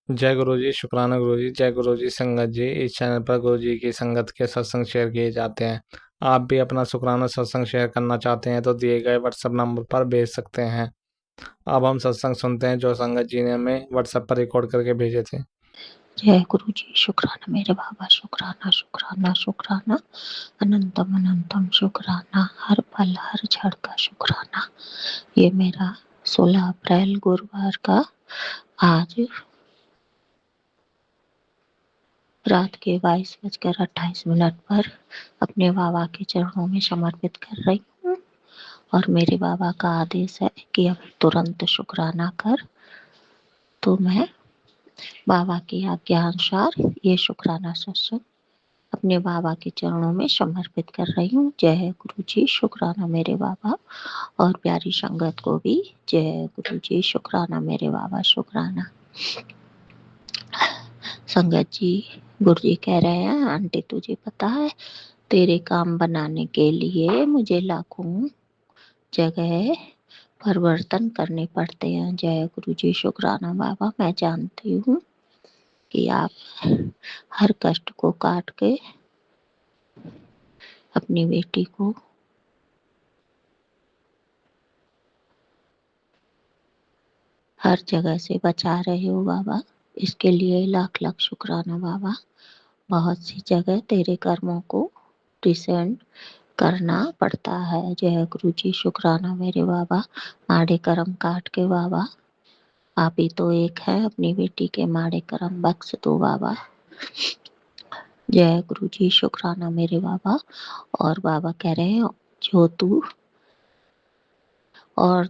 जय गुरु जी, शुक्राना गुरु जी। जय गुरु जी। संगत जी, इस चैनल पर गुरु जी की संगत के सत्संग शेयर किए जाते हैं। आप भी अपना शुक्राना सत्संग शेयर करना चाहते हैं तो दिए गए व्हाट्सएप नंबर पर भेज सकते हैं। अब हम सत्संग सुनते हैं जो संगत जी ने हमें व्हाट्सएप पर रिकॉर्ड करके भेजे थे। जय गुरु जी। शुक्राना मेरे बाबा, शुक्राना शुक्राना शुक्राना, अनंतम अनंतम शुक्राना, हर पल हर क्षण का शुक्राना। ये मेरा 16 अप्रैल गुरुवार का आज रात के 22:28 पर अपने बाबा के चरणों में समर्पित कर रही हूँ। और मेरे बाबा का आदेश है कि अब तुरंत शुक्राना कर। तो मैं बाबा की आज्ञा अनुसार ये शुक्राना सत्संग अपने बाबा के चरणों में समर्पित कर रही हूँ। जय गुरु जी। शुक्राना मेरे बाबा। और प्यारी संगत को भी जय गुरु जी। शुक्राना मेरे बाबा, शुक्राना। संगत जी, गुरु जी कह रहे हैं, आंटी तुझे पता है तेरे काम बनाने के लिए मुझे लाखों जगह परिवर्तन करने पड़ते हैं। जय गुरु जी। शुक्राना बाबा। मैं जानती हूँ कि आप हर कष्ट को काट के अपनी बेटी को हर जगह से बचा रहे हो बाबा। इसके लिए लाख लाख शुक्राना बाबा। बहुत सी जगह तेरे कर्मों को रिसेंट करना पड़ता है। जय गुरु जी। शुक्राना मेरे बाबा। माड़े कर्म काट के बाबा, आप ही तो एक है, अपनी बेटी के माड़े कर्म बख्श दो बाबा। जय गुरु जी। शुक्राना मेरे बाबा। और बाबा कह रहे हैं, जो तू और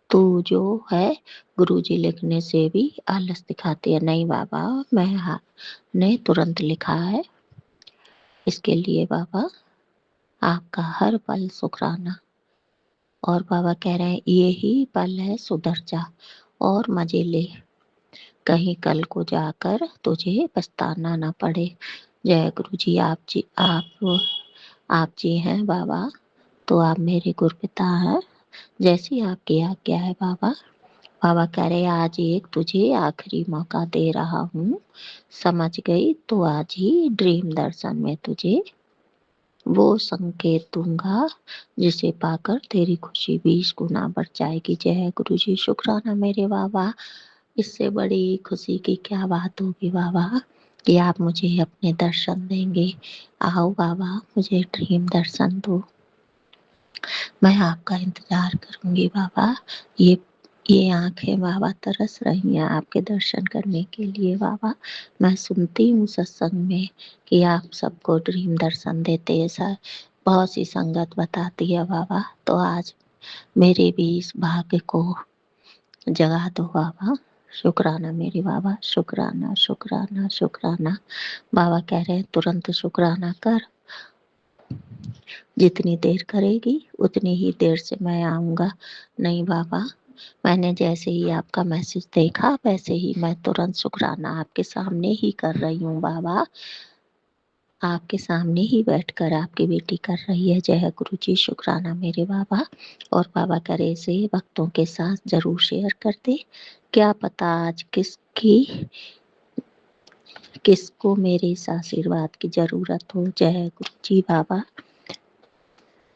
तू जो है गुरुजी लिखने से भी आलस दिखाती है। नहीं बाबा, मैंने तुरंत लिखा है। इसके लिए बाबा आपका हर पल शुक्राना। और बाबा कह रहे हैं, ये ही पल है, सुधर जा और मजे ले, कहीं कल को जाकर तुझे पछताना ना पड़े। जय गुरु जी। आप जी हैं बाबा, तो आप मेरे गुरुपिता हैं। जैसी आपकी आज्ञा है बाबा। बाबा कह रहे, आज एक तुझे आखिरी मौका दे रहा हूँ, समझ गई तो आज ही ड्रीम दर्शन में तुझे वो संकेत दूंगा जिसे पाकर तेरी खुशी 20 गुना बढ़ जाएगी। जय गुरु जी। शुक्राना मेरे बाबा। इससे बड़ी खुशी की क्या बात होगी बाबा कि आप मुझे अपने दर्शन देंगे। आओ बाबा, मुझे ड्रीम दर्शन दो, मैं आपका इंतजार करूंगी बाबा। ये ये आंखें बाबा तरस रही हैं आपके दर्शन करने के लिए बाबा। मैं सुनती हूँ सत्संग में कि आप सबको ड्रीम दर्शन देते हैं सर, बहुत सी संगत बताती है बाबा। तो आज मेरे भी इस भाग्य को जगा दो बाबा। शुक्राना मेरे बाबा। शुक्राना शुक्राना शुक्राना। बाबा कह रहे हैं, तुरंत शुक्राना कर, जितनी देर करेगी उतनी ही देर से मैं आऊँगा। नहीं बाबा, मैंने जैसे ही आपका मैसेज देखा वैसे ही मैं तुरंत शुक्राना आपके सामने ही कर रही हूँ बाबा। आपके सामने ही बैठकर आपकी बेटी कर रही है। जय गुरु जी। शुक्राना मेरे बाबा। और बाबा करे इसे भक्तों के साथ जरूर शेयर कर दे। क्या पता आज किसको मेरे इस आशीर्वाद की जरूरत हो। जय गुरु जी बाबा।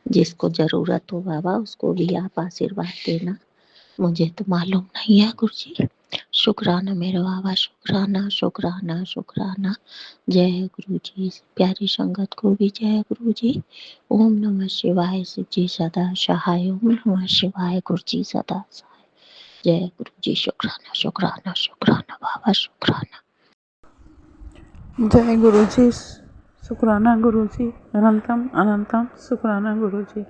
जिसको जरूरत हो बाबा उसको भी आप आशीर्वाद देना। मुझे तो मालूम नहीं है गुरु जी। शुक्राना मेरे बाबा। शुक्राना शुक्राना शुक्राना। जय गुरु जी। प्यारी संगत को भी जय गुरु जी। ओम नमः शिवाय। शिव जी सदा सहाय। ओम नमः शिवाय। गुरु जी सदा सहाय। जय गुरु जी। शुक्राना शुक्राना शुक्राना बाबा। शुक्राना। जय गुरु जी। शुक्राना गुरु जी। अनंतम अनंतम शुक्राना गुरु जी।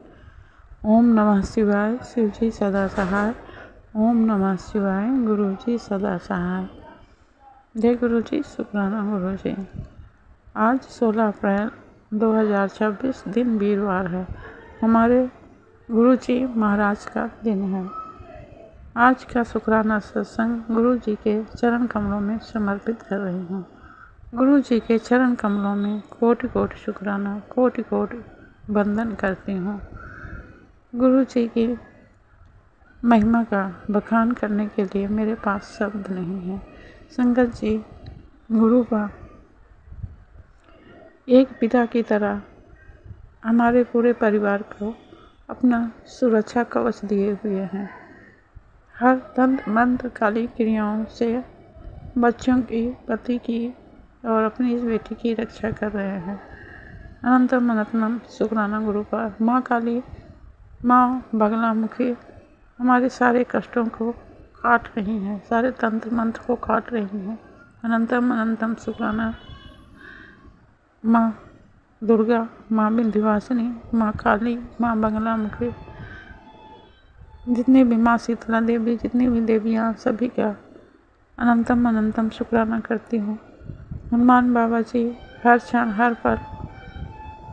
ओम नमः शिवाय। शिव जी सदा सहाय। ओम नमः शिवाय। गुरु जी सदा सहाय। जय गुरु जी। शुक्राना गुरु जी। आज 16 अप्रैल 2026 दिन वीरवार है। हमारे गुरु जी महाराज का दिन है। आज का शुक्राना सत्संग गुरु जी के चरण कमलों में समर्पित कर रही हूँ। गुरु जी के चरण कमलों में कोटि कोटि शुक्राना, कोटि कोटि वंदन करती हूँ। गुरु जी की महिमा का बखान करने के लिए मेरे पास शब्द नहीं है। संगत जी, गुरुपा एक पिता की तरह हमारे पूरे परिवार को अपना सुरक्षा कवच दिए हुए हैं। हर तंत्र मंत्र काली क्रियाओं से बच्चों की, पति की और अपनी इस बेटी की रक्षा कर रहे हैं। अनंतम अनंतम शुक्राना गुरुपा। माँ काली, माँ बगलामुखी हमारे सारे कष्टों को काट रही हैं, सारे तंत्र मंत्र को काट रही हैं। अनंतम अनंतम शुक्राना माँ दुर्गा, माँ विंध्यवासिनी, माँ काली, माँ बगलामुखी, जितनी भी माँ शीतला देवी, जितनी भी देवियाँ, सभी का अनंतम अनंतम शुक्राना करती हूँ। हनुमान बाबा जी हर क्षण हर पल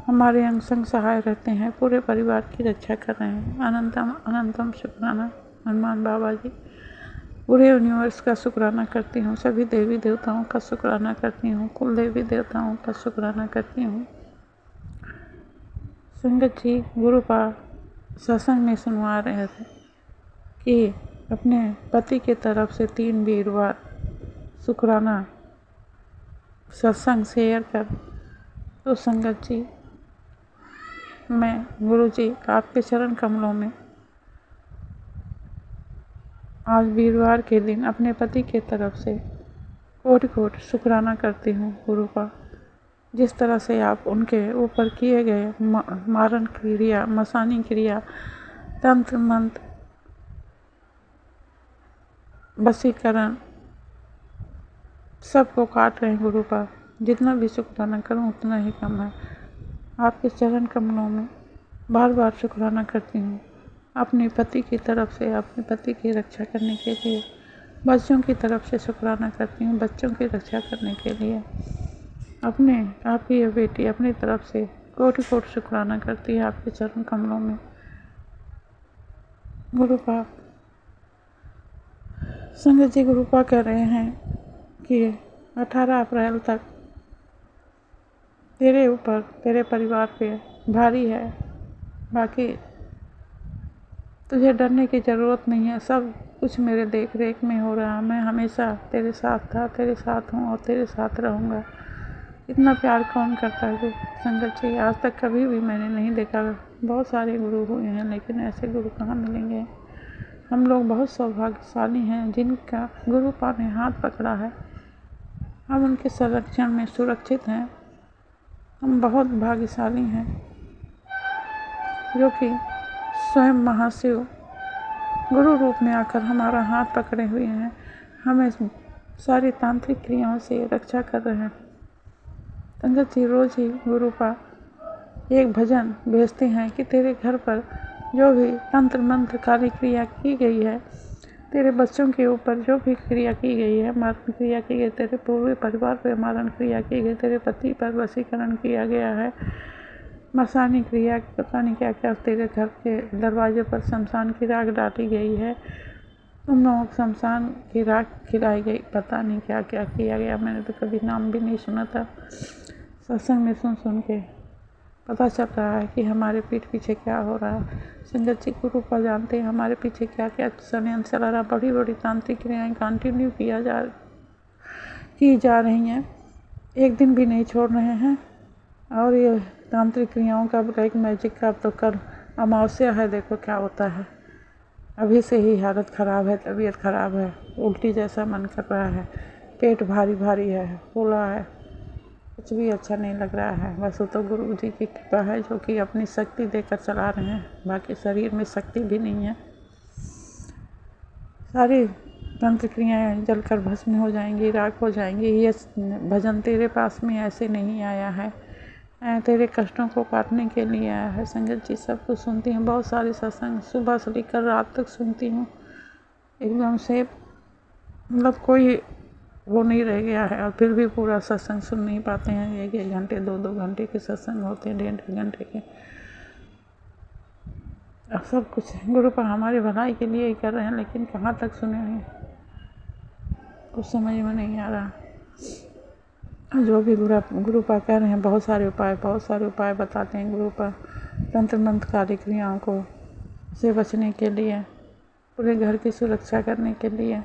हमारे अंग संग सहाय रहते हैं, पूरे परिवार की रक्षा कर रहे हैं। अनंतम अनंतम शुक्राना हनुमान बाबा जी। पूरे यूनिवर्स का शुक्राना करती हूँ, सभी देवी देवताओं का शुक्राना करती हूँ, कुल देवी देवताओं का शुक्राना करती हूँ। संगत जी, गुरुपा सत्संग में सुनवा रहे थे कि अपने पति के तरफ से 3 वीरवार शुक्राना सत्संग शेयर कर। तो संगत जी, मैं गुरु जी आपके चरण कमलों में आज वीरवार के दिन अपने पति के तरफ से कोटि कोटि शुक्राना करती हूँ। गुरुपा जिस तरह से आप उनके ऊपर किए गए मारण क्रिया, मसानी क्रिया, तंत्र मंत्र, वशीकरण सबको काट रहे हैं गुरुपा, जितना भी शुक्राना करूं उतना ही कम है। आपके चरण कमलों में बार बार शुक्राना करती हूँ, अपने पति की तरफ से, अपने पति की रक्षा करने के लिए। बच्चों की तरफ से शुक्राना करती हूँ, बच्चों की रक्षा करने के लिए। अपने आपकी ये बेटी अपनी तरफ से कोटि कोटि शुक्राना करती है आपके चरण कमलों में। गुरुपा संगत जी, गुरुपा कह रहे हैं कि 18 अप्रैल तक तेरे ऊपर, तेरे परिवार पे भारी है, बाकी तुझे डरने की ज़रूरत नहीं है, सब कुछ मेरे देख रेख में हो रहा है। मैं हमेशा तेरे साथ था, तेरे साथ हूँ और तेरे साथ रहूँगा। इतना प्यार कौन करता है संगत जी? आज तक कभी भी मैंने नहीं देखा। बहुत सारे गुरु हुए हैं लेकिन ऐसे गुरु कहाँ मिलेंगे। हम लोग बहुत सौभाग्यशाली हैं जिनका गुरुपा ने हाथ पकड़ा है। हम उनके संरक्षण में सुरक्षित हैं। हम बहुत भाग्यशाली हैं जो कि स्वयं महाशिव गुरु रूप में आकर हमारा हाथ पकड़े हुए हैं, हमें सारी तांत्रिक क्रियाओं से रक्षा कर रहे हैं। संगत जी, रोज ही गुरुपा एक भजन भेजते हैं कि तेरे घर पर जो भी तंत्र मंत्र काली क्रिया की गई है, तेरे बच्चों के ऊपर जो भी क्रिया की गई है, मारण क्रिया की गई, तेरे पूरे परिवार पर मारण क्रिया की गई, तेरे पति पर वशीकरण किया गया है, मसानी क्रिया, पता नहीं क्या क्या, तेरे घर के दरवाजे पर शमशान की राख डाली गई है, तुम लोगों को शमशान की राख खिलाई गई, पता नहीं क्या क्या किया गया। मैंने तो कभी नाम भी नहीं सुना था। सत्संग में सुन के पता चल रहा है कि हमारे पीठ पीछे क्या हो रहा है। संगत जी, गुरुपा जानते हैं हमारे पीछे क्या क्या षड्यंत्र चला रहा। बड़ी बड़ी तांत्रिक क्रियाएँ कंटिन्यू की जा रही हैं, एक दिन भी नहीं छोड़ रहे हैं। और ये तांत्रिक क्रियाओं का, ब्लैक मैजिक का, अब तो कल अमावस्या है, देखो क्या होता है। अभी से ही हालत ख़राब है, तबीयत ख़राब है, उल्टी जैसा मन कर रहा है, पेट भारी भारी है, फूला है, कुछ भी अच्छा नहीं लग रहा है। बस वो तो गुरु जी की कृपा है जो कि अपनी शक्ति देकर चला रहे हैं, बाकी शरीर में शक्ति भी नहीं है। सारी तंत्र क्रियाएँ जलकर भस्म हो जाएंगी, राख हो जाएंगी। ये भजन तेरे पास में ऐसे नहीं आया है, तेरे कष्टों को काटने के लिए आया है। संगत जी, सब कुछ सुनती हूँ, बहुत सारे सत्संग सुबह से लेकर रात तक सुनती हूँ, एकदम से मतलब कोई वो नहीं रह गया है। और फिर भी पूरा सत्संग सुन नहीं पाते हैं। 1-1 घंटे 2-2 घंटे के सत्संग होते हैं, 1.5 घंटे के। अब सब कुछ गुरुपा हमारे भलाई के लिए ही कर रहे हैं, लेकिन कहाँ तक सुने हैं कुछ समझ में नहीं आ रहा। जो भी गुरुपा कह रहे हैं, बहुत सारे उपाय बताते हैं गुरुपा, तंत्र मंत्र काली क्रियाओं को से बचने के लिए, पूरे घर की सुरक्षा करने के लिए।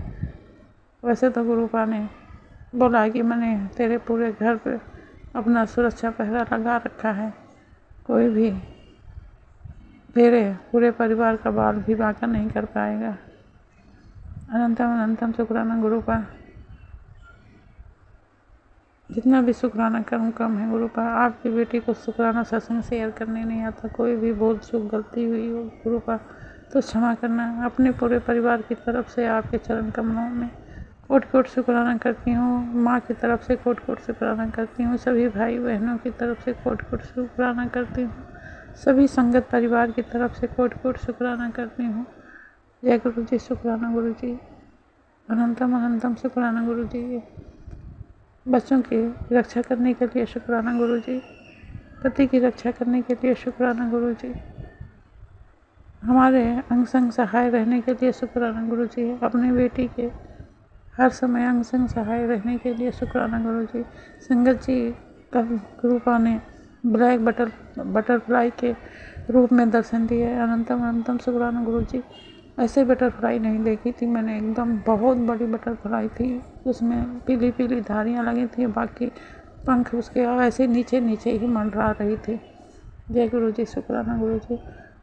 वैसे तो गुरुपा ने बोला कि मैंने तेरे पूरे घर पे अपना सुरक्षा पहरा लगा रखा है, कोई भी तेरे पूरे परिवार का बाल भी बांका नहीं कर पाएगा। अनंतम अनंतम शुक्राना गुरु का, जितना भी शुक्राना करूँ कम है गुरु का। आपकी बेटी को शुक्राना सत्संग शेयर करने नहीं आता, कोई भी भूल चूक गलती हुई हो गुरु का तो क्षमा करना। अपने पूरे परिवार की तरफ से आपके चरण कमलों में कोट कोट शुक्राना करती हूँ। माँ की तरफ से कोट कोट शुक्राना करती हूँ, सभी भाई बहनों की तरफ से कोट कोट शुक्राना करती हूँ, सभी संगत परिवार की तरफ से कोट कोट शुक्राना करती हूँ। जय गुरु जी, शुक्राना गुरु जी, अनंतम अनंतम शुक्राना गुरु जी। बच्चों की रक्षा करने के लिए शुक्राना गुरु जी, पति की रक्षा करने के लिए शुक्राना गुरु जी, हमारे अंग संग सहाय रहने के लिए शुक्राना गुरु जी, अपनी बेटी के हर समय अंग संग सहाय रहने के लिए शुक्राना गुरु जी। संगत जी का रूपा ने ब्लैक बटरफ्लाई के रूप में दर्शन दिए। अनंतम अनंतम शुक्राना गुरु जी। ऐसे बटरफ्लाई नहीं देखी थी मैंने, एकदम बहुत बड़ी बटरफ्लाई थी, उसमें पीली पीली धारियाँ लगी थी, बाकी पंख उसके ऐसे नीचे नीचे ही मंडरा रही थी। जय गुरु जी, शुक्राना गुरु जी।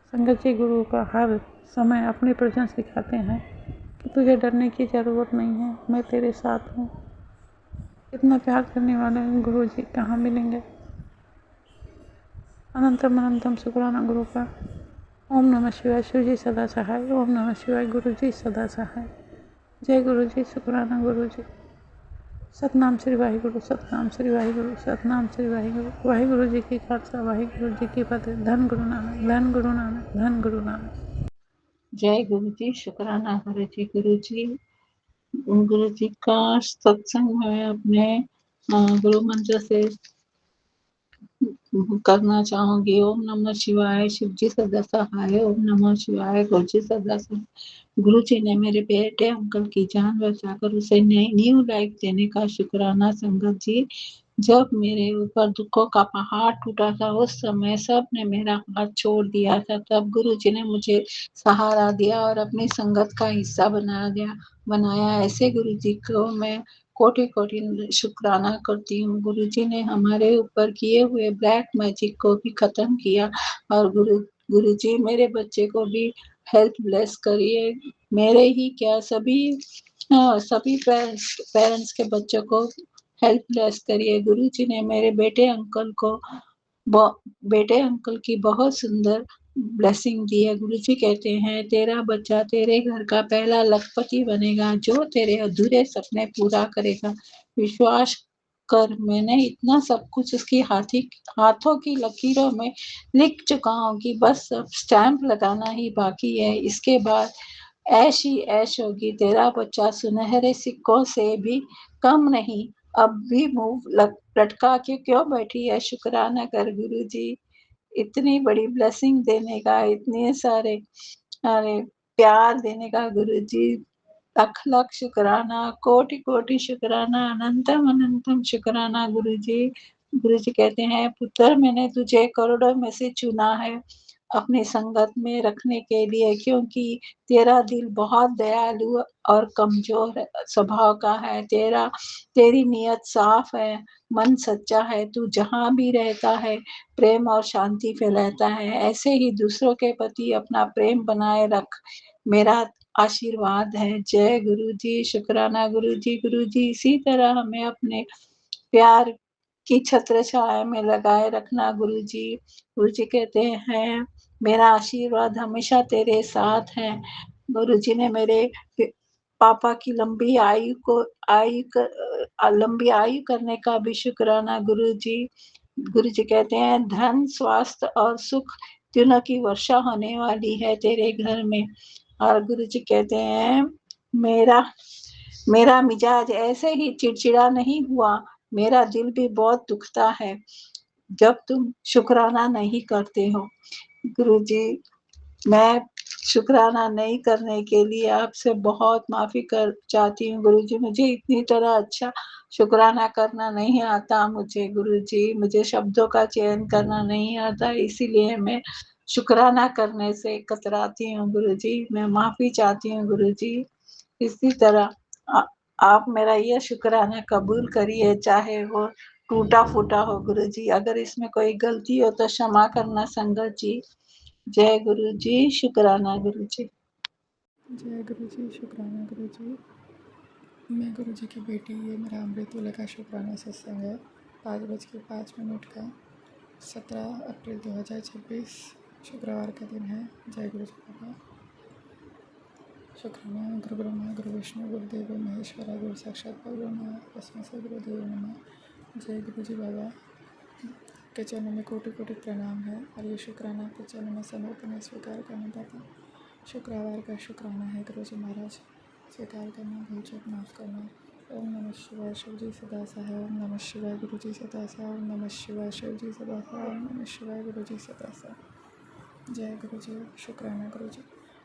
संगत जी गुरु का हर समय अपनी प्रेजेंस दिखाते हैं कि तुझे डरने की ज़रूरत नहीं है, मैं तेरे साथ हूँ। इतना प्यार करने वाले गुरु जी कहाँ मिलेंगे। अनंतम अनंतम शुक्राना गुरु का। ओम नमः शिवाय, शिव जी सदा सहाय। ओम नमः शिवाय, गुरु जी सदा सहाय। जय गुरु जी, शुक्राना गुरु जी। सतनाम श्री वाहिगुरु, सतनाम श्री वाहिगुरु, सतनाम श्री वाहिगुरु। वाहिगुरु जी की खालसा, वाहिगुरु जी की फतेह। धन गुरु नानक, धन गुरु नानक, धन गुरु नानक। जय गुरु जी, शुक्राना गुरु जी। गुरु जी का सत्संग मैं अपने गुरु मंत्र से करना चाहूंगी। ओम नमः शिवाय, शिव जी सदा सहाय। ओम नमः शिवाय, गुरु जी सदा सहाय। गुरु जी ने मेरे बेटे अंकल की जान बचाकर उसे न्यू लाइफ देने का शुक्राना। संगत जी, जब मेरे ऊपर दुखों का पहाड़ टूटा था, उस समय सब ने मेरा हाथ छोड़ दिया था, तब गुरु जी ने मुझे सहारा दिया और अपनी संगत का हिस्सा बनाया। ऐसे गुरु जी को मैं कोटि कोटि शुक्राना करती हूँ। गुरु जी ने हमारे ऊपर किए हुए ब्लैक मैजिक को भी खत्म किया और गुरु जी मेरे बच्चे को भी हेल्थ ब्लेस करिए। मेरे ही क्या, सभी पेरेंट्स के बच्चों को हेल्प ब्लेस करिए। गुरु जी ने मेरे बेटे अंकल की बहुत सुंदर ब्लेसिंग दी है। गुरु जी कहते हैं, तेरा बच्चा तेरे घर का पहला लखपति बनेगा, जो तेरे अधूरे सपने पूरा करेगा। विश्वास कर, मैंने इतना सब कुछ उसकी हाथों की लकीरों में लिख चुका हूँ कि बस अब स्टैंप लगाना ही बाकी है। इसके बाद ऐश ही ऐश होगी। तेरा बच्चा सुनहरे सिक्कों से भी कम नहीं। अब भी मुंह लटका के क्यों बैठी है? शुक्राना कर गुरु जी, इतनी बड़ी ब्लेसिंग देने का, इतने सारे अरे प्यार देने का। गुरु जी लख लख शुक्राना, कोटि कोटि शुक्राना, अनंतम अनंतम शुक्राना। गुरु जी कहते हैं, पुत्र मैंने तुझे करोड़ों में से चुना है अपनी संगत में रखने के लिए, क्योंकि तेरा दिल बहुत दयालु और कमजोर स्वभाव का है। तेरी नीयत साफ है, मन सच्चा है, तू जहाँ भी रहता है प्रेम और शांति फैलाता है। ऐसे ही दूसरों के प्रति अपना प्रेम बनाए रख, मेरा आशीर्वाद है। जय गुरु जी, शुक्राना गुरु जी। गुरु जी इसी तरह हमें अपने प्यार की छत्र छाया में लगाए रखना। गुरु जी कहते हैं, मेरा आशीर्वाद हमेशा तेरे साथ है। गुरु जी ने मेरे पापा की लंबी आयु करने का भी शुक्राना। गुरु जी कहते हैं, धन स्वास्थ्य और सुख तीनों की वर्षा होने वाली है तेरे घर में। और गुरु जी कहते हैं, मेरा मिजाज ऐसे ही चिड़चिड़ा नहीं हुआ, मेरा दिल भी बहुत दुखता है जब तुम शुक्राना नहीं करते हो। गुरु जी, मैं शुक्राना नहीं करने के लिए आपसे बहुत माफी कर चाहती हूँ। गुरु जी, मुझे इतनी तरह अच्छा शुक्राना करना नहीं आता। गुरु जी, मुझे शब्दों का चयन करना नहीं आता, इसीलिए मैं शुक्राना करने से कतराती हूँ। गुरु जी, मैं माफी चाहती हूँ। गुरु जी, इसी तरह आप मेरा ये शुक्राना कबूल करिए, चाहे वो टूटा-फूटा हो गुरुजी। अगर इसमें कोई गलती हो तो क्षमा करना संगत जी। जय गुरु जी, शुक्राना गुरुजी। जय गुरु जी, शुक्राना गुरु जी। मैं गुरु जी की बेटी, ये मेरा अमृतुल्य का शुक्राना सत्संग है। 5:05 का 17 अप्रैल 2026 शुक्रवार का दिन है। जय गुरु जी बाबा। शुक्राना गुरु ब्रह्मा गुरु विष्णु गुरुदेव महेश्वरा गुरु साक्षात परब्रह्म तस्मै श्री गुरुदेव नमः। जय गुरु जी बाबा। आपके चरणों में कोटि कोटि प्रणाम है और ये शुक्राना आपके चरणों में समर्पण है, स्वीकार करना चाहता हूँ। शुक्रवार का शुक्राना है गुरु जी महाराज, स्वीकार करना, भूल चूक माफ़ करना। ओम नमः शिवाय शिव जी सदा सहाय। ओम नमः शिवाय गुरु जी सदा सहाय। ओम नमः शिवाय शिव जी सदा सहाय। ओम नमः शिवाय गुरु जी सदा सहाय। जय गुरु जी, शुक्राना गुरु जी।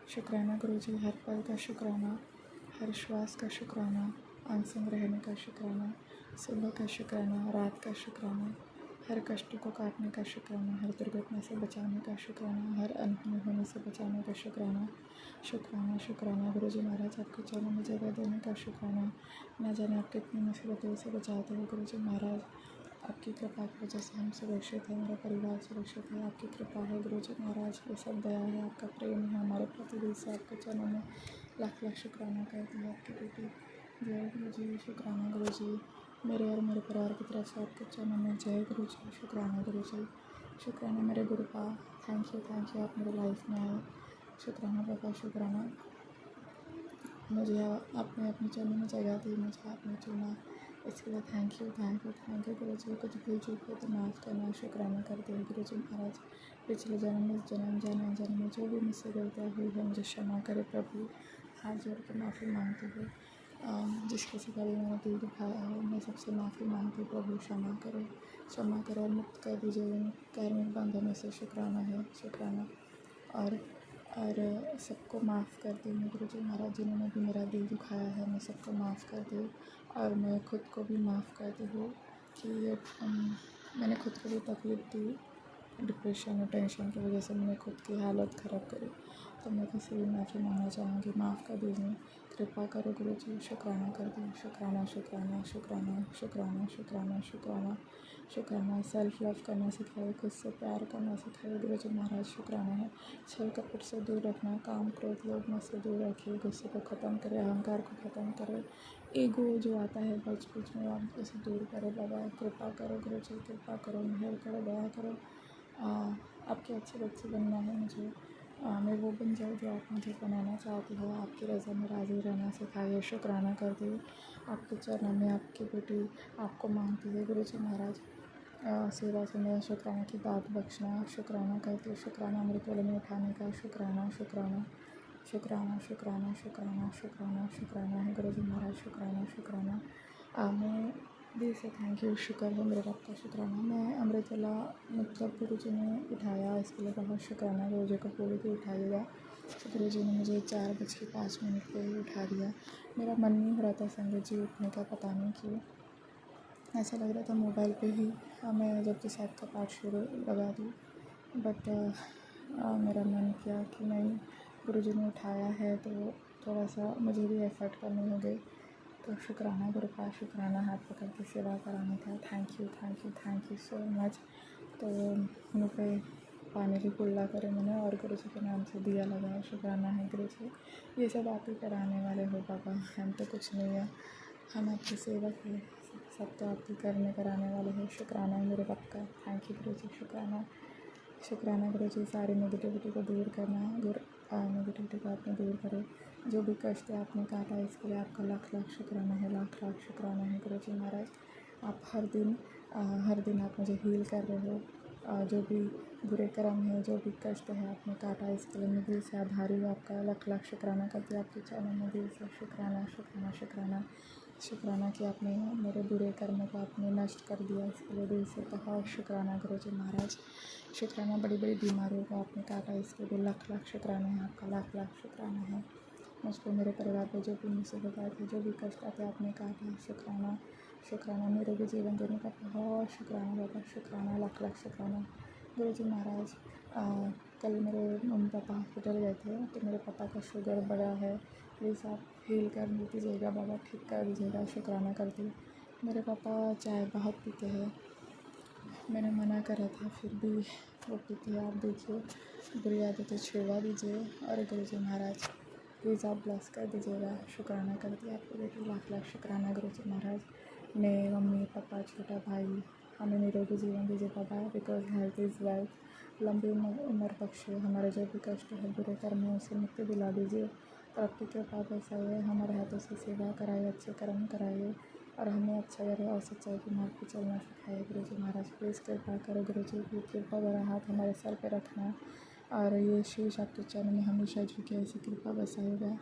शुक्राना गुरु जी, हर पल का शुक्राना, हर श्वास का शुक्राना, अंग संग रहने का शुक्राना, सुबह का शुक्राना, रात का शुक्राना, हर कष्ट को काटने का शुक्राना, हर दुर्घटना से बचाने का शुक्राना, हर अनहोनी होने से बचाने का शुक्राना। शुक्राना शुक्राना गुरु जी महाराज, आपके चरणों में जगह देने का शुक्राना। न जाने आप कितनी मुसीबतों से बचाते हो गुरु जी महाराज। आपकी कृपा की वजह से हम सुरक्षित हैं, मेरा परिवार सुरक्षित है। आपकी कृपा है गुरु जी महाराज, ये सब दया है, आपका प्रेम है हमारे प्रति। दिल से आपके चरणों में लाख लाख शुक्राना करती है आपकी बेटी। जय गुरु जी, शुक्राना गुरु जी। मेरे और मेरे परिवार की तरफ से आपके चरणों में जय गुरु जी, शुक्राना गुरु जी। शुक्राना मेरे गुरुपा, थैंक यू आप मेरे लाइफ में आए। शुक्राना बाबा, शुक्राना मुझे आपने अपने चरणों में जगह दी, मुझे आपने चुना, इसके लिए थैंक यू गुरु जी। कुछ भूल चूक हो तो माफ़ करना, शुक्राना करते हैं गुरु जी महाराज। पिछले जन्म इस जन्म जाने जन्म में जो भी मुझसे गलतियाँ हुई है मुझे क्षमा करे प्रभु। हाथ जोड़ के माफ़ी मांगती हूँ। जिस किसी का भी मैंने दिल दुखाया हो, मैं सबसे माफ़ी मांगती हूँ प्रभु, क्षमा करो और मुक्त कर दीजिए इन कार्मिक बंधनों से। शुक्राना है, शुक्राना। और सबको माफ़ कर दी मैं गुरु जी महाराज, जिन्होंने भी मेरा दिल दुखाया है, मैं सबको माफ़ कर दी। और मैं खुद को भी माफ़ करती हूँ कि मैंने खुद को भी तकलीफ़ दी, डिप्रेशन और टेंशन की वजह से मैंने खुद की हालत ख़राब करी। तो मैं किसी भी माफ़ी मांगना चाहूँगी, माफ़ कर दीजिए, कृपा करो गुरु जी। शुक्राना कर दी, शुक्राना शुक्राना शुक्राना शुक्राना शुक्राना शुक्राना शुक्राना। सेल्फ लव करना सिखाइए, खुद से प्यार करना सिखाइए गुरु जी महाराज। शुक्राना है। छल कपट से दूर रखना, काम क्रोध लोभ मोह से दूर रखिए, गुस्से को ख़त्म करें, अहंकार को ख़त्म करें, ईगो जो आता है बीच बीच में आप उसे दूर करें बाबा। कृपा करो गुरु जी, कृपा करो, मेहर करो, दया करो। आपके अच्छे बच्चे बनना है मुझे। मैं वो बन जाऊँ जो आप मुझे बनाना चाहती हो। आपकी रज़ा में राज़ी रहना सिखाइए। शुक्राना करती हूँ आपके चरणों में, आपकी बेटी आपको मांगती है गुरु जी महाराज। सेवा से मैं शुक्राना की दात बख्शना, शुक्राना करती हूँ। शुक्राना मेरे कोले में उठाने का, शुक्राना शुक्राना शुक्राना शुक्राना शुक्राना शुक्राना शुक्राना है गुरु जी महाराज। शुक्राना शुक्राना। मैं दिल से थैंक यू, शुक्र है मेरे रब का। शुक्राना मैं अमृतवाला मतलब गुरु जी ने उठाया, इसके लिए बहुत शुक्राना। गुरु जी को बोली थी उठाइएगा, तो गुरु जी ने मुझे 4:05 पे ही उठा दिया। मेरा मन नहीं हो रहा था संगत जी उठने का, पता नहीं क्यों। ऐसा लग रहा था मोबाइल पे ही मैं जब साहब का पाठ शुरू लगा दूँ, बट मेरा मन किया कि नहीं, गुरु जी ने उठाया है तो थोड़ा सा मुझे भी एफ़र्ट करनी हो गई। तो शुक्राना गुरुपा, शुक्राना हाथ पकड़ के सेवा कराने का। Thank you so much. तो मुँह पे पानी भी कुल्ला करे मैंने और गुरु जी के नाम से दिया लगाया। शुक्राना है गुरु जी, ये सब आप ही कराने वाले हो बाबा, हम तो कुछ नहीं है, हम आपकी सेवक हैं, सब तो आप ही करने कराने वाले हैं। शुक्राना है मेरे रब का। थैंक यू गुरु जी, शुक्राना गुरु जी। सारी नेगेटिविटी को दूर करना, नेगेटिविटी को आपने दूर करे। जो भी कष्ट है आपने काटा, इसके लिए आपका लाख लाख शुक्राना है, लाख लाख शुक्राना है गुरु जी महाराज। आप हर दिन आप मुझे हील कर रहे हो। जो भी बुरे कर्म है, जो भी कष्ट है आपने काटा, इसके लिए मैं दिल से आभारी हूँ आपका। लाख लाख शुक्राना करती हूँ आपके चरणों में दिल से। शुक्राना शुक्राना शुक्राना शुक्राना कि आपने मेरे बुरे कर्मों को आपने नष्ट कर दिया, इसके लिए दिल से बहुत शुक्राना गुरु जी महाराज। शुक्राना बड़ी बड़ी बीमारियों को आपने काटा, इसके लिए लाख लाख शुक्राना है आपका, लाख लाख शुक्राना है। मुझ पर मेरे परिवार पर जो भी मुसीबत आए थे, जो भी कष्ट आते आपने काटा। शुक्राना मेरे भी जीवन देने का बहुत शुक्राना बाबा। शुक्राना, लाख लाख शुक्राना गुरु जी महाराज। कल मेरे मम्मी पापा हॉस्पिटल गए थे, तो मेरे पापा का शुगर बढ़ा है, प्लीज़ आप हील कर दीजिएगा बाबा, ठीक कर दीजिएगा, शुक्राना करती हूँ। मेरे पापा चाय बहुत पीते हैं, मैंने मना करा था फिर भी वो पीते हैं। आप देखिए बुरी आदतें छुड़वा दीजिए, और गुरु जी महाराज प्लीज़ आप ब्लेस कर दीजिएगा। शुक्राना करती है आपकी बेटी, लाख लाख शुक्राना गुरु जी महाराज। मैं, मम्मी पापा, छोटा भाई, हमें निरोगी जीवन दीजिए बाबा, बिकॉज हेल्थ इज़ वेल्थ। लंबी उम्र बख्शे, हमारे जो भी कष्ट है, बुरे कर्म है, उसे मुक्ति दिला दीजिए। और आपकी कृपा बरसाइए, हमारे हाथों से सेवा कराइए, अच्छे कर्म कराइए, और हमें अच्छा करे और सच्चाई के मार्ग पर चलना सिखाइए। गुरु जी महाराज प्लीज़ कृपा करो गुरु जी, की कृपा भरा हाथ हमारे सर पे रखना, और ये शीश आपके चरण में हमेशा झुके, ऐसी कृपा बरसाइएगा,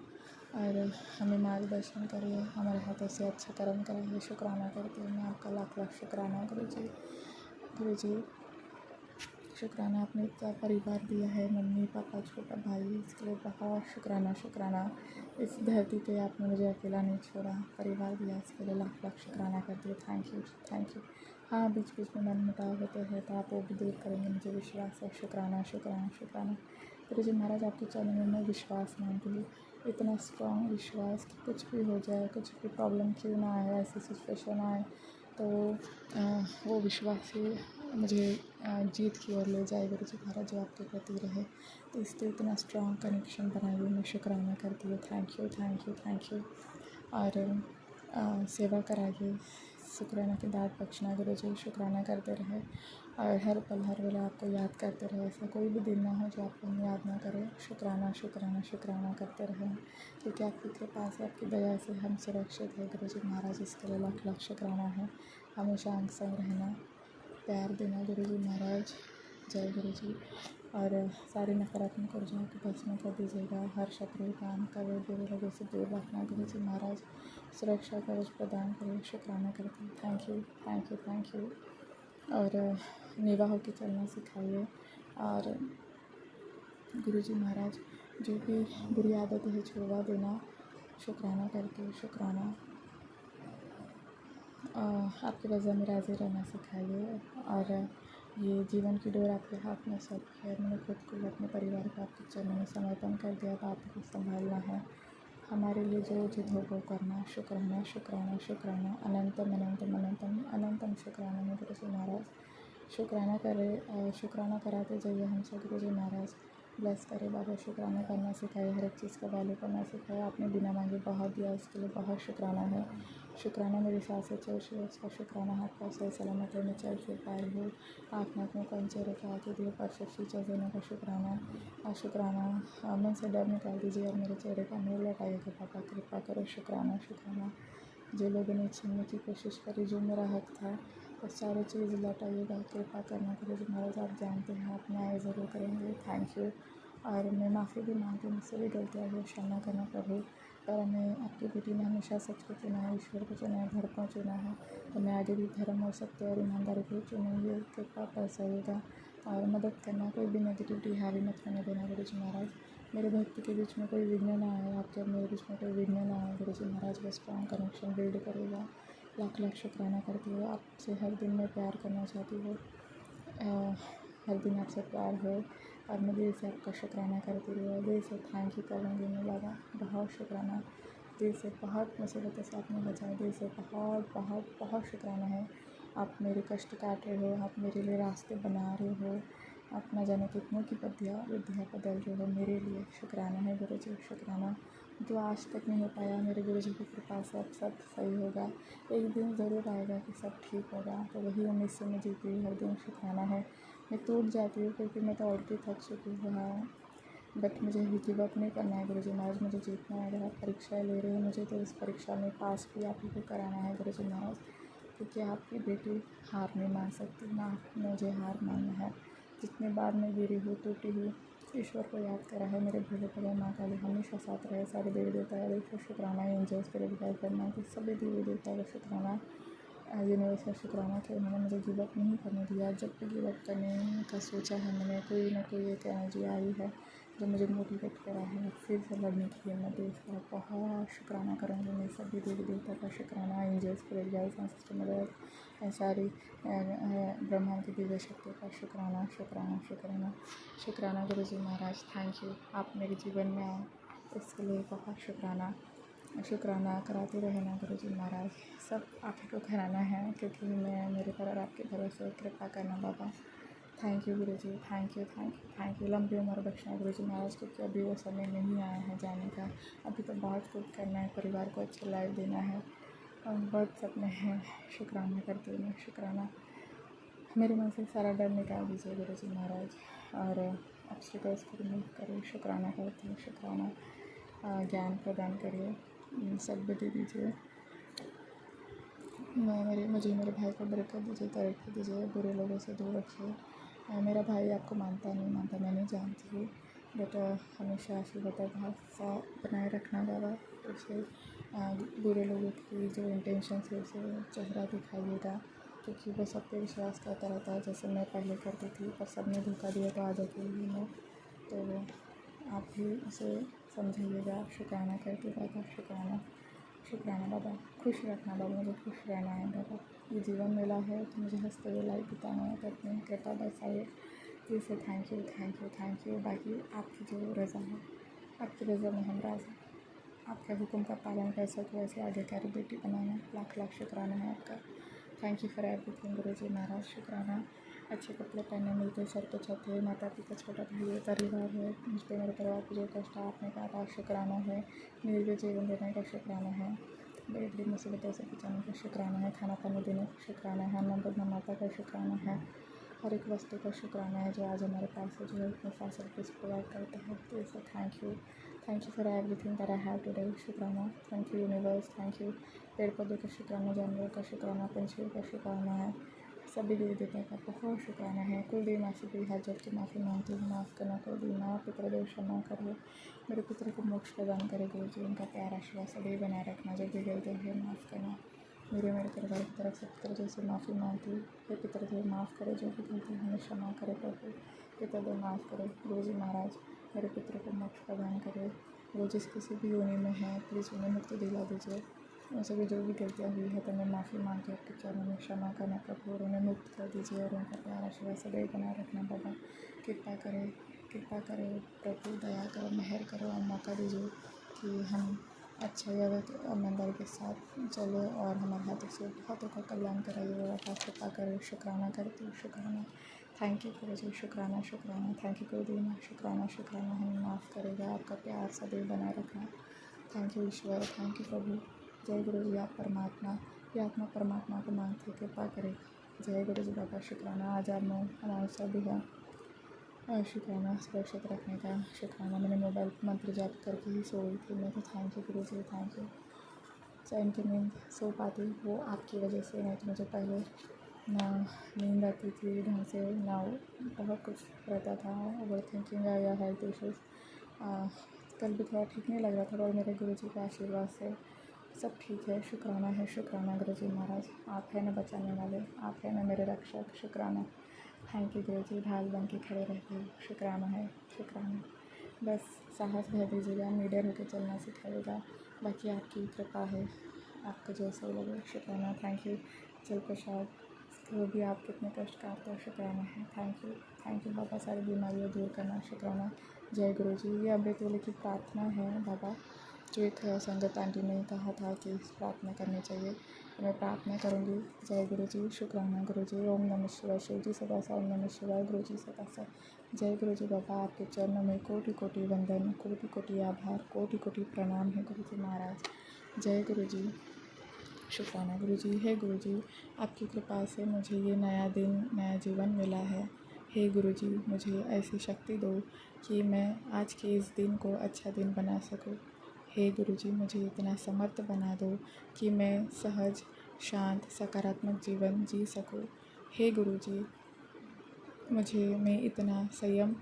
और हमें मार्गदर्शन करिए, हमारे हाथों से अच्छा कर्म कराइए। शुक्राना करती हूँ मैं आपका, लाख लाख शुक्राना गुरु जी। गुरु जी शुक्राना, आपने इतना परिवार दिया है, मम्मी पापा, छोटा भाई, इसके लिए बहुत शुक्राना। शुक्राना, इस धरती पे आपने मुझे अकेला नहीं छोड़ा, परिवार दिया, इसके लिए लाख लाख शुक्राना करती हूँ। Thank you, thank you. हाँ, बीच बीच में मन मुटाव होते हैं, तो आप वो भी दूर करेंगे, मुझे विश्वास है। शुक्राना शुक्राना शुक्राना गुरु जी महाराज, आपके चरणों में मैं विश्वास मांगती हूँ, इतना स्ट्रॉन्ग विश्वास कि कुछ भी हो जाए, कुछ भी प्रॉब्लम क्यों ना आए, ऐसी सिचुएशन आए, तो वो विश्वास ही मुझे जीत की ओर ले जाए गुरु जी महाराज, जो आपके प्रति रहे। तो इसलिए इतना स्ट्रॉन्ग कनेक्शन बनाइए, मैं शुक्राना करती हूँ। Thank you, thank you, thank you. और सेवा कराइए, शुक्राना की दात बख्शना गुरु जी, शुक्राना करते रहे, और हर पल हर वेला आपको याद करते रहे। ऐसा कोई भी दिन ना हो जो आपको हम याद ना करें। शुक्राना शुक्राना शुक्राना करते रहें, क्योंकि आपकी कृपा से, आपकी दया से हम सुरक्षित है गुरु जी महाराज, इसके लिए लाख लाख शुक्राना है। हमेशा अंग संग रहना, प्यार देना गुरु जी महाराज। जय गुरु जी। और सारी नकारात्मक ऊर्जाओं को भस्म कर दीजिएगा, हर शत्रु काम कवे बुरे लोगों से दूर रखना गुरु जी महाराज, सुरक्षा कवच प्रदान करें। शुक्राना करती हूँ। Thank you, thank you, thank you. और नेवा होकर चलना सिखाइए, और गुरु जी महाराज जो भी बुरी आदत है छुड़वा देना। शुक्राना करती हूँ, शुक्राना। आपके वजह में राज़ी रहना सिखाइए, और ये जीवन की डोर आपके हाथ में सौंपी है, मैंने खुद को, अपने परिवार को आपके चरणों में समर्पण कर दिया। अब आपको संभालना है, हमारे लिए जो उचित हो वो करना। शुक्राना शुक्राना शुक्राना, अनंतम अनंतम अनंतम अनंतम शुक्राना है गुरु जी महाराज। शुक्राना करे, शुक्राना कराते जाइए हमसे गुरु जी महाराज, ब्लेस करे बाबा। शुक्राना करना सिखाए, हर एक चीज़ का वैल्यू करना सिखाए। आपने बिना मांगे बहुत दिया, उसके लिए बहुत शुक्राना है। शुक्राना मेरी सांसें चल रही है, उसका शुक्राना। हाथ पाँव सही सलामत है, मैं चल फिर पा रही हूँ। आँख नाक में कौन चेहरे के आगे दिए परफेक्ट फीचर्स देने का शुक्राना। और शुक्राना, मन से डर निकाल दीजिए और मेरे चेहरे का नूर लौटाइएगा बाबा, कृपा करो। शुक्राना शुक्राना। जो लोगों ने छीनने की कोशिश करी, जो मेरा हक था, वो सारी चीज़ लौटाइएगा, कृपा करना गुरु जी महाराज। आप जानते हैं, आप न्याय ज़रूर करेंगे। Thank you. और मैं माफ़ी भी मांगती हूँ, मुझसे भी गलतियाँ हुई, क्षमा करना प्रभु। पर मैं आपकी बेटी ने हमेशा सच को चुना है, ईश्वर को चुना है, धर्म को चुना है, तो मैं आगे भी धर्म और सत्य और ईमानदारी को चुनूँगी। कृपा बरसाइएगा, और मदद करना, कोई भी नेगेटिविटी हावी मत होने देना गुरु जी महाराज। मेरे भक्ति के बीच में कोई विघ्न ना आए, आपके और मेरे बीच में कोई विघ्न ना आए गुरु जी महाराज। बस स्ट्रॉन्ग कनेक्शन बिल्ड करेगा। लाख लाख शुक्राना करती हूँ, आपसे हर दिन मैं प्यार करना चाहती हूँ, हर दिन आपसे प्यार हो, और मैं दिल से आपका शुक्राना करती रही, दिल से थैंक यू करूँगी मैं बाबा। बहुत शुक्राना, दिल से बहुत मुसीबतों से आपने बचाया, दिल से बहुत बहुत बहुत शुक्राना है। आप मेरे कष्ट काट रहे हो, आप मेरे लिए रास्ते बना रहे हो, आप न जाने कितनों की बुद्धियाँ बदल रहे हो मेरे लिए। शुक्राना है गुरु जी, शुक्राना। जो आज तक नहीं हो पाया, मेरे गुरु जी की कृपा से अब सब सही होगा। एक दिन ज़रूर आएगा कि सब ठीक होगा, तो वही उम्मीद से मैं जीती हूँ हर दिन। शुक्राना है। मैं टूट जाती हूँ क्योंकि मैं तो ऑलरेडी थक चुकी हूँ, हाँ, बट मुझे गिव अप नहीं करना है गुरु जी महाराज। मुझे जीतना है। अगर आप परीक्षाएँ ले रहे हैं मुझे, तो इस परीक्षा में पास भी आप ही को कराना है गुरु जी महाराज, क्योंकि आपकी बेटी हार नहीं मान सकती ना, मुझे हार मानना है। जितनी बार मैं गिरी हूँ, टूटी हूँ, ईश्वर को याद करा है, मेरे भोले भोले माँ काली हमेशा साथ रहे, सारे देवी देवता का शुक्राना, एंजल्स स्पिरिट गाइड करना कि सभी देवी देवता का शुक्राना, यूनिवर्स का शुक्राना कि उन्होंने मुझे गिव अप नहीं करने दिया। जब भी गिव अप करने का सोचा है मैंने, कोई ना कोई एक एनर्जी आई है जो मुझे मोटिवेट करा है फिर से लड़ने की हिम्मत दी। इसका बहुत शुक्राना करूँगी मैं सभी देवी देवता का शुक्राना, angels, spirit guides and sister mother, सारी ब्रह्मांड की दिव्य शक्तियों का शुक्राना शुक्राना शुक्राना शुक्राना। गुरु जी महाराज थैंक यू, आप मेरे जीवन में आए इसके लिए बहुत शुक्राना। शुक्राना कराते रहना गुरु जी महाराज, सब आप ही को कराना है क्योंकि मैं मेरे पर और आपके भरोसे कृपा करना बाबा। Thank you Guru ji, thank you thank you thank you. लंबी उम्र बख्शना गुरु जी महाराज, क्योंकि अभी वो समय नहीं आया है जाने का। अभी तो बहुत कुछ करना है, परिवार को अच्छी लाइफ देना है, बहुत सपने हैं। शुक्राना करती हूँ मैं, शुक्राना। मेरे मन से सारा डर निकाल दीजिए गुरु जी महाराज और ऑब्स्टिकल्स को रिमूव करिए। शुक्राना करती हूँ, शुक्राना। ज्ञान प्रदान करिए, सद्बुद्धि दीजिए। मुझे मेरे भाई को बरकत दीजिए, तरक्की दीजिए, बुरे लोगों से दूर रखिए। मेरा भाई आपको मानता नहीं मानता मैं नहीं जानती हूँ, बट हमेशा आशीर्वाद सा बनाए रखना बाबा। उसे बुरे लोगों की जो इंटेंशन है उसे चेहरा दिखाइएगा, क्योंकि वो सब पे विश्वास करता रहता है जैसे मैं पहले करती थी, पर सब ने धोखा दिया तो आज अकेली मैं। तो आप भी उसे समझाइएगा। शुक्राना करके बाबा, शुक्राना शुक्राना बाबा। खुश रखना बाबा, मुझे खुश रहना है बाबा। ये जीवन मिला है तो मुझे हंसते हुए लाइफ बिताना है, तो अपनी कृपा बरसाइए। इसे thank you thank you thank you. बाकी आपकी जो रज़ा है, आपकी रज़ा में हम राज़ हैं। आपके हुक्म का पालन कर सको ऐसे आगे कारी बेटी बनाना, लाख लाख शुक्राना है आपका। थैंक यू फॉर एवरीथिंग गुरु जी महाराज, शुक्राना। अच्छे कपड़े पहने, मिलते सर पे छत है, माता पिता छोटा भाई है, परिवार है, मुझ पर मेरे परिवार पर जो कष्ट आपने कहा शुक्राना है। मेरे लिए जीवन देने का शुक्राना है, बड़ी बड़ी मुसीबतों से बचाने का शुक्राना है, खाना पानी देने का शुक्राना है, अन्न माता का शुक्राना है, हर एक वस्तु का शुक्राना है जो आज हमारे पास है, जो इतने फैसिलिटीज़ प्रोवाइड करता है। तो इसे thank you for everything that I have today. शुक्राना, thank you universe, thank you. पेड़ पौधों का शुक्राना, जानवरों का शुक्राना, पंछियों का शुक्राना है, सभी देवी देवता का बहुत शुक्राना है। कुलदेवी माँ से भी हाथ जोड़ के माफ़ी मांगती हूँ, माफ़ करना कुलदेवी माँ, पितृदोष क्षमा करिए, मेरे पितरों को मोक्ष प्रदान करे गुरु जी। उनका प्यार आशीर्वाद सदैव बनाए रखना, जो भी गलती है माफ़ करना। मेरे परिवार की तरफ से पितृदेव से माफ़ी मांगती हूँ, हे पितृदेव माफ़ करे, जो भी गलती हमें क्षमा करे प्रभु। पितृदेव माफ़ करे गुरु जी महाराज, मेरे पितरों को मोक्ष प्रदान करे। वो जिस किसी भी योनि में है प्लीज़ उन्हें मुक्ति दिला दीजिए। उनसे भी जो भी गलतियाँ हुई है तो मैं माफ़ी मांग के आपके चरणों में क्षमा करना प्रभु, और उन्हें मुक्त कर दीजिए और उनका प्यार आशीर्वाद सदैव बनाए रखना बाबा। कृपा करें प्रभु, दया करो, मेहर करो और मौका दीजिए कि हम अच्छा या ईमानदारी के साथ चले और हमारे हाथों से बहुतों का कल्याण कराइए और आप कृपा करें। शुक्राना करती हूँ, शुक्राना। थैंक यू गुरु जी, शुक्राना शुक्राना। थैंक यू गुरुदेव, शुक्राना शुक्राना। हमें माफ़ करेगा, आपका प्यार सदैव बनाए रखना। थैंक यू ईश्वर, थैंक यू प्रभु। जय गुरु जी, आप परमात्मा, ये आत्मा परमात्मा को मांगते कृपा करें। जय गुरु जी बाबा, शुक्राना। आज आप हमारे साथ भी है, शुक्राना सुरक्षित रखने का शुक्राना। मैंने मोबाइल मंत्र जाप करके ही सो गई थी मैं, तो thank you Guru ji, thank you. चैन की नींद सो पाती वो आपकी वजह से, नहीं तो मुझे पहले ना नींद आती थी ढंग से, ना बहुत कुछ रहता था, ओवर थिंकिंग या हेल्थ इश्यूज़। कल भी थोड़ा ठीक नहीं लग रहा था, और मेरे गुरु जी के आशीर्वाद से सब ठीक है। शुक्राना है, शुक्राना गुरु जी महाराज, आप हैं ना बचाने वाले, आप हैं ना मेरे रक्षक। शुक्राना, थैंक यू गुरु जी, ढाल बन के खड़े रहते हो। शुक्राना है, शुक्राना। बस साहस भर दीजिएगा, निडर होकर चलना सिखाइएगा, बाकी आपकी कृपा है, आपको जैसा लगे। शुक्राना, थैंक यू। जल प्रसाद तो भी आप कितने कष्ट काटते हो, शुक्राना है, थैंक यू बाबा। सारी बीमारियाँ दूर करना, शुक्राना। जय गुरु जी। ये अमृत वेले की प्रार्थना है बाबा, जो एक संगत आंटी ने कहा था कि प्रार्थना करनी चाहिए, तो मैं प्रार्थना करूँगी। जय गुरु जी, शुक्राना गुरु जी। ओम नमः शिवाय, शिव जी सदा सा, ओम नमः शिवाय, गुरु जी सदा सा। जय गुरु जी बाबा, आपके चरणों में कोटि कोटि वंदन, कोटि कोटि आभार, कोटि कोटि प्रणाम है गुरु जी महाराज। जय गुरु जी, शुक्राना गुरु जी। हे गुरु जी, आपकी कृपा से मुझे ये नया दिन, नया जीवन मिला है। हे गुरु जी, मुझे ऐसी शक्ति दो कि मैं आज के इस दिन को अच्छा दिन बना सकूं। हे गुरु जी, मुझे इतना समर्थ बना दो कि मैं सहज, शांत, सकारात्मक जीवन जी सकूं। हे गुरु जी, मुझे में इतना संयम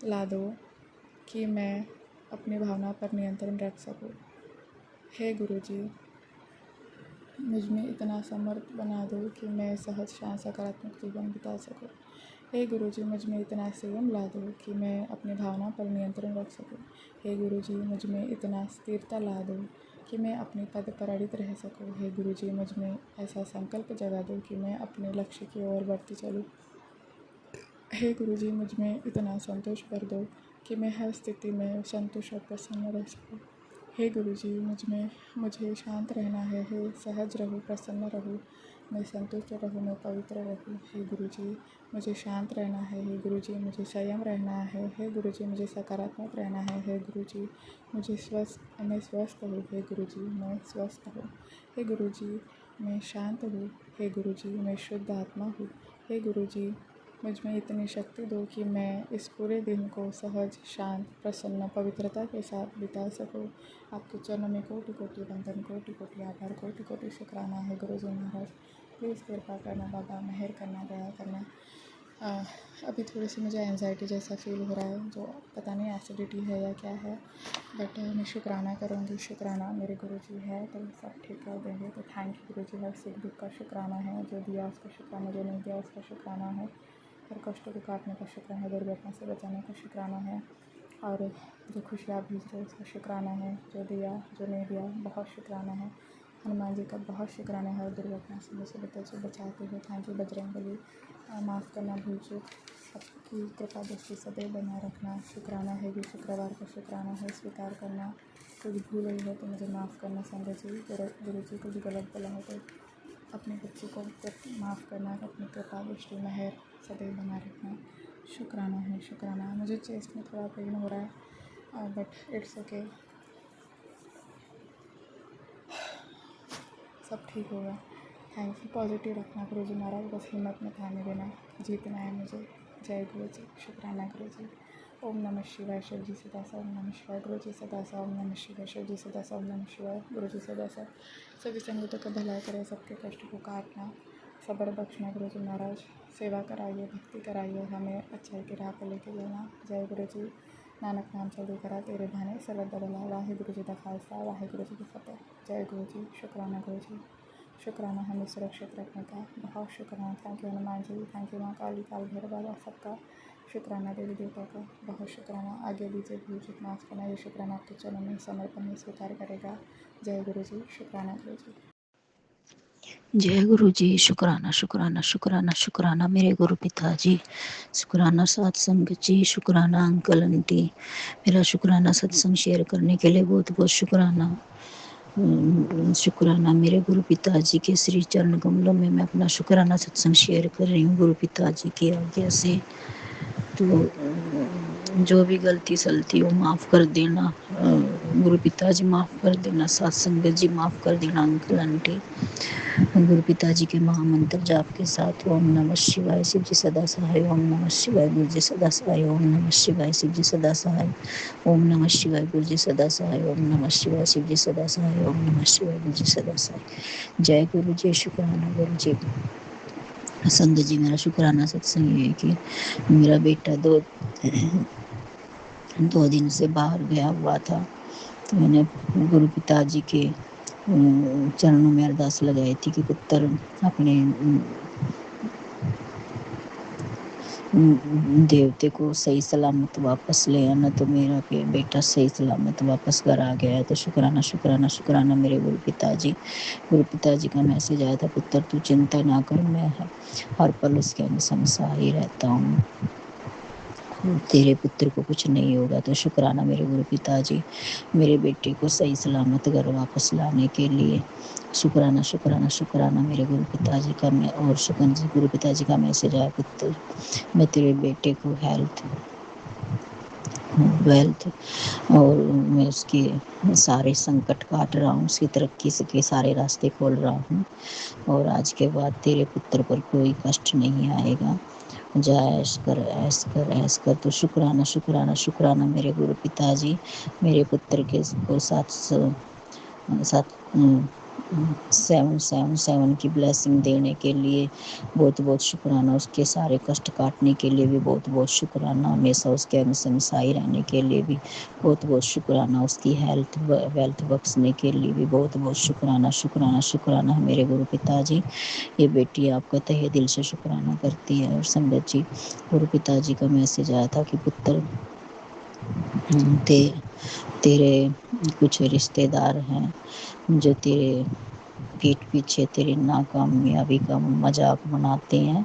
ला दो कि मैं अपनी भावना पर नियंत्रण रख सकूं। हे गुरु जी, मुझ में इतना समर्थ बना दो कि मैं सहज, शांत, सकारात्मक जीवन बिता सकूं। हे गुरुजी, मुझ में इतना संयम ला दो कि मैं अपनी भावना पर नियंत्रण रख सकूं। हे गुरुजी, मुझ में इतना स्थिरता ला दो कि मैं अपने पद पर अड़ित रह सकूं। हे गुरुजी, मुझ में ऐसा संकल्प जगा दो कि मैं अपने लक्ष्य की ओर बढ़ती चलूं। हे गुरुजी, मुझ में इतना संतोष भर दो कि मैं हर स्थिति में संतुष्ट और प्रसन्न रह सकूं। हे गुरुजी, मुझे शांत रहना है। हे सहज रहूं, प्रसन्न रहूं, मैं संतुष्ट रहूं, मैं पवित्र रहूं। हे गुरुजी, मुझे शांत रहना है। हे गुरुजी, मुझे संयम रहना है। हे गुरुजी, मुझे सकारात्मक रहना है। हे गुरुजी, मैं स्वस्थ हूँ। हे गुरुजी, मैं स्वस्थ हूँ। हे गुरुजी, मैं शांत हूँ। हे गुरुजी, मैं शुद्ध आत्मा हूँ। हे गुरुजी, मुझ में इतनी शक्ति दो कि मैं इस पूरे दिन को सहज, शांत, प्रसन्न, पवित्रता के साथ बिता सकूं। आपके चरणों में कोटि कोटि वंदन, कोटि कोटि आभार, कोटि कोटि शुक्राना है गुरुजी महाराज। प्लीज़ कृपा करना बाबा, मेहर करना, दया करना। अभी थोड़ी सी मुझे एंजाइटी जैसा फील हो रहा है, जो पता नहीं एसिडिटी है या क्या है, बट मैं शुक्राना करूँगी। शुक्राना मेरे गुरुजी है तो सब ठीक कर देंगे। तो थैंक यू गुरुजी। हर सुख दुख का शुक्राना है, जो दिया उसका शुक्राना, जो नहीं दिया उसका शुक्राना है। हर कष्टों को काटने का शुक्राना है, दुर्घटना से बचाने का शुक्राना है, और जो खुशियाँ भेज रहे उसका शुक्राना है। जो दिया, जो नहीं दिया, बहुत शुक्राना है। हनुमान जी का बहुत शुक्राना है, और दुर्घटना से मुसीबतों से बचाते हुए। Thank you Bajrangbali. माफ़ करना भूल चूक, सबकी कृपा दृष्टि सदैव बनाए रखना। शुक्राना है कि शुक्रवार का शुक्राना है, स्वीकार करना। कुछ भूल हुई है तो मुझे माफ़ करना। संगत जी, गुरु जी को भी गलत बोला है तो अपने बच्चे को माफ़ करना, अपनी कृपा दृष्टि मेहर सदैव बना रखना। शुक्राना है, शुक्राना। मुझे चेस्ट में थोड़ा पेन हो रहा है, बट इट्स ओके, सब ठीक होगा। Thank you. पॉजिटिव रखना गुरुजी महाराज, बस हिम्मत में थाने देना, जीतना है मुझे। जय गुरुजी। शुक्राना गुरुजी। ओम नमः शिवाय। शिव जी सदा सा। ओम नमः शिवाय। गुरुजी सदा सा। ओम नमः शिवाय। शिव जी सदा सा। ओम नमः शिवाय। गुरुजी सदा सा। सभी संगतों का भला करे, सबके कष्ट को काटना, सब्र बख्शना गुरुजी महाराज। सेवा कराइए, भक्ति कराइए, हमें अच्छाई की राह पर लेके जाना। जय गुरुजी। नानक नाम चलते करा तेरे भाने, सर्वदा भला। वाहे गुरु जी का खालसा, वाहे गुरु जी की फतेह। जय गुरु जी। शुक्राना गुरु जी। शुक्राना हमें सुरक्षित रखने का, बहुत शुक्राना। Thank you Hanuman ji, thank you माँ काली, काल भैरव बाबा, सबका शुक्राना। देवी देवता का बहुत शुक्राना। आगे दीजिए, भूल चूक माफ़ करना। ये शुक्राना आपके चरणों में समर्पण ही स्वीकार करेगा। जय गुरु जी। शुक्राना गुरु जी। जय गुरु जी। शुक्राना शुक्राना शुक्राना शुक्राना मेरे गुरु पिताजी। शुक्राना सत्संग जी। शुक्राना अंकल आंटी। मेरा शुक्राना सत्संग शेयर करने के लिए बहुत बहुत शुक्राना। शुक्राना मेरे गुरु पिताजी के श्री चरण कमलों में मैं अपना शुक्राना सत्संग शेयर कर रही हूँ गुरु पिताजी की आज्ञा से। तो जो भी गलती सलती हो माफ़ कर देना गुरु पिताजी, माफ़ कर देना सत्संग जी, माफ़ कर देना अंकल आंटी। गुरु पिताजी के महामंत्र जाप के साथ ओम नमः शिवाय। शिव जी सदा सहाय। ओम नमः शिवाय। गुरु जी सदा सहाय। ओम नमः शिवाय। शिव जी सदा सहाय। ओम नमः शिवाय। गुरु जी सदा सहाय। ओम नमः शिवाय। शिव जी सदा सहाय। ओम नमः शिवाय। गुरु जी सदा सहाय। जय गुरु जी। शुक्राना गुरु जी। संगत जी, मेरा शुक्राना सत्संग ये है कि मेरा बेटा दो दिन से बाहर गया हुआ था, तो मैंने गुरु पिताजी के चरणों में अरदास लगाई थी कि पुत्र अपने देवते को सही सलामत वापस ले आना। तो मेरा बेटा सही सलामत वापस घर आ गया है। तो शुक्राना शुक्राना शुक्राना मेरे गुरु पिताजी का मैसेज आया था, पुत्र तू चिंता ना कर, मैं हर पल उसके संग ही रहता हूँ, तेरे पुत्र को कुछ नहीं होगा। तो शुक्राना मेरे गुरु पिताजी, मेरे बेटे को सही सलामत घर वापस लाने के लिए। शुक्राना शुक्राना शुक्राना मेरे गुरु पिताजी का। मैं और गुरु पिताजी का मैसेज आया, पुत्र मैं तेरे बेटे को हेल्थ, वेल्थ और मैं उसके सारे संकट काट रहा हूँ, उसकी तरक्की के सारे रास्ते खोल रहा हूँ, और आज के बाद तेरे पुत्र पर कोई कष्ट नहीं आएगा। जा ऐश कर ऐश कर ऐश कर। तो शुक्राना शुक्राना शुक्राना मेरे गुरु पिताजी, मेरे पुत्र के को साथ 777 की ब्लेसिंग देने के लिए बहुत बहुत शुक्राना, उसके सारे कष्ट काटने के लिए भी बहुत बहुत शुक्राना, हमेशा उसके अंग संग साई रहने के लिए भी बहुत बहुत शुक्राना, उसकी हेल्थ वेल्थ बख्शने के लिए भी बहुत बहुत शुक्राना शुक्राना शुक्राना मेरे गुरु पिताजी। ये बेटी आपका तहे दिल से शुक्राना करती है। और संगत जी, गुरु पिताजी का मैसेज आया था कि पुत्र तेरे कुछ रिश्तेदार हैं जो तेरे पीठ पीछे तेरी नाकामयाबी का मजाक बनाते हैं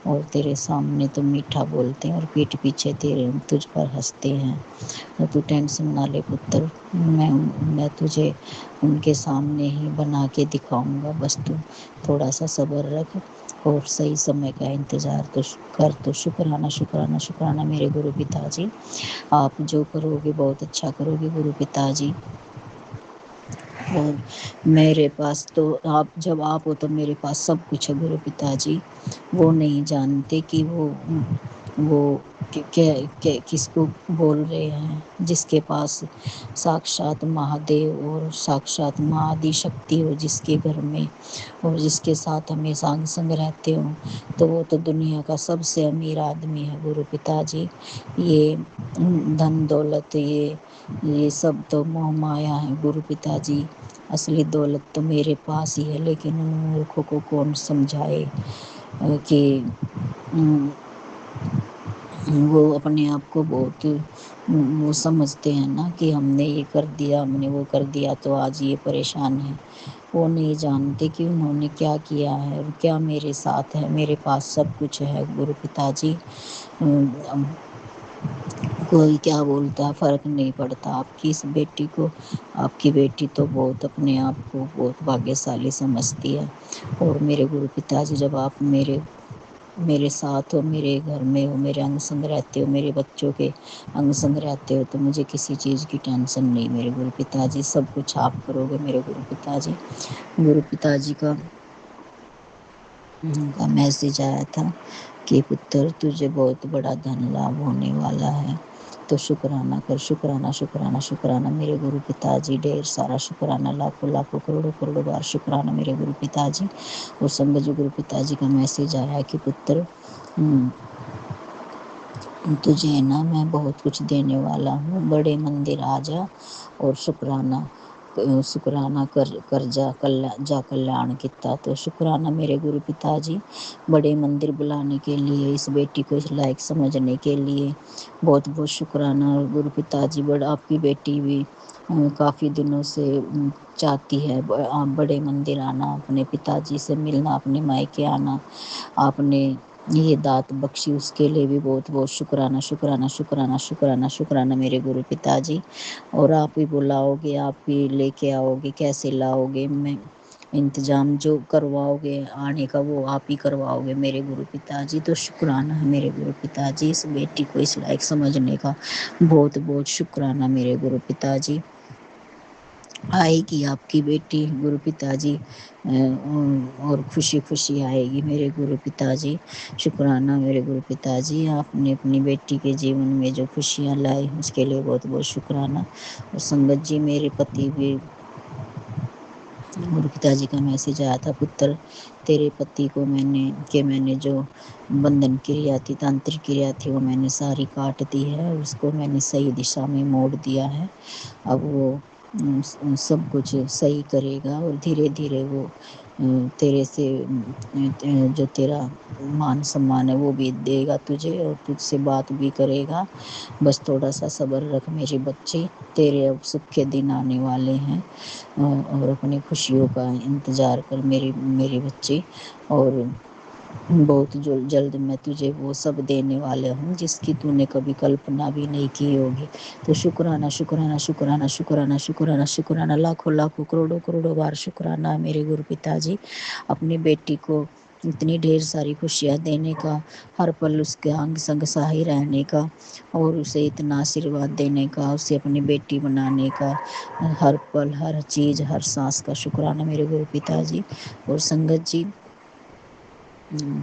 और तेरे सामने तो मीठा बोलते हैं और पीठ पीछे तेरे तुझ पर हंसते हैं। तो तू टेंशन ना ले पुत्र, मैं तुझे उनके सामने ही बना के दिखाऊंगा, बस तू थोड़ा सा सब्र रख और सही समय का इंतज़ार तो कर। तो शुक्राना शुक्राना शुक्राना मेरे गुरु पिताजी, आप जो करोगे बहुत अच्छा करोगे गुरु पिताजी। और मेरे पास तो आप जब आप हो तो मेरे पास सब कुछ है गुरु पिताजी। वो नहीं जानते कि वो किसको बोल रहे हैं, जिसके पास साक्षात महादेव और साक्षात महाआदि शक्ति हो जिसके घर में और जिसके साथ हमेशा संग संग रहते हो, तो वो तो दुनिया का सबसे अमीर आदमी है गुरु पिताजी। ये धन दौलत ये सब तो मोह माया है गुरु पिताजी। असली दौलत तो मेरे पास ही है, लेकिन उन मूर्खों को कौन समझाए कि वो अपने आप को बहुत वो समझते हैं ना कि हमने ये कर दिया, हमने वो कर दिया तो आज ये परेशान है। वो नहीं जानते कि उन्होंने क्या किया है और क्या मेरे साथ है। मेरे पास सब कुछ है गुरु पिताजी। कोई क्या बोलता है फ़र्क नहीं पड़ता। आपकी इस बेटी को, आपकी बेटी तो बहुत अपने आप को बहुत भाग्यशाली समझती है। और मेरे गुरु पिताजी, जब आप मेरे साथ हो, मेरे घर में हो, मेरे अंग संग रहते हो, मेरे बच्चों के अंग संग रहते हो, तो मुझे किसी चीज़ की टेंशन नहीं मेरे गुरु पिताजी। सब कुछ आप करोगे मेरे गुरु पिताजी। गुरु पिताजी का मैसेज आया था कि पुत्र तुझे बहुत बड़ा धन लाभ होने वाला है, तो शुक्राना कर। शुक्राना शुक्राना शुक्राना मेरे गुरु पिताजी, ढेर सारा शुक्राना, लाखों लाखों करोड़ों करोड़ों बार शुक्राना मेरे गुरु पिताजी। और संगत जी, गुरु पिताजी का मैसेज आया कि पुत्र तुझे ना मैं बहुत कुछ देने वाला हूँ, बड़े मंदिर आ जा और शुक्राना कर जा कल्याण किता। तो शुक्राना मेरे गुरु पिताजी, बड़े मंदिर बुलाने के लिए, इस बेटी को इस लायक समझने के लिए बहुत बहुत शुक्राना गुरु पिताजी। आपकी बेटी भी काफ़ी दिनों से चाहती है बड़े मंदिर आना, अपने पिताजी से मिलना, अपने मायके आना। आपने ये दात बख्शी, उसके लिए भी बहुत बहुत शुक्राना शुक्राना शुक्राना शुक्राना शुक्राना मेरे गुरु पिताजी। और आप ही बुलाओगे, आप ही लेके आओगे, कैसे लाओगे, मैं इंतज़ाम जो करवाओगे आने का वो आप ही करवाओगे मेरे गुरु पिताजी। तो शुक्राना है मेरे गुरु पिताजी, इस बेटी को इस लायक समझने का बहुत बहुत शुक्राना मेरे गुरु पिताजी। आएगी आपकी बेटी गुरु पिताजी, और खुशी खुशी आएगी मेरे गुरु पिताजी। शुक्राना मेरे गुरु पिताजी, आपने अपनी बेटी के जीवन में जो खुशियाँ लाई उसके लिए बहुत बहुत शुक्राना। और संगत जी, मेरे पति भी, गुरु पिताजी का मैसेज आया था, पुत्र तेरे पति को मैंने जो बंधन क्रिया थी, तांत्रिक क्रिया थी, वो मैंने सारी काट दी है, उसको मैंने सही दिशा में मोड़ दिया है। अब वो सब कुछ सही करेगा और धीरे धीरे वो तेरे से जो तेरा मान सम्मान है वो भी देगा तुझे और तुझसे बात भी करेगा। बस थोड़ा सा सब्र रख मेरी बच्ची, तेरे अब सुख के दिन आने वाले हैं और अपनी खुशियों का इंतज़ार कर मेरी बच्ची। और बहुत जल्द मैं तुझे वो सब देने वाले हूँ जिसकी तूने कभी कल्पना भी नहीं की होगी। तो शुक्राना शुक्राना शुक्राना शुक्राना शुक्राना शुक्राना, लाखों लाखों करोड़ों करोड़ों बार शुक्राना मेरे गुरु पिताजी। अपनी बेटी को इतनी ढेर सारी खुशियाँ देने का, हर पल उसके अंग संग सहाय रहने का और उसे इतना आशीर्वाद देने का, उसे अपनी बेटी बनाने का, हर पल हर चीज़ हर सांस का शुक्राना मेरे गुरु पिताजी। और संगत जी,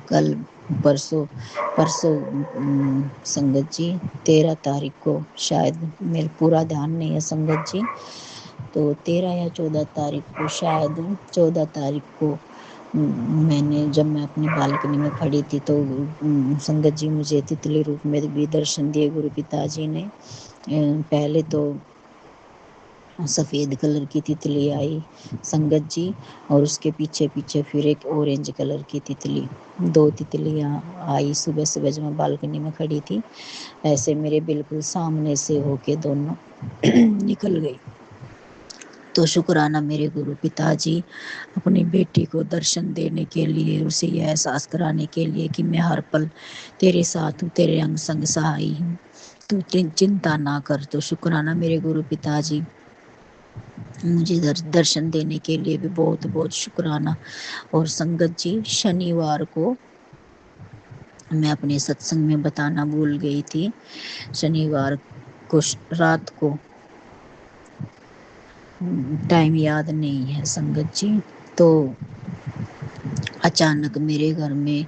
कल परसों संगत जी 13 तारीख को, शायद मेरे पूरा ध्यान नहीं है संगत जी, तो 13 या 14 तारीख को, शायद 14 तारीख को मैंने, जब मैं अपनी बालकनी में खड़ी थी तो संगत जी मुझे तितली रूप में भी दर्शन दिए गुरु पिताजी ने। पहले तो सफ़ेद कलर की तितली आई संगत जी, और उसके पीछे पीछे फिर एक ऑरेंज कलर की तितली, 2 तितलियाँ आई सुबह सुबह जब मैं बालकनी में खड़ी थी। ऐसे मेरे बिल्कुल सामने से होके दोनों निकल गई। तो शुक्राना मेरे गुरु पिताजी, अपनी बेटी को दर्शन देने के लिए, उसे यह एहसास कराने के लिए कि मैं हर पल तेरे साथ हूँ, तेरे अंग संग सहाई हूँ, तू चिंता ना कर। तो शुक्राना मेरे गुरु पिताजी, मुझे दर्शन देने के लिए भी बहुत बहुत शुक्राना। और संगत जी, शनिवार को मैं अपने सत्संग में बताना भूल गई थी, शनिवार को रात को, टाइम याद नहीं है संगत जी, तो अचानक मेरे घर में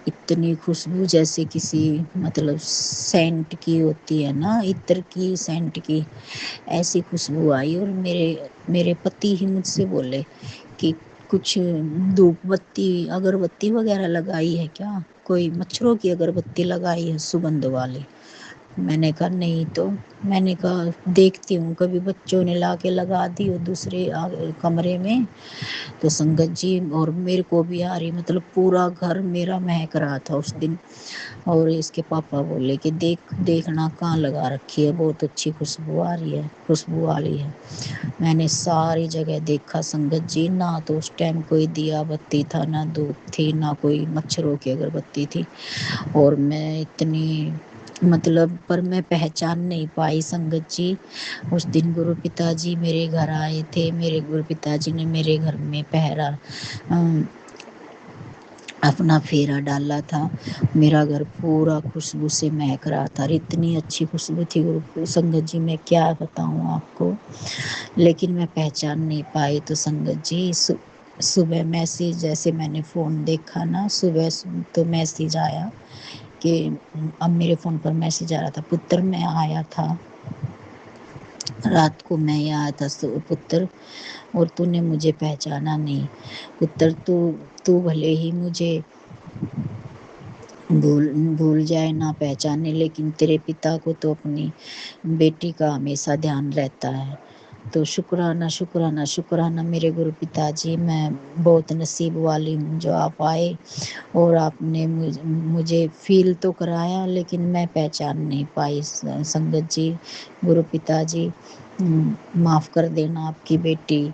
इतनी खुशबू, जैसे किसी मतलब सेंट की होती है ना, इत्र की, सेंट की, ऐसी खुशबू आई। और मेरे पति ही मुझसे बोले कि कुछ धूप बत्ती अगरबत्ती वगैरह लगाई है क्या, कोई मच्छरों की अगरबत्ती लगाई है सुगंध वाली। मैंने कहा नहीं, तो मैंने कहा देखती हूँ, कभी बच्चों ने ला के लगा दी हो दूसरे कमरे में। तो संगत जी, और मेरे को भी आ रही, मतलब पूरा घर मेरा महक रहा था उस दिन। और इसके पापा बोले कि देखना कहाँ लगा रखी है, बहुत अच्छी खुशबू आ रही है, खुशबू आ रही है। मैंने सारी जगह देखा संगत जी, ना तो उस टाइम कोई दिया बत्ती था, ना धूप थी, ना कोई मच्छरों की अगरबत्ती थी। और मैं इतनी मतलब, पर मैं पहचान नहीं पाई संगत जी। उस दिन गुरु पिताजी मेरे घर आए थे, मेरे गुरु पिताजी ने मेरे घर में पहरा अपना फेरा डाला था। मेरा घर पूरा खुशबू से महक रहा था, इतनी अच्छी खुशबू थी गुरु संगत जी, मैं क्या बताऊं आपको, लेकिन मैं पहचान नहीं पाई। तो संगत जी, सुबह मैसेज, जैसे मैंने फ़ोन देखा ना सुबह, तो मैसेज आया कि अब मेरे फ़ोन पर मैसेज आ रहा था, पुत्र मैं आया था, रात को मैं आया था पुत्र, और तूने मुझे पहचाना नहीं पुत्र, तू भले ही मुझे भूल जाए, ना पहचाने, लेकिन तेरे पिता को तो अपनी बेटी का हमेशा ध्यान रहता है। तो शुक्राना शुक्राना शुक्राना मेरे गुरु पिताजी, मैं बहुत नसीब वाली हूँ जो आप आए, और आपने मुझे फील तो कराया, लेकिन मैं पहचान नहीं पाई संगत जी। गुरु पिताजी, माफ़ कर देना, आपकी बेटी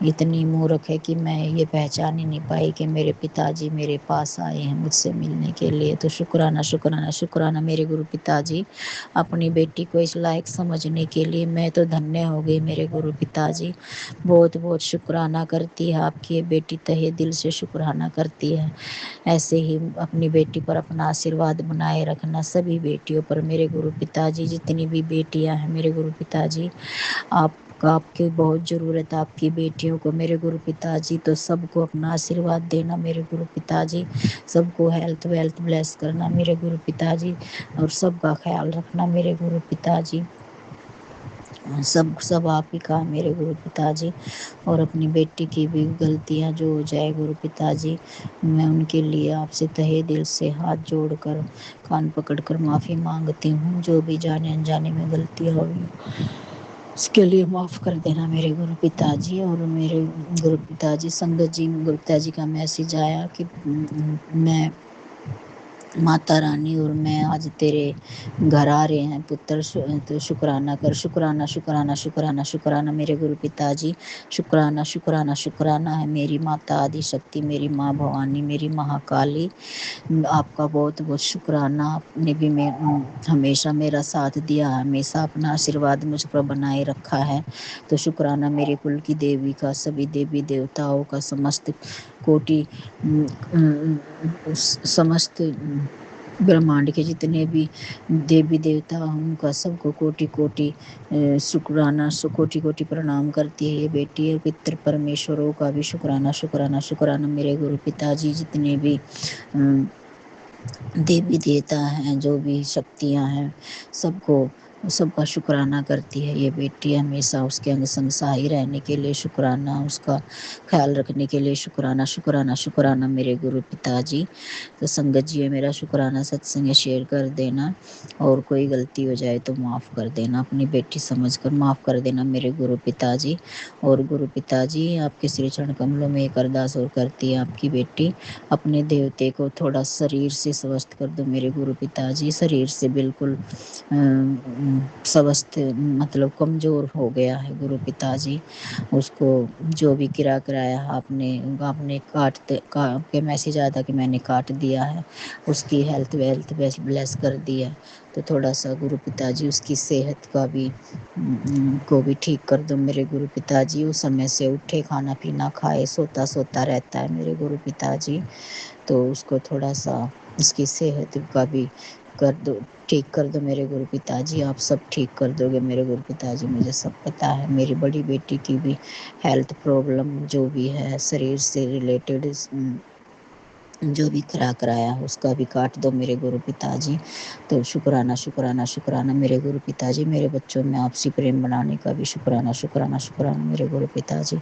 इतनी मूर्ख है कि मैं ये पहचान ही नहीं पाई कि मेरे पिताजी मेरे पास आए हैं मुझसे मिलने के लिए। तो शुक्राना शुक्राना शुक्राना मेरे गुरु पिताजी, अपनी बेटी को इस लायक समझने के लिए मैं तो धन्य हो गई मेरे गुरु पिताजी। बहुत बहुत शुक्राना करती है आपकी ये बेटी, तहे दिल से शुक्राना करती है। ऐसे ही अपनी बेटी पर अपना आशीर्वाद बनाए रखना, सभी बेटियों पर मेरे गुरु पिताजी, जितनी भी बेटियां हैं मेरे गुरु पिताजी, आपकी बहुत ज़रूरत है आपकी बेटियों को मेरे गुरु पिताजी। तो सबको अपना आशीर्वाद देना मेरे गुरु पिताजी, सबको हेल्थ वेल्थ ब्लेस करना मेरे गुरु पिताजी, और सबका ख्याल रखना मेरे गुरु पिताजी। सब आप ही का मेरे गुरु पिताजी। और अपनी बेटी की भी गलतियां जो हो जाए गुरु पिताजी, मैं उनके लिए आपसे तहे दिल से हाथ जोड़कर कान पकड़कर माफ़ी मांगती हूँ। जो भी जाने अनजाने में गलतियाँ हुई उसके लिए माफ़ कर देना मेरे गुरु पिताजी। और मेरे गुरु पिताजी, संगत जी, गुरु पिताजी का मैसेज आया कि मैं माता रानी और मैं आज तेरे घर आ रहे हैं पुत्र, तो शुक्राना कर। शुक्राना शुक्राना शुक्राना शुक्राना मेरे गुरु पिताजी, शुक्राना शुक्राना शुक्राना है मेरी माता आदि शक्ति, मेरी माँ भवानी, मेरी महाकाली, आपका बहुत बहुत शुक्राना। आपने भी हमेशा मेरा साथ दिया, हमेशा अपना आशीर्वाद मुझ पर बनाए रखा है। तो शुक्राना मेरे कुल की देवी का, सभी देवी देवताओं का, समस्त कोटि, समस्त ब्रह्मांड के जितने भी देवी देवता हैं उनका सबको कोटि कोटि शुक्राना, कोटि कोटि प्रणाम करती है ये बेटी। और पितृ परमेश्वरों का भी शुक्राना शुक्राना शुक्राना मेरे गुरु पिताजी, जितने भी देवी देवता हैं, जो भी शक्तियां हैं, सबको सबका शुक्राना करती है ये बेटी, हमेशा उसके अंग संग सहाय रहने के लिए शुक्राना, उसका ख्याल रखने के लिए शुक्राना शुक्राना शुक्राना मेरे गुरु पिताजी। तो संगत जी है मेरा शुक्राना सत्संग शेयर कर देना, और कोई गलती हो जाए तो माफ़ कर देना, अपनी बेटी समझकर माफ़ कर देना मेरे गुरु पिताजी। और गुरु पिताजी आपके श्री चरण कमलों में एक अरदास और करती है आपकी बेटी, अपने देवते को थोड़ा शरीर से स्वस्थ कर दो मेरे गुरु पिताजी, शरीर से बिल्कुल स्वस्थ मतलब कमज़ोर हो गया है गुरु पिताजी। उसको जो भी किराया आपने आपने आपके मैसेज आया था कि मैंने काट दिया है, उसकी हेल्थ वेल्थ ब्लेस कर दी है। तो थोड़ा सा गुरु पिताजी उसकी सेहत का भी को भी ठीक कर दो मेरे गुरु पिताजी। वो समय से उठे, खाना पीना खाए, सोता सोता रहता है मेरे गुरु पिताजी। तो उसको थोड़ा सा उसकी सेहत का भी कर दो, ठीक कर दो मेरे गुरु पिताजी। आप सब ठीक कर दोगे मेरे गुरु पिताजी, मुझे सब पता है। मेरी बड़ी बेटी की भी हेल्थ प्रॉब्लम जो भी है शरीर से रिलेटेड, जो भी कराया है उसका भी काट दो मेरे गुरु पिताजी। तो शुक्राना शुक्राना शुक्राना मेरे गुरु पिताजी। मेरे बच्चों में आपसी प्रेम बनाने का भी शुक्राना शुक्राना शुक्राना मेरे गुरु पिताजी।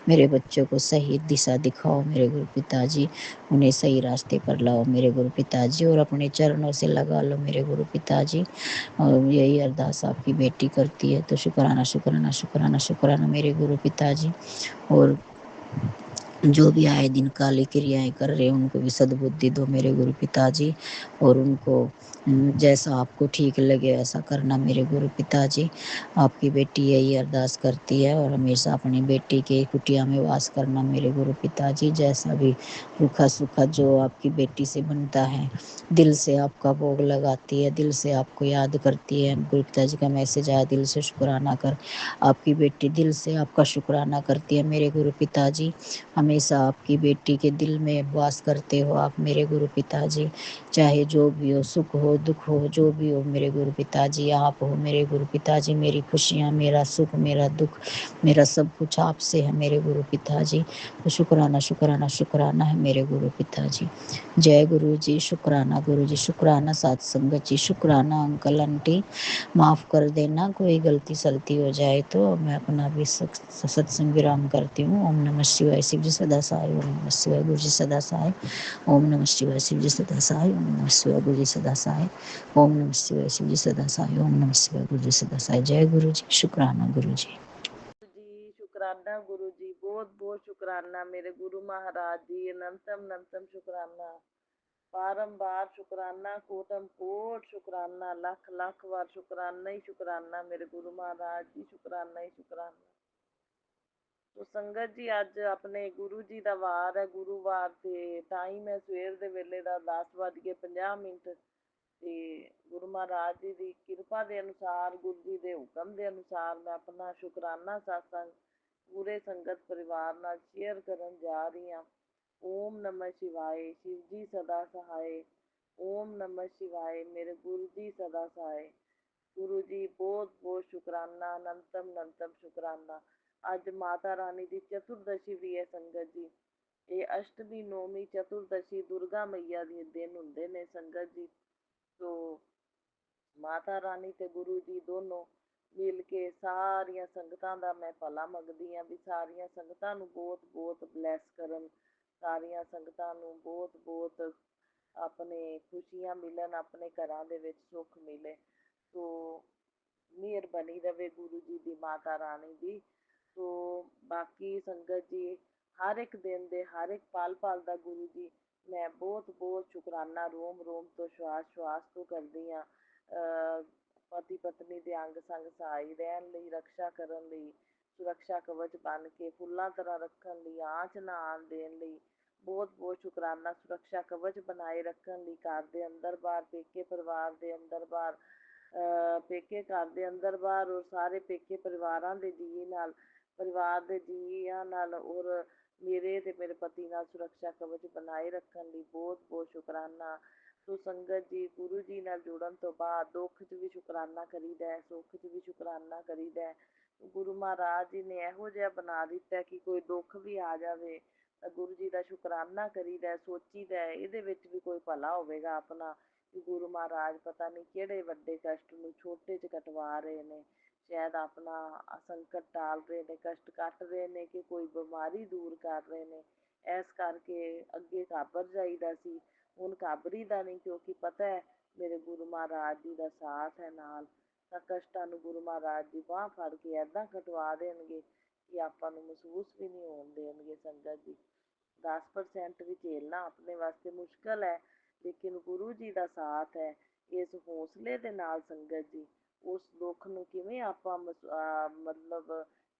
मेरे बच्चों को सही दिशा दिखाओ मेरे गुरु पिताजी, उन्हें सही रास्ते पर लाओ मेरे गुरु पिताजी, और अपने चरणों से लगा लो मेरे गुरु पिताजी। और यही अरदास आपकी बेटी करती है। तो शुक्राना शुक्राना शुक्राना शुक्राना मेरे गुरु पिताजी। और जो भी आए दिन काली क्रियाएं कर रहे हैं उनको भी सद्बुद्धि दो मेरे गुरु पिताजी, और उनको जैसा आपको ठीक लगे ऐसा करना मेरे गुरु पिताजी। आपकी बेटी यही अरदास करती है, और हमेशा अपनी बेटी के कुटिया में वास करना मेरे गुरु पिताजी। जैसा भी रूखा सूखा जो आपकी बेटी से बनता है, दिल से आपका भोग लगाती है, दिल से आपको याद करती है। गुरु पिताजी का मैसेज आया, दिल से शुक्राना कर। आपकी बेटी दिल से आपका शुक्राना करती है मेरे गुरु पिताजी। हमेशा आपकी बेटी के दिल में वास करते हो आप मेरे गुरु पिताजी। चाहे जो भी हो, सुख हो दुख हो, जो भी हो मेरे गुरु पिताजी आप हो मेरे गुरु पिताजी। मेरी खुशियाँ, मेरा सुख, मेरा दुख, मेरा सब कुछ आपसे है मेरे गुरु पिताजी। तो शुक्राना शुक्राना शुक्राना है मेरे गुरु पिताजी। जय गुरु जी, शुक्राना गुरु जी, शुक्राना साथ संगत जी, शुक्राना अंकल आंटी। माफ़ कर देना कोई गलती सलती हो जाए तो। मैं अपना भी सत्संग विराम करती हूँ। ओम नमः शिवाय। शिव जी सदा सहाय। ओम नमः शिवाय। गुरु जी सदा सहाय। ओम नमः शिवाय। शिव जी सदा सहाय। ओम नमः शिवाय। गुरु जी सदा सहाय। ओम नमः शिवाय। शिव जी सदा सहाय। ओम नमः शिवाय। गुरु जी सदा सहाय। जय गुरु जी, शुक्राना गुरु जी। जी शुक्राना गुरु जी, बहुत बहुत शुक्राना मेरे गुरु महाराज जी, अनंतम अनंतम शुक्राना, बारंबार शुक्राना, कोटम कोट शुक्राना, लाख लाख बार शुक्राना ही शुक्राना मेरे गुरु महाराज जी, शुक्राना ही शुक्राना। तो संगत जी ਅੱਜ ਆਪਣੇ ਗੁਰੂ ਜੀ ਦਾ ਵਾਰ ਹੈ, ਗੁਰੂਵਾਰ ਤੇ ਟਾਈਮ ਹੈ ਸਵੇਰ ਦੇ ਵੇਲੇ ਦਾ 10:50 ਤੇ ਗੁਰੂ ਮਹਾਰਾਜ ਜੀ ਦੀ ਕਿਰਪਾ ਦੇ ਅਨੁਸਾਰ, ਗੁਰੂ ਜੀ ਦੇ ਹੁਕਮ ਦੇ ਅਨੁਸਾਰ ਮੈਂ ਆਪਣਾ ਸ਼ੁਕਰਾਨਾ satsang ਪੂਰੇ ਸੰਗਤ ਪਰਿਵਾਰ ਨਾਲ ਸ਼ੇਅਰ ਕਰਨ ਜਾ ਰਹੀ ਹਾਂ। ਓਮ ਨਮः शिवाय। शिव जी सदा सहाय। ओम नमः शिवाय। मेरे गुरु जी सदा सहाय। गुरु जी बहुत बहुत शुक्राना, अनंतम अनंतम शुक्राना। ਅੱਜ ਮਾਤਾ ਰਾਣੀ ਦੀ ਚਤੁਰਦਸ਼ੀ ਵੀ ਹੈ ਸੰਗਤ ਜੀ। ਇਹ ਅਸ਼ਟਮੀ, ਨੌਵੀਂ, ਚਤੁਰਦਸ਼ੀ ਦੁਰਗਾ ਮਈਆ ਦੇ ਦਿਨ ਹੁੰਦੇ ਨੇ ਸੰਗਤ ਜੀ। ਤੋ ਮਾਤਾ ਰਾਣੀ ਤੇ ਗੁਰੂ ਜੀ ਦੋਨੋਂ ਮਿਲ ਕੇ ਸਾਰੀਆਂ ਸੰਗਤਾਂ ਦਾ ਮੈਂ ਭਲਾ ਮੰਗਦੀ ਹਾਂ ਵੀ ਸਾਰੀਆਂ ਸੰਗਤਾਂ ਨੂੰ ਬਹੁਤ ਬਹੁਤ ਬਲੈਸ ਕਰਨ, ਸਾਰੀਆਂ ਸੰਗਤਾਂ ਨੂੰ ਬਹੁਤ ਬਹੁਤ ਆਪਣੇ ਖੁਸ਼ੀਆਂ ਮਿਲਣ, ਆਪਣੇ ਘਰਾਂ ਦੇ ਵਿੱਚ ਸੁੱਖ ਮਿਲੇ। ਤੋ ਮਿਹਰ ਬਣੀ ਰਵੇ ਗੁਰੂ ਜੀ ਦੀ, ਮਾਤਾ ਰਾਣੀ ਦੀ। ਤੋ ਬਾਕੀ ਸੰਗਤ ਜੀ ਹਰ ਇੱਕ ਦਿਨ ਦੇ, ਹਰ ਇੱਕ ਪਲ ਪਲ ਦਾ ਗੁਰੂ ਜੀ ਮੈਂ ਬਹੁਤ ਬਹੁਤ ਸ਼ੁਕਰਾਨਾ ਰੋਮ ਰੋਮ ਤੋਂ, ਸ਼ਵਾਸ ਸ਼ਵਾਸ ਤੋਂ ਕਰਦੀ ਹਾਂ। ਪਤੀ ਪਤਨੀ ਦੇ ਅੰਗ ਸੰਗ ਸਹਾਈ ਰਹਿਣ ਲਈ, ਰਕਸ਼ਾ ਕਰਨ ਲਈ, ਸੁਰੱਖਿਆ ਕਵਚ ਬਣ ਕੇ ਫੁੱਲਾਂ ਤਰ੍ਹਾਂ ਰੱਖਣ ਲਈ, ਆਂਚ ਨਾ ਆਉਣ ਦੇਣ ਲਈ ਬਹੁਤ ਬਹੁਤ ਸ਼ੁਕਰਾਨਾ। ਸੁਰੱਖਿਆ ਕਵਚ ਬਣਾਏ ਰੱਖਣ ਲਈ ਘਰ ਦੇ ਅੰਦਰ ਬਾਹਰ, ਪੇਕੇ ਪਰਿਵਾਰ ਦੇ ਅੰਦਰ ਬਾਹਰ, ਪੇਕੇ ਘਰ ਦੇ ਅੰਦਰ ਬਾਹਰ, ਔਰ ਸਾਰੇ ਪੇਕੇ ਪਰਿਵਾਰਾਂ ਦੇ ਜੀ ਨਾਲ, ਪਰਿਵਾਰ ਦੇ ਜੀਆਂ ਨਾਲ, ਔਰ ਮੇਰੇ ਤੇ ਮੇਰੇ ਪਤੀ ਨਾਲ ਸੁਰੱਖਿਆ ਕਵਚ ਬਣਾਏ ਰੱਖਣ ਲਈ ਬਹੁਤ ਬਹੁਤ ਸ਼ੁਕਰਾਨਾ। ਸੋ ਸੰਗਤ ਜੀ ਗੁਰੂ ਜੀ ਨਾਲ ਜੁੜਨ ਤੋਂ ਬਾਅਦ ਦੁੱਖ 'ਚ ਵੀ ਸ਼ੁਕਰਾਨਾ ਕਰੀਦਾ ਹੈ, ਸੁੱਖ 'ਚ ਵੀ ਸ਼ੁਕਰਾਨਾ ਕਰੀਦਾ ਹੈ। ਗੁਰੂ ਮਹਾਰਾਜ ਜੀ ਨੇ ਇਹੋ ਜਿਹਾ ਬਣਾ ਦਿੱਤਾ ਕਿ ਕੋਈ ਦੁੱਖ ਵੀ ਆ ਜਾਵੇ ਤਾਂ ਗੁਰੂ ਜੀ ਦਾ ਸ਼ੁਕਰਾਨਾ ਕਰੀਦਾ, ਸੋਚੀਦਾ ਇਹਦੇ ਵਿੱਚ ਵੀ ਕੋਈ ਭਲਾ ਹੋਵੇਗਾ ਆਪਣਾ, ਕਿ ਗੁਰੂ ਮਹਾਰਾਜ ਪਤਾ ਨਹੀਂ ਕਿਹੜੇ ਵੱਡੇ ਕਸ਼ਟ ਨੂੰ ਛੋਟੇ 'ਚ ਕਟਵਾ ਰਹੇ ਨੇ। ਸ਼ਾਇਦ ਆਪਣਾ ਸੰਕਟ ਟਾਲ ਰਹੇ ਨੇ, ਕਸ਼ਟ ਕੱਟ ਰਹੇ ਨੇ, ਕਿ ਕੋਈ ਬਿਮਾਰੀ ਦੂਰ ਕਰ ਰਹੇ ਨੇ। ਇਸ ਕਰਕੇ ਅੱਗੇ ਘਾਬਰ ਜਾਈਦਾ ਸੀ, ਹੁਣ ਘਾਬਰੀਦਾ ਨਹੀਂ, ਕਿਉਂਕਿ ਪਤਾ ਹੈ ਮੇਰੇ ਗੁਰੂ ਮਹਾਰਾਜ ਜੀ ਦਾ ਸਾਥ ਹੈ ਨਾਲ। ਤਾਂ ਕਸ਼ਟਾਂ ਨੂੰ ਗੁਰੂ ਮਹਾਰਾਜ ਜੀ ਬਾਂਹ ਫੜ ਕੇ ਏਦਾਂ ਕਟਵਾ ਦੇਣਗੇ ਕਿ ਆਪਾਂ ਨੂੰ ਮਹਿਸੂਸ ਵੀ ਨਹੀਂ ਹੋਣ ਦੇਣਗੇ। ਸੰਗਤ ਜੀ, 10% ਵੀ ਝੇਲਣਾ ਆਪਣੇ ਵਾਸਤੇ ਮੁਸ਼ਕਲ ਹੈ, ਲੇਕਿਨ ਗੁਰੂ ਜੀ ਦਾ ਸਾਥ ਹੈ। ਇਸ ਹੌਸਲੇ ਦੇ ਨਾਲ ਸੰਗਤ ਜੀ ਉਸ ਦੁੱਖ ਨੂੰ ਕਿਵੇਂ ਆਪਾਂ ਮਤਲਬ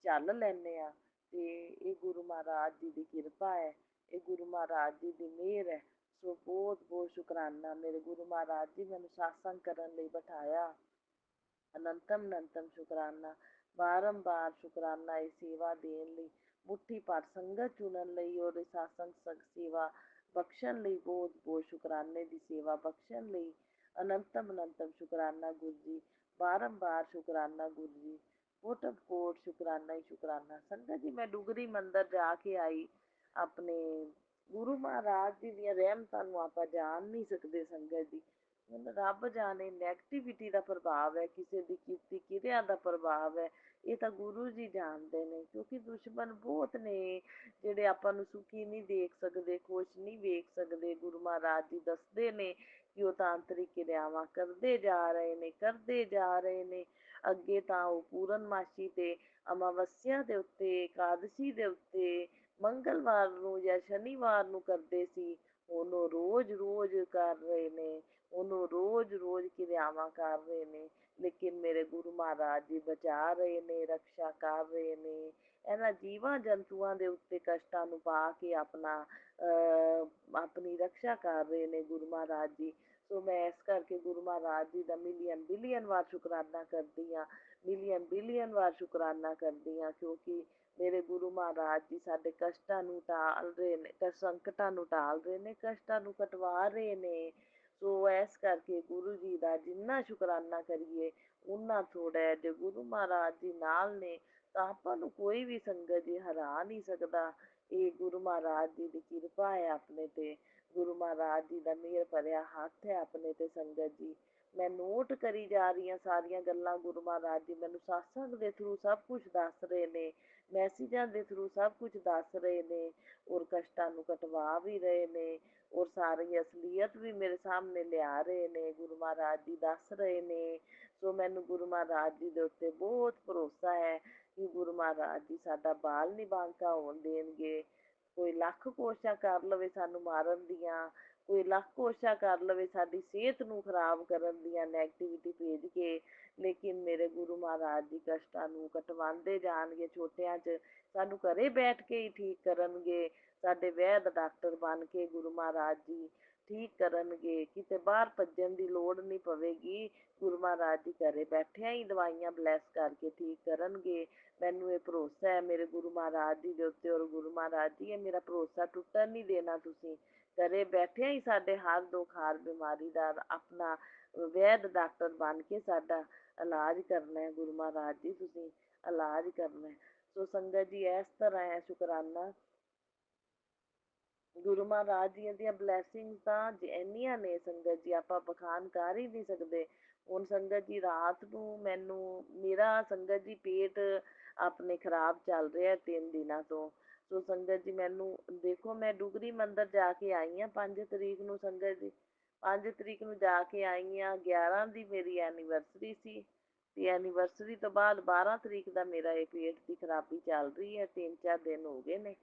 ਝੱਲ ਲੈਂਦੇ ਹਾਂ। ਤੇ ਇਹ ਗੁਰੂ ਮਹਾਰਾਜ ਜੀ ਦੀ ਕਿਰਪਾ ਹੈ, ਇਹ ਗੁਰੂ ਮਹਾਰਾਜ ਜੀ ਦੀ ਮਿਹਰ ਹੈ। ਸੋ ਬਹੁਤ ਬਹੁਤ ਸ਼ੁਕਰਾਨਾ ਮੇਰੇ ਗੁਰੂ ਮਹਾਰਾਜ ਜੀ, ਮੈਨੂੰ ਸਾਤਸੰਗ ਕਰਨ ਲਈ ਬਿਠਾਇਆ। ਅਨੰਤਮ ਅਨੰਤਮ ਸ਼ੁਕਰਾਨਾ, ਬਾਰੰਬਾਰ ਸ਼ੁਕਰਾਨਾ ਇਹ ਸੇਵਾ ਦੇਣ ਲਈ, ਮੁੱਠੀ ਭਰ ਸੰਗਤ ਚੁਣਨ ਲਈ, ਔਰ ਸਾਤਸੰਗ ਸੇਵਾ ਬਖਸ਼ਣ ਲਈ, ਬਹੁਤ ਬਹੁਤ ਸ਼ੁਕਰਾਨੇ ਦੀ ਸੇਵਾ ਬਖਸ਼ਣ ਲਈ ਅਨੰਤਮ ਅਨੰਤਮ ਸ਼ੁਕਰਾਨਾ ਗੁਰੂ ਜੀ, ਬਾਰੰਬਾਰ ਸ਼ੁਕਰਾਨਾ ਗੁਰੂ ਜੀ, ਕੋਟਮ ਕੋਟ ਸ਼ੁਕਰਾਨਾ ਹੀ ਸ਼ੁਕਰਾਨਾ। ਸੰਗਤ ਜੀ, ਮੈਂ ਡੁਗਰੀ ਮੰਦਿਰ ਜਾ ਕੇ ਆਈ। ਆਪਣੇ ਗੁਰੂ ਮਹਾਰਾਜ ਜੀ ਦੀਆਂ ਰਹਿਮਤਾਂ ਨੂੰ ਆਪਾਂ ਜਾਣ ਨਹੀਂ ਸਕਦੇ। ਸੰਗਤ ਜੀ, ਹੁਣ ਰੱਬ ਜਾਣੇ ਨੈਗੇਟਿਵਿਟੀ ਦਾ ਪ੍ਰਭਾਵ ਹੈ, ਕਿਸੇ ਦੀ ਕੀਤੀ ਕਿਰਿਆ ਦਾ ਪ੍ਰਭਾਵ ਹੈ, ਇਹ ਤਾਂ ਗੁਰੂ ਜੀ ਜਾਣਦੇ ਨੇ। ਕਿਉਂਕਿ ਦੁਸ਼ਮਣ ਬਹੁਤ ਨੇ ਜਿਹੜੇ ਆਪਾਂ ਨੂੰ ਸੁਖੀ ਨਹੀਂ ਦੇਖ ਸਕਦੇ, ਖੁਸ਼ ਨਹੀਂ ਵੇਖ ਸਕਦੇ। ਗੁਰੂ ਮਹਾਰਾਜ ਜੀ ਦੱਸਦੇ ਨੇ ਕਿ ਉਹ ਤਾਂਤਰਿਕ ਕਿਰਿਆਵਾਂ ਕਰਦੇ ਜਾ ਰਹੇ ਨੇ, ਕਰਦੇ ਜਾ ਰਹੇ ਨੇ। ਅੱਗੇ ਤਾਂ ਉਹ ਪੂਰਨਮਾਸ਼ੀ ਤੇ ਅਮਾਵਸਿਆ ਦੇ ਉੱਤੇ, ਇਕਾਦਸ਼ੀ ਦੇ ਉੱਤੇ, ਮੰਗਲਵਾਰ ਨੂੰ ਜਾਂ ਸ਼ਨੀਵਾਰ ਨੂੰ ਕਰਦੇ ਸੀ, ਹੁਣ ਉਹ ਰੋਜ਼ ਰੋਜ਼ ਕਰ ਰਹੇ ਨੇ, ਉਹਨੂੰ ਰੋਜ਼ ਰੋਜ਼ ਕਿਰਿਆਵਾਂ ਕਰ ਰਹੇ ਨੇ। ਲੇਕਿਨ ਮੇਰੇ ਗੁਰੂ ਮਹਾਰਾਜ ਜੀ ਬਚਾ ਰਹੇ ਨੇ, ਰਕਸ਼ਾ ਕਰ ਰਹੇ ਨੇ। ਇਹਨਾਂ ਜੀਵਾਂ ਜੰਤੂਆਂ ਦੇ ਉੱਤੇ ਕਸ਼ਟਾਂ ਨੂੰ ਪਾ ਕੇ ਆਪਣੀ ਰਕਸ਼ਾ ਕਰ ਰਹੇ ਨੇ ਗੁਰੂ ਮਹਾਰਾਜ ਜੀ। ਸੋ ਮੈਂ ਇਸ ਕਰਕੇ ਗੁਰੂ ਮਹਾਰਾਜ ਜੀ ਦਾ ਮਿਲੀਅਨ ਬਿਲੀਅਨ ਵਾਰ ਸ਼ੁਕਰਾਨਾ ਕਰਦੀ ਹਾਂ, ਮਿਲੀਅਨ ਬਿਲੀਅਨ ਵਾਰ ਸ਼ੁਕਰਾਨਾ ਕਰਦੀ ਹਾਂ। ਕਿਉਂਕਿ ਮੇਰੇ ਗੁਰੂ ਮਹਾਰਾਜ ਜੀ ਸਾਡੇ ਕਸ਼ਟਾਂ ਨੂੰ ਟਾਲ ਰਹੇ ਨੇ, ਸੰਕਟਾਂ ਨੂੰ ਟਾਲ ਰਹੇ ਨੇ, ਕਸ਼ਟਾਂ ਨੂੰ ਕਟਵਾ ਰਹੇ ਨੇ। ਸੋ ਇਸ ਕਰਕੇ ਗੁਰੂ ਜੀ ਦਾ ਜਿੰਨਾ ਸ਼ੁਕਰਾਨਾ ਕਰੀਏ ਉਨਾ ਥੋੜ੍ਹਾ ਹੈ। ਜੇ ਗੁਰੂ ਮਹਾਰਾਜ ਜੀ ਨਾਲ ਨੇ ਤਾਂ ਆਪਾਂ ਨੂੰ ਕੋਈ ਵੀ ਸੰਗਤ ਜੀ ਹਰਾ ਨਹੀਂ ਸਕਦਾ। ਇਹ ਗੁਰੂ ਮਹਾਰਾਜ ਜੀ ਦੀ ਕਿਰਪਾ ਹੈ ਆਪਣੇ ਤੇ, ਗੁਰੂ ਮਹਾਰਾਜ ਜੀ ਦਾ ਮਿਹਰ ਭਰਿਆ ਹੱਥ ਹੈ ਆਪਣੇ ਤੇ। ਸੰਗਤ ਜੀ, ਮੈਂ ਨੋਟ ਕਰੀ ਜਾ ਰਹੀ ਹਾਂ ਸਾਰੀਆਂ ਗੱਲਾਂ। ਗੁਰੂ ਮਹਾਰਾਜ ਜੀ ਮੈਨੂੰ ਸਾਤਸੰਗ ਦੇ ਥਰੂ ਸਭ ਕੁਝ ਦੱਸ ਰਹੇ ਨੇ, ਮੈਸੇਜਾਂ ਦੇ ਥਰੂ ਸਭ ਕੁਝ ਦੱਸ ਰਹੇ ਨੇ, ਔਰ ਕਸ਼ਟਾਂ ਨੂੰ ਕਟਵਾ ਵੀ ਰਹੇ ਨੇ, ਔਰ ਸਾਰੀ ਅਸਲੀਅਤ ਵੀ ਮੇਰੇ ਸਾਹਮਣੇ ਲਿਆ ਰਹੇ ਨੇ। ਗੁਰੂ ਮਹਾਰਾਜ ਜੀ ਦੱਸ ਰਹੇ ਨੇ। ਸੋ ਮੈਨੂੰ ਗੁਰੂ ਮਹਾਰਾਜ ਜੀ ਦੇ ਉੱਤੇ ਬਹੁਤ ਭਰੋਸਾ ਹੈ ਕਿ ਗੁਰੂ ਮਹਾਰਾਜ ਜੀ ਸਾਡਾ ਬਾਲ ਨਹੀਂ ਬਾਂਕਾ ਹੋਣ ਦੇਣਗੇ। ਕੋਈ ਲੱਖ ਕੋਸ਼ਿਸ਼ਾਂ ਕਰ ਲਵੇ ਸਾਨੂੰ ਮਾਰਨ ਦੀਆਂ, ਕੋਈ ਲੱਖ ਕੋਸ਼ਿਸ਼ਾਂ ਕਰ ਲਵੇ ਸਾਡੀ ਸਿਹਤ ਨੂੰ ਖਰਾਬ ਕਰਨ ਦੀਆਂ, ਨੈਗੇਟਿਵਿਟੀ ਭੇਜ ਕੇ, ਲੇਕਿਨ ਮੇਰੇ ਗੁਰੂ ਮਹਾਰਾਜ ਜੀ ਕਸ਼ਟਾਂ ਨੂੰ ਕਟਵਾਉਂਦੇ ਜਾਣਗੇ। ਛੋਟਿਆਂ 'ਚ ਸਾਨੂੰ ਘਰੇ ਬੈਠ ਕੇ ਹੀ ਠੀਕ ਕਰਨਗੇ, ਸਾਡੇ ਵੈਦ ਡਾਕਟਰ ਬਣ ਕੇ ਗੁਰੂ ਮਹਾਰਾਜ ਜੀ ਠੀਕ ਕਰਨਗੇ। ਕਿਤੇ ਬਾਹਰ ਭੱਜਣ ਦੀ ਲੋੜ ਨਹੀਂ ਪਵੇਗੀ, ਗੁਰੂ ਮਹਾਰਾਜ ਜੀ ਘਰੇ ਬੈਠਿਆਂ ਹੀ ਦਵਾਈਆਂ ਬਲੈਸ ਕਰਕੇ ਠੀਕ ਕਰਨਗੇ। ਮੈਨੂੰ ਇਹ ਭਰੋਸਾ ਹੈ ਮੇਰੇ ਗੁਰੂ ਮਹਾਰਾਜ ਜੀ ਦੇ ਉੱਤੇ, ਔਰ ਗੁਰੂ ਮਹਾਰਾਜ ਜੀ ਇਹ ਮੇਰਾ ਭਰੋਸਾ ਟੁੱਟਣ ਨਹੀਂ ਦੇਣਾ। ਤੁਸੀਂ ਘਰੇ ਬੈਠਿਆਂ ਹੀ ਸਾਡੇ ਹਰ ਦੁੱਖ ਹਰ ਬਿਮਾਰੀ ਦਾ ਆਪਣਾ ਵੈਦ ਡਾਕਟਰ ਬਣ ਕੇ ਸਾਡਾ ਇਲਾਜ ਕਰਨਾ ਹੈ। ਗੁਰੂ ਮਹਾਰਾਜ ਜੀ ਤੁਸੀਂ ਇਲਾਜ ਕਰਨਾ ਹੈ। ਸੋ ਸੰਗਤ ਜੀ, ਇਸ ਤਰ੍ਹਾਂ ਹੈ ਸ਼ੁਕਰਾਨਾ। ਗੁਰੂ ਮਹਾਰਾਜ ਜੀ ਦੀਆਂ ਬਲੈਸਿੰਗਸ ਤਾਂ ਇੰਨੀਆਂ ਨੇ ਸੰਗਤ ਜੀ, ਆਪਾਂ ਬਖਾਨ ਕਰ ਹੀ ਨਹੀਂ ਸਕਦੇ। ਹੁਣ ਸੰਗਤ ਜੀ, ਰਾਤ ਨੂੰ ਮੇਰਾ ਸੰਗਤ ਜੀ ਪੇਟ ਆਪਣੇ ਖਰਾਬ ਚੱਲ ਰਿਹਾ 3 ਦਿਨਾਂ ਤੋਂ। ਸੋ ਸੰਗਤ ਜੀ, ਮੈਨੂੰ ਦੇਖੋ, ਮੈਂ ਡੁਗਰੀ ਮੰਦਿਰ ਜਾ ਕੇ ਆਈ ਹਾਂ 5 ਤਰੀਕ ਨੂੰ। ਸੰਗਤ ਜੀ, 5 ਤਰੀਕ ਨੂੰ ਜਾ ਕੇ ਆਈ ਹਾਂ। 11 ਦੀ ਮੇਰੀ ਐਨੀਵਰਸਰੀ ਸੀ, ਤੇ ਐਨੀਵਰਸਰੀ ਤੋਂ ਬਾਅਦ 12 ਤਰੀਕ ਦਾ ਮੇਰਾ ਇਹ ਪੇਟ ਦੀ ਖਰਾਬੀ ਚੱਲ ਰਹੀ ਹੈ। 3-4 ਦਿਨ ਹੋ ਗਏ ਨੇ,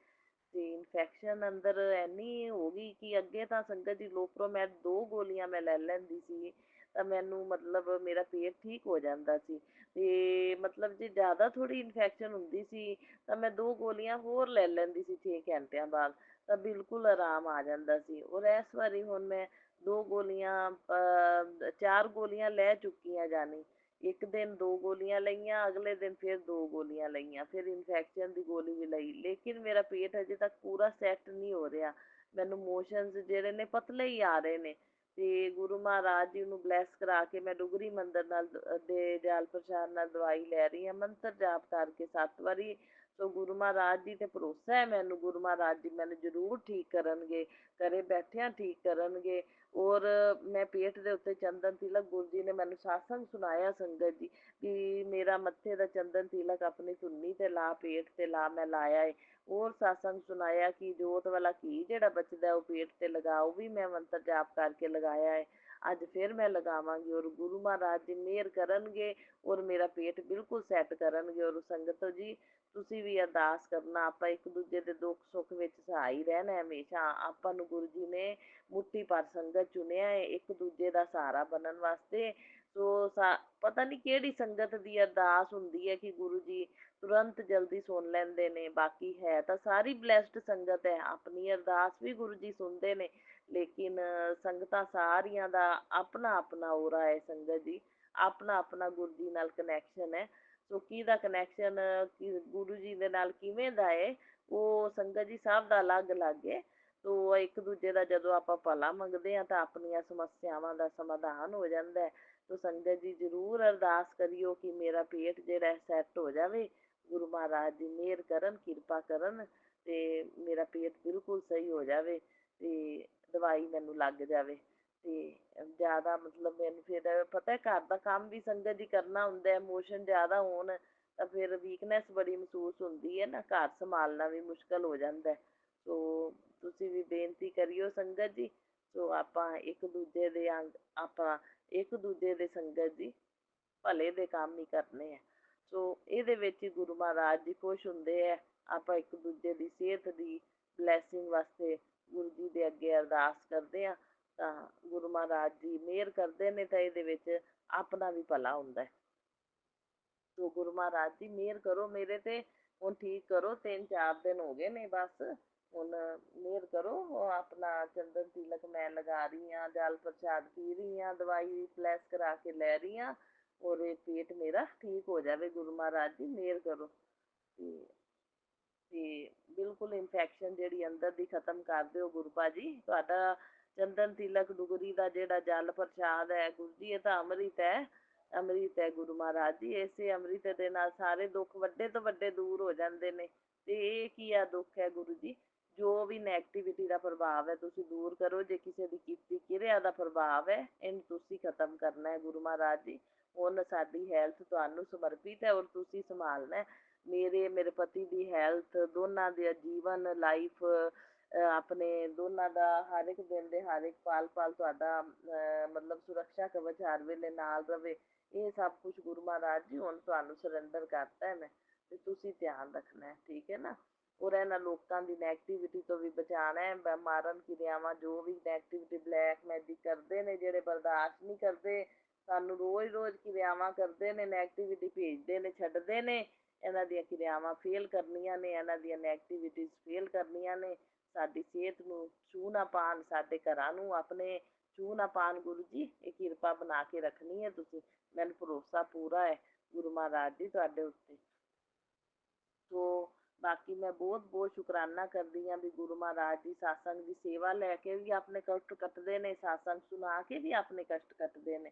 ਤੇ ਇਨਫੈਕਸ਼ਨ ਅੰਦਰ ਇੰਨੀ ਹੋ ਗਈ ਕਿ ਅੱਗੇ ਤਾਂ ਸੰਗਤ ਜੀ ਲੋਪਰੋਮੈਡ 2 ਗੋਲੀਆਂ ਮੈਂ ਲੈ ਲੈਂਦੀ ਸੀ ਤਾਂ ਮੈਨੂੰ ਮਤਲਬ ਮੇਰਾ ਪੇਟ ਠੀਕ ਹੋ ਜਾਂਦਾ ਸੀ। ਤੇ ਮਤਲਬ ਜੇ ਜ਼ਿਆਦਾ ਥੋੜ੍ਹੀ ਇਨਫੈਕਸ਼ਨ ਹੁੰਦੀ ਸੀ ਤਾਂ ਮੈਂ 2 ਗੋਲੀਆਂ ਹੋਰ ਲੈ ਲੈਂਦੀ ਸੀ 6 ਘੰਟਿਆਂ ਬਾਅਦ, ਤਾਂ ਬਿਲਕੁਲ ਆਰਾਮ ਆ ਜਾਂਦਾ ਸੀ। ਔਰ ਇਸ ਵਾਰੀ ਹੁਣ ਮੈਂ 2 ਗੋਲੀਆਂ 4 ਗੋਲੀਆਂ ਲੈ ਚੁੱਕੀ ਹਾਂ। ਜਾਣੀ ਇੱਕ ਦਿਨ 2 ਗੋਲੀਆਂ ਲਈਆਂ, ਅਗਲੇ ਦਿਨ ਫਿਰ 2 ਗੋਲੀਆਂ ਲਈਆਂ, ਫਿਰ ਇਨਫੈਕਸ਼ਨ ਦੀ ਗੋਲੀ ਵੀ ਲਈ, ਲੇਕਿਨ ਮੇਰਾ ਪੇਟ ਅਜੇ ਤੱਕ ਪੂਰਾ ਸੈੱਟ ਨਹੀਂ ਹੋ ਰਿਹਾ। ਮੈਨੂੰ ਮੋਸ਼ਨਸ ਜਿਹੜੇ ਨੇ ਪਤਲੇ ਹੀ ਆ ਰਹੇ ਨੇ। ਤੇ ਗੁਰੂ ਮਹਾਰਾਜ ਜੀ ਨੂੰ ਬਲੈਸ ਕਰਾ ਕੇ ਮੈਂ ਡੁਗਰੀ ਮੰਦਿਰ ਨਾਲ ਦੇ ਜਾਲ ਪ੍ਰਸ਼ਾਦ ਨਾਲ ਦਵਾਈ ਲੈ ਰਹੀ ਹਾਂ, ਮੰਤਰ ਜਾਪ ਕਰਕੇ 7 ਵਾਰੀ ਸੋ ਗੁਰੂ ਮਹਾਰਾਜ ਜੀ ਤੇ ਭਰੋਸਾ ਹੈ ਮੈਨੂੰ, ਗੁਰੂ ਮਹਾਰਾਜ ਜੀ ਮੈਨੂੰ ਜ਼ਰੂਰ ਠੀਕ ਕਰਨਗੇ, ਘਰੇ ਬੈਠਿਆਂ ਠੀਕ ਕਰਨਗੇ। ਔਰ ਮੈਂ ਪੇਟ ਦੇ ਉੱਤੇ ਚੰਦਨ ਤਿਲਕ, ਗੁਰੂ ਜੀ ਨੇ ਮੈਨੂੰ ਸਾਸੰਗ ਸੁਣਾਇਆ ਸੰਗਤ ਜੀ, ਕਿ ਮੇਰਾ ਮੱਥੇ ਦਾ ਚੰਦਨ ਤਿਲਕ ਆਪਣੀ ਧੁੰਨੀ ਤੇ ਲਾ, ਪੇਟ ਤੇ ਲਾ, ਮੈਂ ਲਾਇਆ ਏ। ਹੋਰ ਸਾਸੰਗ ਸੁਣਾਇਆ ਕਿ ਜੋਤ ਵਾਲਾ ਘੀ ਜਿਹੜਾ ਬਚਦਾ ਉਹ ਪੇਟ ਤੇ ਲਗਾ, ਉਹ ਵੀ ਮੈਂ ਮੰਤਰ ਜਾਪ ਕਰਕੇ ਲਗਾਇਆ ਹੈ। ਅੱਜ ਫਿਰ ਮੈਂ ਲਗਾਵਾਂਗੀ ਔਰ ਗੁਰੂ ਮਹਾਰਾਜ ਜੀ ਮਿਹਰ ਕਰਨਗੇ ਔਰ ਮੇਰਾ ਪੇਟ ਬਿਲਕੁਲ ਸੈੱਟ ਕਰਨਗੇ। ਔਰ ਸੰਗਤ ਜੀ ਤੁਸੀਂ ਵੀ ਅਰਦਾਸ ਕਰਨਾ, ਆਪਾਂ ਇੱਕ ਦੂਜੇ ਦੇ ਦੁੱਖ ਸੁੱਖ ਵਿੱਚ ਸਹਾਈ ਰਹਿਣਾ ਹਮੇਸ਼ਾ। ਆਪਾਂ ਨੂੰ ਗੁਰੂ ਜੀ ਨੇ ਮੁੱਠੀ ਭਰ ਸੰਗਤ ਚੁਣਿਆ ਹੈ ਇੱਕ ਦੂਜੇ ਦਾ ਸਹਾਰਾ ਬਣਨ ਵਾਸਤੇ। ਸੋ ਪਤਾ ਨਹੀਂ ਕਿਹੜੀ ਸੰਗਤ ਦੀ ਅਰਦਾਸ ਹੁੰਦੀ ਹੈ ਕਿ ਗੁਰੂ ਜੀ ਤੁਰੰਤ ਜਲਦੀ ਸੁਣ ਲੈਂਦੇ ਨੇ। ਬਾਕੀ ਹੈ ਤਾਂ ਸਾਰੀ ਬਲੈਸਡ ਸੰਗਤ ਹੈ, ਆਪਣੀ ਅਰਦਾਸ ਵੀ ਗੁਰੂ ਜੀ ਸੁਣਦੇ ਨੇ, ਲੇਕਿਨ ਸੰਗਤਾਂ ਸਾਰੀਆਂ ਦਾ ਆਪਣਾ ਆਪਣਾ ਔਰਾ ਹੈ ਸੰਗਤ ਜੀ, ਆਪਣਾ ਆਪਣਾ ਗੁਰੂ ਜੀ ਨਾਲ ਕਨੈਕਸ਼ਨ ਹੈ। ਸੋ ਕਿਹਦਾ ਕਨੈਕਸ਼ਨ ਗੁਰੂ ਜੀ ਦੇ ਨਾਲ ਕਿਵੇਂ ਦਾ ਹੈ, ਉਹ ਸੰਗਤ ਜੀ ਸਭ ਦਾ ਅਲੱਗ ਅਲੱਗ ਹੈ। ਸੋ ਇੱਕ ਦੂਜੇ ਦਾ ਜਦੋਂ ਆਪਾਂ ਭਲਾ ਮੰਗਦੇ ਹਾਂ ਤਾਂ ਆਪਣੀਆਂ ਸਮੱਸਿਆਵਾਂ ਦਾ ਸਮਾਧਾਨ ਹੋ ਜਾਂਦਾ ਹੈ। ਸੋ ਸੰਗਤ ਜੀ ਜ਼ਰੂਰ ਅਰਦਾਸ ਕਰਿਓ ਕਿ ਮੇਰਾ ਪੇਟ ਜਿਹੜਾ ਸੈੱਟ ਹੋ ਜਾਵੇ, ਗੁਰੂ ਮਹਾਰਾਜ ਜੀ ਮਿਹਰ ਕਰਨ, ਕਿਰਪਾ ਕਰਨ ਤੇ ਮੇਰਾ ਪੇਟ ਬਿਲਕੁਲ ਸਹੀ ਹੋ ਜਾਵੇ ਤੇ ਦਵਾਈ ਮੈਨੂੰ ਲੱਗ ਜਾਵੇ। ਤੇ ਜ਼ਿਆਦਾ ਮਤਲਬ ਮੈਨੂੰ ਫਿਰ ਪਤਾ ਘਰ ਦਾ ਕੰਮ ਵੀ ਸੰਗਤ ਜੀ ਕਰਨਾ ਹੁੰਦਾ, ਇਮੋਸ਼ਨ ਜ਼ਿਆਦਾ ਹੋਣ ਤਾਂ ਫਿਰ ਵੀਕਨੈਸ ਬੜੀ ਮਹਿਸੂਸ ਹੁੰਦੀ ਹੈ ਨਾ, ਘਰ ਸੰਭਾਲਣਾ ਵੀ ਮੁਸ਼ਕਲ ਹੋ ਜਾਂਦਾ। ਸੋ ਤੁਸੀਂ ਵੀ ਬੇਨਤੀ ਕਰਿਓ ਸੰਗਤ ਜੀ। ਸੋ ਆਪਾਂ ਇੱਕ ਦੂਜੇ ਦੇ ਆਪਾਂ ਇੱਕ ਦੂਜੇ ਦੇ ਸੰਗਤ ਜੀ ਭਲੇ ਦੇ ਕੰਮ ਹੀ ਕਰਨੇ ਆ। ਸੋ ਇਹਦੇ ਵਿੱਚ ਹੀ ਗੁਰੂ ਮਹਾਰਾਜ ਜੀ ਖੁਸ਼ ਹੁੰਦੇ ਆ। ਆਪਾਂ ਇੱਕ ਦੂਜੇ ਦੀ ਸਿਹਤ ਦੀ ਬਲੈਸਿੰਗ ਵਾਸਤੇ ਗੁਰੂ ਜੀ ਦੇ ਅੱਗੇ ਅਰਦਾਸ ਕਰਦੇ ਹਾਂ ਤਾਂ ਗੁਰੂ ਮਹਾਰਾਜ ਜੀ ਮਿਹਰ ਕਰਦੇ ਨੇ ਤਾਂ ਇਹਦੇ ਵਿੱਚ ਆਪਣਾ ਵੀ ਭਲਾ ਹੁੰਦਾ। ਸੋ ਗੁਰੂ ਮਹਾਰਾਜ ਜੀ ਮਿਹਰ ਕਰੋ ਮੇਰੇ ਤੇ, ਹੁਣ ਠੀਕ ਕਰੋ, 3-4 ਦਿਨ ਹੋ ਗਏ ਨੇ ਬਸ, ਹੁਣ ਮਿਹਰ ਕਰੋ। ਆਪਣਾ ਚੰਦਨ ਤਿਲਕ ਮੈਂ ਲਗਾ ਰਹੀ ਹਾਂ, ਜਲ ਪ੍ਰਸ਼ਾਦ ਪੀ ਰਹੀ ਹਾਂ, ਦਵਾਈ ਫਲੈਸ਼ ਕਰਾ ਕੇ ਲੈ ਰਹੀ ਹਾਂ ਔਰ ਇਹ ਪੇਟ ਮੇਰਾ ਠੀਕ ਹੋ ਜਾਵੇ। ਗੁਰੂ ਮਹਾਰਾਜ ਜੀ ਮਿਹਰ ਕਰੋ ਤੇ ਬਿਲਕੁਲ ਇਨਫੈਕਸ਼ਨ ਜਿਹੜੀ ਅੰਦਰ ਦੀ ਖਤਮ ਕਰ ਦਿਓ ਗੁਰੂ ਭਾਜੀ। ਤੁਹਾਡਾ ਚੰਦਨ ਤਿਲਕ ਡੁਗਰੀ ਦਾ ਜਿਹੜਾ ਜਲ ਪ੍ਰਸ਼ਾਦ ਹੈ ਗੁਰੂ ਜੀ, ਇਹ ਤਾਂ ਅੰਮ੍ਰਿਤ ਹੈ, ਅੰਮ੍ਰਿਤ ਹੈ ਗੁਰੂ ਮਹਾਰਾਜ ਜੀ। ਇਸੇ ਅੰਮ੍ਰਿਤ ਦੇ ਨਾਲ ਸਾਰੇ ਦੁੱਖ ਵੱਡੇ ਤੋਂ ਵੱਡੇ ਦੂਰ ਹੋ ਜਾਂਦੇ ਨੇ। ਤੇ ਇਹ ਕੀ ਆ ਦੁੱਖ ਹੈ ਗੁਰੂ ਜੀ, ਜੋ ਵੀ ਨੈਗੇਟਿਵਿਟੀ ਦਾ ਪ੍ਰਭਾਵ ਹੈ ਤੁਸੀਂ ਦੂਰ ਕਰੋ। ਜੇ ਕਿਸੇ ਦੀ ਕੀਤੀ ਕਿਰਿਆ ਦਾ ਪ੍ਰਭਾਵ ਹੈ ਇਹਨੂੰ ਤੁਸੀਂ ਖਤਮ ਕਰਨਾ ਹੈ ਗੁਰੂ ਮਹਾਰਾਜ ਜੀ। ਹੁਣ ਸਾਡੀ ਹੈਲਥ ਤੁਹਾਨੂੰ ਸਮਰਪਿਤ ਹੈ ਔਰ ਤੁਸੀਂ ਸੰਭਾਲਣਾ। ਮੇਰੇ ਪਤੀ ਦੀ ਹੈਲਥ, ਦੋਨਾਂ ਦੇ ਜੀਵਨ ਲਾਈਫ, ਆਪਣੇ ਦੋਨਾਂ ਦਾ ਹਰ ਇੱਕ ਦਿਨ ਦੇ ਹਰ ਇੱਕ ਪਲ ਪਲ ਤੁਹਾਡਾ ਮਤਲਬ ਸੁਰੱਖਿਆ ਕਵਚ ਹਰ ਵੇਲੇ ਨਾਲ ਰਵੇ। ਇਹ ਸਭ ਕੁਛ ਗੁਰੂ ਮਹਾਰਾਜ ਜੀ ਹੁਣ ਤੁਹਾਨੂੰ ਸਰੈਂਡਰ ਕਰਤਾ ਹੈ ਮੈਂ, ਤੇ ਤੁਸੀਂ ਧਿਆਨ ਰੱਖਣਾ ਹੈ, ਠੀਕ ਹੈ ਨਾ। ਔਰ ਇਹਨਾਂ ਲੋਕਾਂ ਦੀ ਨੈਗੇਟਿਵਿਟੀ ਤੋਂ ਵੀ ਬਚਾਉਣਾ ਹੈ। ਮਾਰਨ ਕਿਰਿਆਵਾਂ ਜੋ ਵੀ ਨੈਗੇਟਿਵਿਟੀ ਬਲੈਕ ਮੈਜਿਕ ਕਰਦੇ ਨੇ, ਜਿਹੜੇ ਬਰਦਾਸ਼ਤ ਨਹੀਂ ਕਰਦੇ, ਸਾਨੂੰ ਰੋਜ਼ ਰੋਜ਼ ਕਿਰਿਆਵਾਂ ਕਰਦੇ ਨੇ, ਨੈਗੇਟਿਵਿਟੀ ਭੇਜਦੇ ਨੇ, ਛੱਡਦੇ ਨੇ। ਇਹਨਾਂ ਦੀਆਂ ਕਿਰਿਆਵਾਂ ਫੇਲ ਕਰਨੀਆਂ ਨੇ, ਇਹਨਾਂ ਦੀਆਂ ਨੈਗੇਟਿਵਿਟੀਜ਼ ਫੇਲ ਕਰਨੀਆਂ ਨੇ। ਸਾਡੀ ਸਿਹਤ ਨੂੰ ਛੂਹ ਨਾ ਪਾਉਣ, ਸਾਡੇ ਘਰਾਂ ਨੂੰ ਆਪਣੇ ਛੂਹ ਨਾ ਪਾਉਣ। ਗੁਰੂ ਜੀ ਇਹ ਕਿਰਪਾ ਬਣਾ ਕੇ ਰੱਖਣੀ ਹੈ ਤੁਸੀਂ, ਮੈਨੂੰ ਭਰੋਸਾ ਪੂਰਾ ਹੈ ਗੁਰੂ ਮਹਾਰਾਜ ਜੀ ਤੁਹਾਡੇ ਉੱਤੇ। ਸੋ ਬਾਕੀ ਮੈਂ ਬਹੁਤ ਬਹੁਤ ਸ਼ੁਕਰਾਨਾ ਕਰਦੀ ਹਾਂ ਵੀ ਗੁਰੂ ਮਹਾਰਾਜ ਜੀ ਸਾਸੰਗ ਦੀ ਸੇਵਾ ਲੈ ਕੇ ਵੀ ਆਪਣੇ ਕਸ਼ਟ ਕੱਟਦੇ ਨੇ, ਸਾਸੰਗ ਸੁਣਾ ਕੇ ਵੀ ਆਪਣੇ ਕਸ਼ਟ ਕੱਟਦੇ ਨੇ।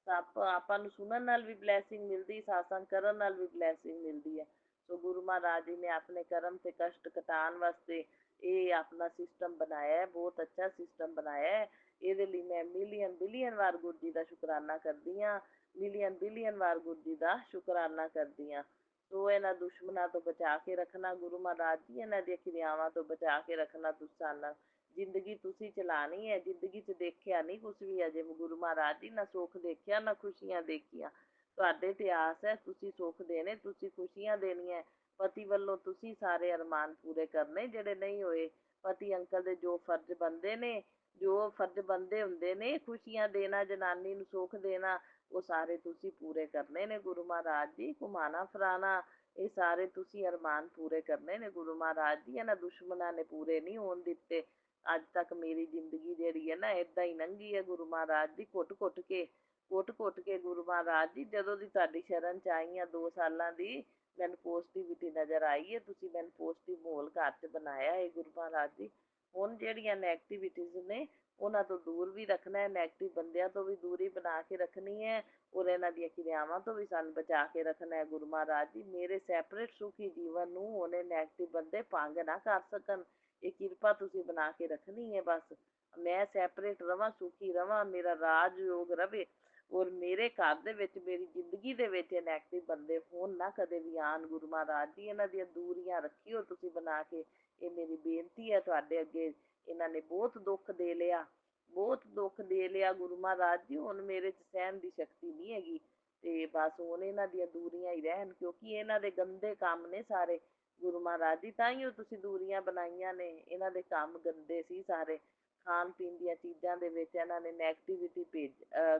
ਆਪਾਂ ਨੂੰ ਸੁਣਨ ਨਾਲ ਵੀ ਬਲੈਸਿੰਗ ਮਿਲਦੀ, ਸਾਸੰਗ ਕਰਨ ਨਾਲ ਵੀ ਬਲੈਸਿੰਗ ਮਿਲਦੀ ਹੈ। ਸੋ ਗੁਰੂ ਮਹਾਰਾਜ ਜੀ ਨੇ ਆਪਣੇ ਕਰਮ ਤੇ ਕਸ਼ਟ ਕਟਾਉਣ ਵਾਸਤੇ ਇਹ ਆਪਣਾ ਸਿਸਟਮ ਬਣਾਇਆ ਹੈ, ਬਹੁਤ ਅੱਛਾ ਸਿਸਟਮ ਬਣਾਇਆ ਹੈ। ਇਹਦੇ ਲਈ ਮੈਂ ਮਿਲੀਅਨ ਬਿਲੀਅਨ ਵਾਰ ਗੁਰੂ ਜੀ ਦਾ ਸ਼ੁਕਰਾਨਾ ਕਰਦੀ ਹਾਂ, ਮਿਲੀਅਨ ਬਿਲੀਅਨ ਵਾਰ ਗੁਰੂ ਜੀ ਦਾ ਸ਼ੁਕਰਾਨਾ ਕਰਦੀ ਹਾਂ। ਸੋ ਇਹਨਾਂ ਦੁਸ਼ਮਣਾਂ ਤੋਂ ਬਚਾ ਕੇ ਰੱਖਣਾ ਗੁਰੂ ਮਹਾਰਾਜ ਜੀ, ਇਹਨਾਂ ਦੀਆਂ ਕਿਰਿਆਵਾਂ ਤੋਂ ਬਚਾ ਕੇ ਰੱਖਣਾ ਦੁਸ਼ਮਣਾਂ। ਜ਼ਿੰਦਗੀ ਤੁਸੀਂ ਚਲਾਣੀ ਹੈ, ਜ਼ਿੰਦਗੀ 'ਚ ਦੇਖਿਆ ਨਹੀਂ ਕੁਛ ਵੀ ਅਜੇ ਗੁਰੂ ਮਹਾਰਾਜ ਜੀ, ਨਾ ਸੁੱਖ ਦੇਖਿਆ ਨਾ ਖੁਸ਼ੀਆਂ ਦੇਖੀਆਂ। ਤੁਹਾਡੇ ਤੇ ਆਸ ਹੈ, ਤੁਸੀਂ ਸੁੱਖ ਦੇਣੇ, ਤੁਸੀਂ ਖੁਸ਼ੀਆਂ ਦੇਣੀਆਂ। ਪਤੀ ਵੱਲੋਂ ਤੁਸੀਂ ਸਾਰੇ ਅਰਮਾਨ ਪੂਰੇ ਕਰਨੇ ਜਿਹੜੇ ਨਹੀਂ ਹੋਏ। ਪਤੀ ਅੰਕਲ ਦੇ ਜੋ ਫਰਜ਼ ਬਣਦੇ ਨੇ, ਜੋ ਫਰਜ਼ ਬਣਦੇ ਹੁੰਦੇ ਨੇ, ਖੁਸ਼ੀਆਂ ਦੇਣਾ, ਜਨਾਨੀ ਨੂੰ ਸੁੱਖ ਦੇਣਾ, ਉਹ ਸਾਰੇ ਤੁਸੀਂ ਪੂਰੇ ਕਰਨੇ ਨੇ ਗੁਰੂ ਮਹਾਰਾਜ ਜੀ। ਘੁਮਾਣਾ ਫਿਰਾਣਾ ਇਹ ਸਾਰੇ ਤੁਸੀਂ ਅਰਮਾਨ ਪੂਰੇ ਕਰਨੇ ਨੇ ਗੁਰੂ ਮਹਾਰਾਜ ਜੀ। ਇਹਨਾਂ ਦੁਸ਼ਮਣਾਂ ਨੇ ਪੂਰੇ ਨਹੀਂ ਹੋਣ ਦਿੱਤੇ। ਅੱਜ ਤੱਕ ਮੇਰੀ ਜ਼ਿੰਦਗੀ ਜਿਹੜੀ ਹੈ ਨਾ ਇੱਦਾਂ ਹੀ ਲੰਘੀ ਹੈ ਗੁਰੂ ਮਹਾਰਾਜ ਦੀ, ਘੁੱਟ ਘੁੱਟ ਕੇ ਗੁਰੂ ਮਹਾਰਾਜ ਜੀ। ਜਦੋਂ ਦੀ ਤੁਹਾਡੀ ਸ਼ਰਨ 'ਚ ਆਈ ਹਾਂ 2 ਸਾਲਾਂ ਦੀ, ਮੈਨੂੰ ਪੋਜ਼ਟਿਵਿਟੀ ਨਜ਼ਰ ਆਈ ਹੈ। ਤੁਸੀਂ ਮੈਨੂੰ ਪੋਜ਼ਟਿਵ ਮਾਹੌਲ ਘਰ 'ਚ ਬਣਾਇਆ ਹੈ ਗੁਰੂ ਮਹਾਰਾਜ ਜੀ। ਹੁਣ ਜਿਹੜੀਆਂ ਨੈਗੇਟਿਵਿਟੀਜ਼ ਨੇ ਉਹਨਾਂ ਤੋਂ ਦੂਰ ਵੀ ਰੱਖਣਾ ਹੈ, ਨੈਗੇਟਿਵ ਬੰਦਿਆਂ ਤੋਂ ਵੀ ਦੂਰੀ ਬਣਾ ਕੇ ਰੱਖਣੀ ਹੈ, ਔਰ ਇਹਨਾਂ ਦੀਆਂ ਕਿਰਿਆਵਾਂ ਤੋਂ ਵੀ ਸਾਨੂੰ ਬਚਾ ਕੇ ਰੱਖਣਾ ਹੈ। ਗੁਰੂ ਮਹਾਰਾਜ ਜੀ ਮੇਰੇ ਸੈਪਰੇਟ ਸੁਖੀ ਜੀਵਨ ਨੂੰ ਉਹਨੇ ਨੈਗੇਟਿਵ ਬੰਦੇ ਭੰਗ ਨਾ ਕਰ ਸਕਣ, ਇਹ ਕਿਰਪਾ ਤੁਸੀਂ ਬਣਾ ਕੇ ਰੱਖਣੀ ਹੈ। ਬਸ ਮੈਂ ਸੈਪਰੇਟ ਰਵਾਂ, ਸੁਖੀ ਰਵਾਂ, ਮੇਰਾ ਰਾਜ ਯੋਗ ਰਵੇ, ਔਰ ਮੇਰੇ ਘਰ ਦੇ ਵਿੱਚ, ਮੇਰੀ ਜ਼ਿੰਦਗੀ ਦੇ ਵਿੱਚ ਨੈਗੇਟਿਵ ਬੰਦੇ ਹੋਣ ਨਾ ਕਦੇ ਵੀ ਆਣ। ਗੁਰੂ ਮਹਾਰਾਜ ਜੀ ਇਹਨਾਂ ਦੀਆਂ ਦੂਰੀਆਂ ਰੱਖਿਓ ਤੁਸੀਂ ਬਣਾ ਕੇ, ਇਹ ਮੇਰੀ ਬੇਨਤੀ ਹੈ ਤੁਹਾਡੇ ਅੱਗੇ। ਇਹਨਾਂ ਨੇ ਬਹੁਤ ਦੁੱਖ ਦੇ ਲਿਆ, ਬਹੁਤ ਦੁੱਖ ਦੇ ਲਿਆ ਗੁਰੂ ਮਹਾਰਾਜ ਜੀ, ਹੁਣ ਮੇਰੇ 'ਚ ਸਹਿਣ ਦੀ ਸ਼ਕਤੀ ਨਹੀਂ ਹੈਗੀ, ਤੇ ਬਸ ਹੁਣ ਇਹਨਾਂ ਦੀਆਂ ਦੂਰੀਆਂ ਹੀ ਰਹਿਣ, ਕਿਉਂਕਿ ਇਹਨਾਂ ਦੇ ਗੰਦੇ ਕੰਮ ਨੇ ਸਾਰੇ। ਗੁਰੂ ਮਹਾਰਾਜ ਜੀ ਤਾਂਹੀਓ ਤੁਸੀਂ ਦੂਰੀਆਂ ਬਣਾਈਆਂ ਨੇ, ਇਹਨਾਂ ਦੇ ਕੰਮ ਗੰਦੇ ਸੀ ਸਾਰੇ। ਖਾਣ ਪੀਣ ਦੀਆਂ ਚੀਜ਼ਾਂ ਦੇ ਵਿੱਚ ਇਹਨਾਂ ਨੇ ਨੈਗੇਟਿਵਿਟੀ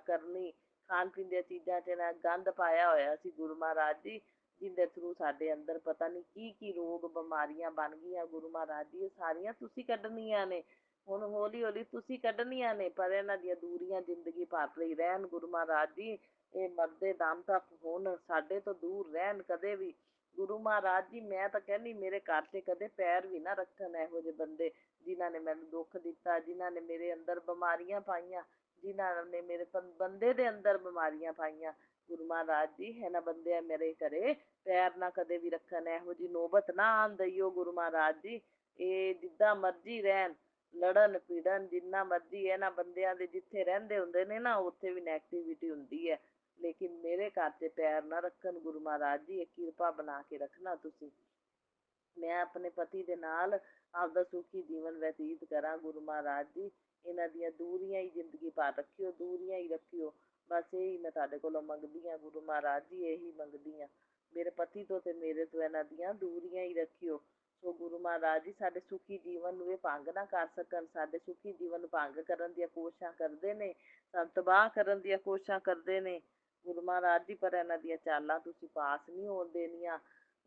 ਕਰਨੀ, ਖਾਣ ਪੀਣ ਦੀਆਂ ਚੀਜ਼ਾਂ 'ਚ ਇਹਨਾਂ ਗੰਦ ਪਾਇਆ ਹੋਇਆ ਸੀ ਗੁਰੂ ਮਹਾਰਾਜ ਜੀ, ਜਿਹਦੇ ਥਰੂ ਸਾਡੇ ਅੰਦਰ ਪਤਾ ਨਹੀਂ ਕੀ ਕੀ ਰੋਗ ਬਿਮਾਰੀਆਂ ਬਣ ਗਈਆਂ। ਗੁਰੂ ਮਹਾਰਾਜ ਜੀ ਇਹ ਸਾਰੀਆਂ ਤੁਸੀਂ ਕੱਢਣੀਆਂ ਨੇ, ਹੁਣ ਹੌਲੀ ਹੌਲੀ ਤੁਸੀਂ ਕੱਢਣੀਆਂ ਨੇ, ਪਰ ਇਹਨਾਂ ਦੀਆਂ ਦੂਰੀਆਂ ਜ਼ਿੰਦਗੀ ਭਰ ਲਈ ਰਹਿਣ। ਗੁਰੂ ਮਹਾਰਾਜ ਜੀ ਇਹ ਮਰਦੇ ਦਮ ਤੱਕ ਹੁਣ ਸਾਡੇ ਤੋਂ ਦੂਰ ਰਹਿਣ ਕਦੇ ਵੀ। ਗੁਰੂ ਮਹਾਰਾਜ ਜੀ ਮੈਂ ਤਾਂ ਕਹਿੰਦੀ ਮੇਰੇ ਘਰ 'ਚ ਕਦੇ ਪੈਰ ਵੀ ਨਾ ਰੱਖਣ ਇਹੋ ਜਿਹੇ ਬੰਦੇ, ਜਿਨ੍ਹਾਂ ਨੇ ਮੈਨੂੰ ਦੁੱਖ ਦਿੱਤਾ, ਜਿਨ੍ਹਾਂ ਨੇ ਮੇਰੇ ਅੰਦਰ ਬਿਮਾਰੀਆਂ ਪਾਈਆਂ, ਜਿਨ੍ਹਾਂ ਨੇ ਮੇਰੇ ਬੰਦੇ ਦੇ ਅੰਦਰ ਬਿਮਾਰੀਆਂ ਪਾਈਆਂ। ਗੁਰੂ ਮਹਾਰਾਜ ਜੀ ਇਹਨਾਂ ਬੰਦਿਆਂ ਮੇਰੇ ਘਰੇ ਪੈਰ ਨਾ ਕਦੇ ਵੀ ਰੱਖਣ, ਇਹੋ ਜਿਹੀ ਨੌਬਤ ਨਾ ਆਉਣ ਦਈਓ ਗੁਰੂ ਮਹਾਰਾਜ ਜੀ। ਇਹ ਜਿੱਦਾਂ ਮਰਜ਼ੀ ਰਹਿਣ, ਲੜਨ ਭਿੜਨ ਜਿੰਨਾ ਮਰਜ਼ੀ, ਇਹਨਾਂ ਬੰਦਿਆਂ ਦੇ ਜਿੱਥੇ ਰਹਿੰਦੇ ਹੁੰਦੇ ਨੇ ਨਾ ਉੱਥੇ ਵੀ ਨੈਗੇਟਿਵਿਟੀ ਹੁੰਦੀ ਹੈ, ਲੇਕਿਨ ਮੇਰੇ ਘਰ 'ਚ ਪੈਰ ਨਾ ਰੱਖਣ। ਗੁਰੂ ਮਹਾਰਾਜ ਜੀ ਇਹ ਕਿਰਪਾ ਬਣਾ ਕੇ ਰੱਖਣਾ ਤੁਸੀਂ, ਮੈਂ ਆਪਣੇ ਪਤੀ ਦੇ ਨਾਲ ਆਪਦਾ ਸੁਖੀ ਜੀਵਨ ਬਤੀਤ ਕਰਾਂ। ਗੁਰੂ ਮਹਾਰਾਜ ਜੀ ਇਹਨਾਂ ਦੀਆਂ ਦੂਰੀਆਂ ਹੀ ਜ਼ਿੰਦਗੀ ਭਰ ਰੱਖਿਓ, ਦੂਰੀਆਂ ਹੀ ਰੱਖਿਓ, ਬਸ ਇਹੀ ਮੈਂ ਤੁਹਾਡੇ ਕੋਲੋਂ ਮੰਗਦੀ ਹਾਂ ਗੁਰੂ ਮਹਾਰਾਜ ਜੀ, ਇਹੀ ਮੰਗਦੀ ਹਾਂ, ਮੇਰੇ ਪਤੀ ਤੋਂ ਤੇ ਮੇਰੇ ਤੋਂ ਇਹਨਾਂ ਦੀਆਂ ਦੂਰੀਆਂ ਹੀ ਰੱਖਿਓ। ਸੋ ਗੁਰੂ ਮਹਾਰਾਜ ਜੀ ਸਾਡੇ ਸੁਖੀ ਜੀਵਨ ਨੂੰ ਇਹ ਭੰਗ ਨਾ ਕਰ ਸਕਣ, ਸਾਡੇ ਸੁਖੀ ਜੀਵਨ ਨੂੰ ਭੰਗ ਕਰਨ ਦੀਆਂ ਕੋਸ਼ਿਸ਼ਾਂ ਕਰਦੇ ਨੇ, ਸਾਨੂੰ ਤਬਾਹ ਕਰਨ ਦੀਆਂ ਕੋਸ਼ਿਸ਼ਾਂ ਕਰਦੇ ਨੇ ਗੁਰੂ ਮਹਾਰਾਜ ਜੀ, ਪਰ ਇਹਨਾਂ ਦੀਆਂ ਚਾਲਾਂ ਤੁਸੀਂ ਪਾਸ ਨਹੀਂ ਹੋਣ ਦੇਣੀਆਂ,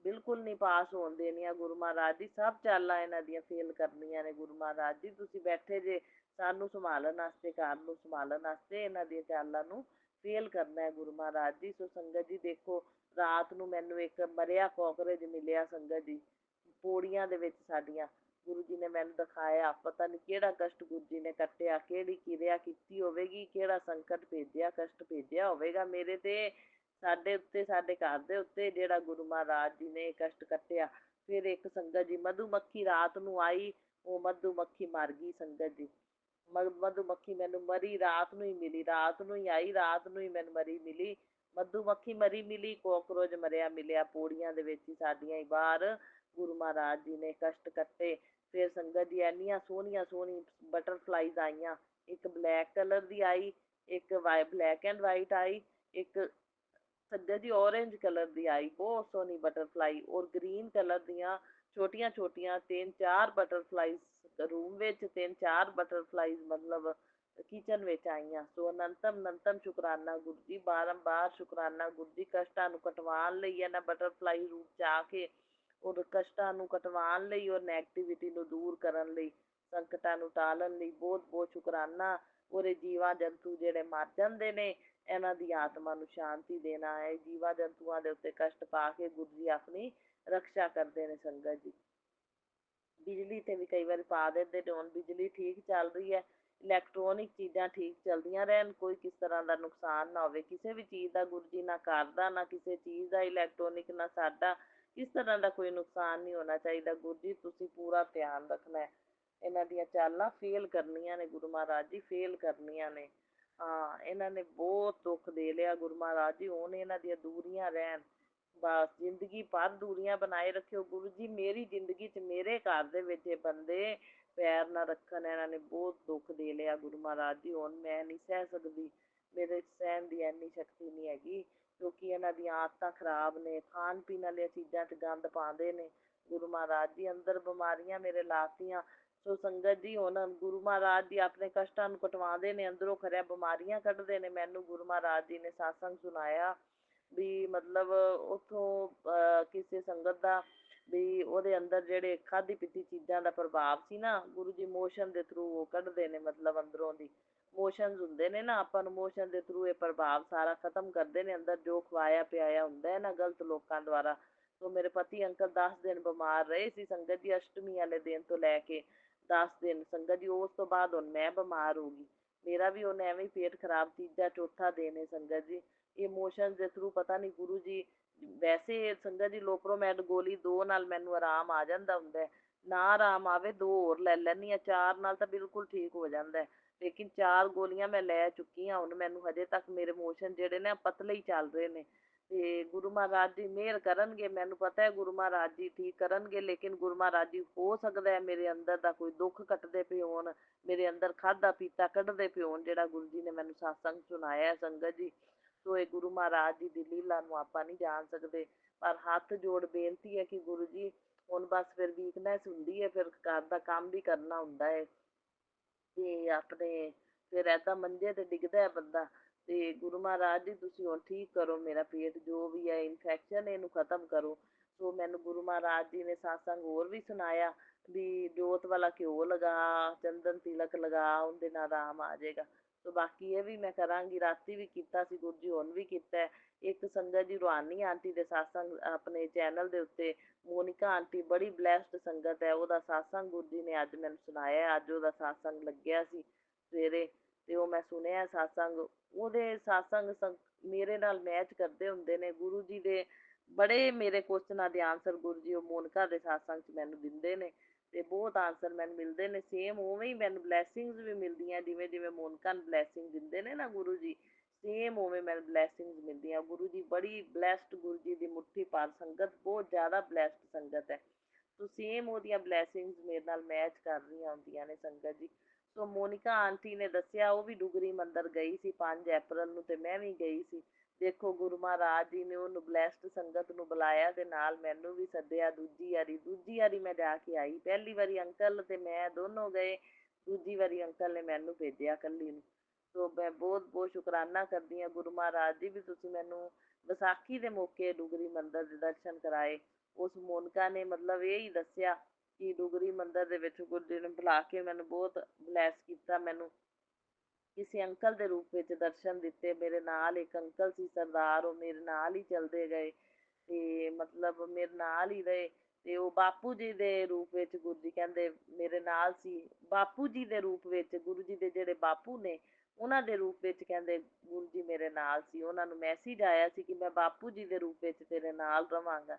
ਬਿਲਕੁਲ ਨਹੀਂ ਪਾਸ ਹੋਣ ਦੇਣੀਆਂ ਗੁਰੂ ਮਹਾਰਾਜ ਜੀ। ਸਭ ਚਾਲਾਂ ਇਹਨਾਂ ਦੀਆਂ ਫੇਲ ਕਰਨੀਆਂ ਨੇ ਗੁਰੂ ਮਹਾਰਾਜ ਜੀ, ਤੁਸੀਂ ਬੈਠੇ ਜੇ ਸਾਨੂੰ ਸੰਭਾਲਣ ਵਾਸਤੇ, ਘਰ ਨੂੰ ਸੰਭਾਲਣ ਵਾਸਤੇ, ਇਹਨਾਂ ਦੀਆਂ ਚਾਲਾਂ ਨੂੰ ਫੇਲ ਕਰਨਾ ਹੈ ਗੁਰੂ ਮਹਾਰਾਜ ਜੀ। ਸੋ ਸੰਗਤ ਜੀ ਦੇਖੋ, ਰਾਤ ਨੂੰ ਮੈਨੂੰ ਇੱਕ ਮਰਿਆ ਕਾਕਰੋਚ ਮਿਲਿਆ ਸੰਗਤ ਜੀ, ਪੌੜੀਆਂ ਦੇ ਵਿੱਚ ਸਾਡੀਆਂ। ਗੁਰੂ ਜੀ ਨੇ ਮੈਨੂੰ ਦਿਖਾਇਆ, ਪਤਾ ਨਹੀਂ ਕਿਹੜਾ ਕਸ਼ਟ ਗੁਰੂ ਜੀ ਨੇ ਕੱਟਿਆ, ਕਿਹੜੀ ਕਿਰਿਆ ਕੀਤੀ ਹੋਵੇਗੀ, ਕਿਹੜਾ ਸੰਕਟ ਭੇਜਿਆ, ਕਸ਼ਟ ਭੇਜਿਆ ਹੋਵੇਗਾ ਮੇਰੇ ਤੇ, ਸਾਡੇ ਉੱਤੇ, ਸਾਡੇ ਘਰ ਦੇ ਉੱਤੇ, ਜਿਹੜਾ ਗੁਰੂ ਮਹਾਰਾਜ ਜੀ ਨੇ ਕਸ਼ਟ ਕੱਟਿਆ। ਫਿਰ ਇੱਕ ਸੰਗਤ ਜੀ ਮਧੂਮੱਖੀ ਰਾਤ ਨੂੰ ਆਈ, ਉਹ ਮਧੂਮੱਖੀ ਮਰ ਗਈ ਸੰਗਤ ਜੀ, ਮਧੂਮੱਖੀ ਮੈਨੂੰ ਮਰੀ ਰਾਤ ਨੂੰ ਹੀ ਮਿਲੀ, ਰਾਤ ਨੂੰ ਹੀ ਆਈ, ਰਾਤ ਨੂੰ ਹੀ ਮੈਨੂੰ ਮਰੀ ਮਿਲੀ, ਮਧੂਮੱਖੀ ਮਰੀ ਮਿਲੀ, ਕੋਕਰੋਚ ਮਰਿਆ ਮਿਲਿਆ ਪੌੜੀਆਂ ਦੇ ਵਿੱਚ ਹੀ ਸਾਡੀਆਂ ਹੀ ਬਾਹਰ। ਗੁਰੂ ਮਹਾਰਾਜ ਜੀ ਨੇ ਕਸ਼ਟ ਕੱਟੇ। ਫਿਰ ਸੰਗਤ ਜੀ ਇੰਨੀਆਂ ਸੋਹਣੀਆਂ ਸੋਹਣੀ ਬਟਰਫਲਾਈਜ਼ ਆਈਆਂ, ਇੱਕ ਬਲੈਕ ਕਲਰ ਦੀ ਆਈ, ਇੱਕ ਬਲੈਕ ਐਂਡ ਵਾਈਟ ਆਈ, ਇੱਕ ਸੰਗਤ ਜੀ ਔਰੇਂਜ ਕਲਰ ਦੀ ਆਈ, ਬਹੁਤ ਸੋਹਣੀ ਬਟਰਫਲਾਈ, ਔਰ ਗ੍ਰੀਨ ਕਲਰ ਦੀਆਂ ਛੋਟੀਆਂ ਛੋਟੀਆਂ 3-4 ਬਟਰਫਲਾਈਜ਼ ਰੂਮ ਵਿੱਚ, 3-4 ਬਟਰਫਲਾਈਜ਼ ਮਤਲਬ ਕਿਚਨ ਵਿੱਚ ਆਈਆਂ। ਸੋ ਅਨੰਤਮ ਅਨੰਤਮ ਸ਼ੁਕਰਾਨਾ ਗੁਰੂ ਜੀ, ਬਾਰੰਬਾਰ ਸ਼ੁਕਰਾਨਾ ਗੁਰੂ ਜੀ, ਕਸ਼ਟਾਂ ਨੂੰ ਕਟਵਾਉਣ ਲਈ ਇਹਨਾਂ ਬਟਰਫਲਾਈ ਰੂਪ 'ਚ ਆ ਕੇ, ਔਰ ਕਸ਼ਟਾਂ ਨੂੰ ਕਟਵਾਉਣ ਲਈ, ਔਰ ਨੈਗੇਟਿਵਿਟੀ ਨੂੰ ਦੂਰ ਕਰਨ ਲਈ, ਸੰਕਟਾਂ ਨੂੰ ਟਾਲਣ ਲਈ ਬਹੁਤ ਬਹੁਤ ਸ਼ੁਕਰਾਨਾ। ਔਰ ਇਹ ਜੀਵਾਂ ਜੰਤੂ ਜਿਹੜੇ ਮਰ ਜਾਂਦੇ ਨੇ, ਇਹਨਾਂ ਦੀ ਆਤਮਾ ਨੂੰ ਸ਼ਾਂਤੀ ਦੇਣਾ ਹੈ। ਜੀਵਾਂ ਜੰਤੂਆਂ ਦੇ ਉੱਤੇ ਕਸ਼ਟ ਪਾ ਕੇ ਗੁਰੂ ਜੀ ਆਪਣੀ ਰਕਸ਼ਾ ਕਰਦੇ ਨੇ ਸੰਗਤ ਜੀ। ਬਿਜਲੀ ਤੇ ਵੀ ਕਈ ਵਾਰੀ ਪਾ ਦਿੰਦੇ ਨੇ, ਹੁਣ ਬਿਜਲੀ ਠੀਕ ਚੱਲ ਰਹੀ ਹੈ, ਇਲੈਕਟ੍ਰੋਨਿਕ ਚੀਜ਼ਾਂ ਠੀਕ ਚੱਲਦੀਆਂ ਰਹਿਣ, ਕੋਈ ਕਿਸ ਤਰ੍ਹਾਂ ਦਾ ਨੁਕਸਾਨ ਨਾ ਹੋਵੇ ਕਿਸੇ ਵੀ ਚੀਜ਼ ਦਾ। ਗੁਰੂ ਜੀ ਨਾ ਘਰ ਦਾ, ਨਾ ਕਿਸੇ ਚੀਜ਼ ਦਾ, ਇਲੈਕਟ੍ਰੋਨਿਕ ਨਾ ਸਾਡਾ, ਕਿਸ ਤਰ੍ਹਾਂ ਦਾ ਕੋਈ ਨੁਕਸਾਨ ਨਹੀਂ ਹੋਣਾ ਚਾਹੀਦਾ। ਗੁਰੂ ਜੀ ਤੁਸੀਂ ਪੂਰਾ ਧਿਆਨ ਰੱਖਣਾ, ਇਹਨਾਂ ਦੀਆਂ ਚਾਲਾਂ ਫੇਲ ਕਰਨੀਆਂ ਨੇ ਗੁਰੂ ਮਹਾਰਾਜ ਜੀ, ਫੇਲ ਕਰਨੀਆਂ ਨੇ। ਹਾਂ ਇਹਨਾਂ ਨੇ ਬਹੁਤ ਦੁੱਖ ਦੇ ਲਿਆ ਗੁਰੂ ਮਹਾਰਾਜ ਜੀ, ਹੁਣ ਇਹਨਾਂ ਦੀਆਂ ਦੂਰੀਆਂ ਰਹਿਣ, ਬਸ ਜ਼ਿੰਦਗੀ ਭਰ ਦੂਰੀਆਂ ਬਣਾਏ ਰੱਖਿਓ ਗੁਰੂ ਜੀ। ਮੇਰੀ ਜ਼ਿੰਦਗੀ 'ਚ, ਮੇਰੇ ਘਰ ਦੇ ਵਿੱਚ ਇਹ ਬੰਦੇ ਪੈਰ ਨਾ ਰੱਖਣ, ਇਹਨਾਂ ਨੇ ਬਹੁਤ ਦੁੱਖ ਦੇ ਲਿਆ ਗੁਰੂ ਮਹਾਰਾਜ ਜੀ, ਹੁਣ ਮੈਂ ਨਹੀਂ ਸਹਿ ਸਕਦੀ, ਮੇਰੇ ਸਹਿਣ ਦੀ ਇੰਨੀ ਸ਼ਕਤੀ ਨਹੀਂ ਹੈਗੀ, ਕਿਉਂਕਿ ਇਹਨਾਂ ਦੀਆਂ ਆਦਤਾਂ ਖਰਾਬ ਨੇ, ਖਾਣ ਪੀਣ ਵਾਲੀਆਂ ਚੀਜ਼ਾਂ 'ਚ ਗੰਦ ਪਾਉਂਦੇ ਨੇ ਗੁਰੂ ਮਹਾਰਾਜ ਜੀ, ਅੰਦਰ ਬਿਮਾਰੀਆਂ ਮੇਰੇ ਲਾਤੀਆਂ। ਸੋ ਸੰਗਤ ਜੀ ਹੁਣ ਗੁਰੂ ਮਹਾਰਾਜ ਜੀ ਆਪਣੇ ਕਸ਼ਟਾਂ ਨੂੰ ਕਟਵਾਉਂਦੇ ਨੇ, ਅੰਦਰੋਂ ਖਰਿਆ ਬਿਮਾਰੀਆਂ ਕੱਢਦੇ ਨੇ। ਮੈਨੂੰ ਗੁਰੂ ਮਹਾਰਾਜ ਜੀ ਨੇ ਸਾਸੰਗ ਸੁਣਾਇਆ ਵੀ ਮਤਲਬ ਉੱਥੋਂ ਕਿਸੇ ਸੰਗਤ ਦਾ ਵੀ ਉਹਦੇ ਅੰਦਰ ਜਿਹੜੇ ਖਾਧੀ ਪੀਤੀ ਚੀਜ਼ਾਂ ਦਾ ਪ੍ਰਭਾਵ ਸੀ ਨਾ, ਗੁਰੂ ਜੀ ਮੋਸ਼ਨ ਦੇ ਥਰੂ ਉਹ ਕੱਢਦੇ ਨੇ, ਮਤਲਬ ਅੰਦਰੋਂ ਦੀ ਮੋਸ਼ਨਸ ਹੁੰਦੇ ਨੇ ਨਾ, ਆਪਾਂ ਨੂੰ ਮੋਸ਼ਨ ਦੇ ਥਰੂ ਇਹ ਪ੍ਰਭਾਵ ਸਾਰਾ ਖਤਮ ਕਰਦੇ ਨੇ, ਅੰਦਰ ਜੋ ਖਵਾਇਆ ਪਿਆਇਆ ਹੁੰਦਾ ਹੈ ਨਾ ਗਲਤ ਲੋਕਾਂ ਦੁਆਰਾ। ਸੋ ਮੇਰੇ ਪਤੀ ਅੰਕਲ 10 ਦਿਨ ਬਿਮਾਰ ਰਹੇ ਸੀ ਸੰਗਤ ਜੀ, ਅਸ਼ਟਮੀ ਵਾਲੇ ਦਿਨ ਤੋਂ ਲੈ ਕੇ 10 ਦਿਨ ਸੰਗਤ ਜੀ। ਉਸ ਤੋਂ ਬਾਅਦ ਹੁਣ ਮੈਂ ਬਿਮਾਰ ਹੋ ਗਈ, ਮੇਰਾ ਵੀ ਹੁਣ ਐਵੇਂ ਹੀ ਪੇਟ ਖਰਾਬ, ਤੀਜਾ ਚੌਥਾ ਦਿਨ ਹੈ ਸੰਗਤ ਜੀ। ਇਮੋਸ਼ਨਸ ਦੇ ਥਰੂ ਪਤਾ ਨਹੀਂ ਗੁਰੂ ਜੀ, ਵੈਸੇ ਸੰਗਤ ਜੀ ਲੋਪਰੋਮੈਡ ਗੋਲੀ 2 ਨਾਲ ਮੈਨੂੰ ਆਰਾਮ ਆ ਜਾਂਦਾ ਹੁੰਦਾ ਹੈ, ਨਾ ਆਰਾਮ ਆਵੇ 2 ਹੋਰ ਲੈ ਲੈਂਦੀ ਹਾਂ, 4 ਨਾਲ ਤਾਂ ਬਿਲਕੁਲ ਠੀਕ ਹੋ ਜਾਂਦਾ ਹੈ। ਲੇਕਿਨ 4 ਗੋਲੀਆਂ ਮੈਂ ਲੈ ਚੁੱਕੀ ਹਾਂ, ਹੁਣ ਮੈਨੂੰ ਹਜੇ ਤੱਕ ਮੇਰੇ ਇਮੋਸ਼ਨ ਜਿਹੜੇ ਨੇ ਪਤਲੇ ਹੀ ਚੱਲ ਰਹੇ ਨੇ। ਤੇ ਗੁਰੂ ਮਹਾਰਾਜ ਜੀ ਮਿਹਰ ਕਰਨਗੇ, ਮੈਨੂੰ ਪਤਾ ਹੈ ਗੁਰੂ ਮਹਾਰਾਜ ਜੀ ਠੀਕ ਕਰਨਗੇ। ਲੇਕਿਨ ਗੁਰੂ ਮਹਾਰਾਜ ਜੀ ਹੋ ਸਕਦਾ ਹੈ ਮੇਰੇ ਅੰਦਰ ਦਾ ਕੋਈ ਦੁੱਖ ਕੱਟਦੇ ਪਏ ਹੋਣ, ਮੇਰੇ ਅੰਦਰ ਖਾਧਾ ਪੀਤਾ ਕੱਢਦੇ ਪਏ ਹੋਣ, ਜਿਹੜਾ ਗੁਰੂ ਜੀ ਨੇ ਮੈਨੂੰ ਸਤਸੰਗ ਸੁਣਾਇਆ ਸੰਗਤ ਜੀ। ਸੋ ਇਹ ਗੁਰੂ ਮਹਾਰਾਜ ਜੀ ਦੀ ਲੀਲਾ ਨੂੰ ਆਪਾਂ ਨਹੀਂ ਜਾਣ ਸਕਦੇ, ਪਰ ਹੱਥ ਜੋੜ ਬੇਨਤੀ ਹੈ ਕਿ ਗੁਰੂ ਜੀ ਹੁਣ ਬਸ ਫਿਰ ਵੀਕਨੈਸ ਹੁੰਦੀ ਹੈ, ਫਿਰ ਘਰ ਦਾ ਕੰਮ ਵੀ ਕਰਨਾ ਹੁੰਦਾ ਹੈ ਤੇ ਆਪਣੇ ਫਿਰ ਏਦਾਂ ਮੰਜੇ ਤੇ ਡਿੱਗਦਾ ਹੈ ਬੰਦਾ। ਤੇ ਗੁਰੂ ਮਹਾਰਾਜ ਜੀ ਤੁਸੀਂ ਹੁਣ ਠੀਕ ਕਰੋ ਮੇਰਾ ਪੇਟ, ਜੋ ਵੀ ਹੈ ਇਨਫੈਕਸ਼ਨ ਇਹਨੂੰ ਖਤਮ ਕਰੋ। ਸੋ ਮੈਨੂੰ ਗੁਰੂ ਮਹਾਰਾਜ ਜੀ ਨੇ ਸਤਸੰਗ ਹੋਰ ਵੀ ਸੁਣਾਇਆ ਵੀ ਜੋਤ ਵਾਲਾ ਘਿਓ ਲਗਾ, ਚੰਦਨ ਤਿਲਕ ਲਗਾ, ਉਹਦੇ ਨਾਲ ਆਰਾਮ ਆ ਜਾਏਗਾ। ਸੋ ਬਾਕੀ ਇਹ ਵੀ ਮੈਂ ਕਰਾਂਗੀ, ਰਾਤੀ ਵੀ ਕੀਤਾ ਸੀ ਗੁਰੂ ਜੀ, ਹੁਣ ਵੀ ਕੀਤਾ। ਇੱਕ ਸੰਗਤ ਜੀ ਰੂਹਾਨੀ ਆਂਟੀ ਦੇ ਸਤਸੰਗ ਆਪਣੇ ਚੈਨਲ ਦੇ ਉੱਤੇ, ਮੋਨਿਕਾ ਆਂਟੀ ਬੜੀ ਬਲੈਸਡ ਸੰਗਤ ਹੈ, ਉਹਦਾ ਸਤਸੰਗ ਗੁਰੂ ਜੀ ਨੇ ਅੱਜ ਮੈਨੂੰ ਸੁਣਾਇਆ। ਅੱਜ ਉਹਦਾ ਸਤਸੰਗ ਲੱਗਿਆ ਸੀ ਸਵੇਰੇ, ਤੇ ਉਹ ਮੈਂ ਸੁਣਿਆ ਸਤਸੰਗ। ਉਹਦੇ ਸਤਸੰਗ ਮੇਰੇ ਨਾਲ ਮੈਚ ਕਰਦੇ ਹੁੰਦੇ ਨੇ ਗੁਰੂ ਜੀ ਦੇ, ਬੜੇ ਮੇਰੇ ਕੁਐਸਚਨਾਂ ਦੇ ਆਨਸਰ ਗੁਰੂ ਜੀ ਉਹ ਮੋਨਿਕਾ ਦੇ ਸਤਸੰਗ 'ਚ ਮੈਨੂੰ ਦਿੰਦੇ ਨੇ, ਤੇ ਬਹੁਤ ਆਨਸਰ ਮੈਨੂੰ ਮਿਲਦੇ ਨੇ। ਸੇਮ ਉਵੇਂ ਹੀ ਮੈਨੂੰ ਬਲੈਸਿੰਗਸ ਵੀ ਮਿਲਦੀਆਂ, ਜਿਵੇਂ ਜਿਵੇਂ ਮੋਨਿਕਾ ਨੂੰ ਬਲੈਸਿੰਗ ਦਿੰਦੇ ਨੇ ਨਾ ਗੁਰੂ ਜੀ, ਸੇਮ ਉਵੇਂ ਮੈਨੂੰ ਬਲੈਸਿੰਗਸ ਮਿਲਦੀਆਂ। ਗੁਰੂ ਜੀ ਬੜੀ ਬਲੈਸਡ, ਗੁਰੂ ਜੀ ਦੀ ਮੁੱਠੀ ਭਰ ਸੰਗਤ ਬਹੁਤ ਜ਼ਿਆਦਾ ਬਲੈਸਡ ਸੰਗਤ ਹੈ। ਸੋ ਸੇਮ ਉਹਦੀਆਂ ਬਲੈਸਿੰਗਸ ਮੇਰੇ ਨਾਲ ਮੈਚ ਕਰ ਰਹੀਆਂ ਹੁੰਦੀਆਂ ਨੇ ਸੰਗਤ ਜੀ। ਸੋ ਮੋਨਿਕਾ ਆਂਟੀ ਨੇ ਦੱਸਿਆ ਉਹ ਵੀ ਡੁਗਰੀ ਮੰਦਿਰ ਗਈ ਸੀ 5 ਅਪ੍ਰੈਲ ਨੂੰ, ਤੇ ਮੈਂ ਵੀ ਗਈ ਸੀ। ਦੇਖੋ ਗੁਰੂ ਮਹਾਰਾਜ ਜੀ ਨੇ ਉਹਨੂੰ ਬਲੈਸਡ ਸੰਗਤ ਨੂੰ ਬੁਲਾਇਆ, ਤੇ ਨਾਲ ਮੈਨੂੰ ਵੀ ਸੱਦਿਆ। ਦੂਜੀ ਵਾਰੀ ਮੈਂ ਜਾ ਕੇ ਆਈ, ਪਹਿਲੀ ਵਾਰੀ ਅੰਕਲ ਤੇ ਮੈਂ ਦੋਨੋਂ ਗਏ, ਦੂਜੀ ਵਾਰੀ ਅੰਕਲ ਨੇ ਮੈਨੂੰ ਭੇਜਿਆ ਇਕੱਲੀ ਨੂੰ। ਸੋ ਮੈਂ ਬਹੁਤ ਬਹੁਤ ਸ਼ੁਕਰਾਨਾ ਕਰਦੀ ਹਾਂ ਗੁਰੂ ਮਹਾਰਾਜ ਜੀ ਵੀ ਤੁਸੀਂ ਮੈਨੂੰ ਵਿਸਾਖੀ ਦੇ ਮੌਕੇ ਡੁਗਰੀ ਮੰਦਿਰ ਦੇ ਦਰਸ਼ਨ ਕਰਾਏ। ਉਸ ਮੋਨਿਕਾ ਨੇ ਮਤਲਬ ਇਹ ਹੀ ਦੱਸਿਆ ਕਿ ਡੁਗਰੀ ਮੰਦਿਰ ਦੇ ਵਿੱਚ ਗੁਰੂ ਜੀ ਨੇ ਬੁਲਾ ਕੇ ਮੈਨੂੰ ਬਹੁਤ ਬਲੈਸ ਕੀਤਾ, ਮੈਨੂੰ ਕਿਸੇ ਅੰਕਲ ਦੇ ਰੂਪ ਵਿੱਚ ਦਰਸ਼ਨ ਦਿੱਤੇ। ਮੇਰੇ ਨਾਲ ਇੱਕ ਅੰਕਲ ਸੀ ਸਰਦਾਰ, ਉਹ ਮੇਰੇ ਨਾਲ ਹੀ ਚੱਲਦੇ ਗਏ ਤੇ ਮਤਲਬ ਮੇਰੇ ਨਾਲ ਹੀ ਰਹੇ। ਤੇ ਉਹ ਬਾਪੂ ਜੀ ਦੇ ਰੂਪ ਵਿੱਚ ਗੁਰੂ ਜੀ ਕਹਿੰਦੇ ਮੇਰੇ ਨਾਲ ਸੀ, ਬਾਪੂ ਜੀ ਦੇ ਰੂਪ ਵਿੱਚ, ਗੁਰੂ ਜੀ ਦੇ ਜਿਹੜੇ ਬਾਪੂ ਨੇ ਉਹਨਾਂ ਦੇ ਰੂਪ ਵਿੱਚ ਕਹਿੰਦੇ ਗੁਰੂ ਜੀ ਮੇਰੇ ਨਾਲ ਸੀ। ਉਹਨਾਂ ਨੂੰ ਮੈਸੇਜ ਆਇਆ ਸੀ ਕਿ ਮੈਂ ਬਾਪੂ ਜੀ ਦੇ ਰੂਪ ਵਿੱਚ ਤੇਰੇ ਨਾਲ ਰਵਾਂਗਾ,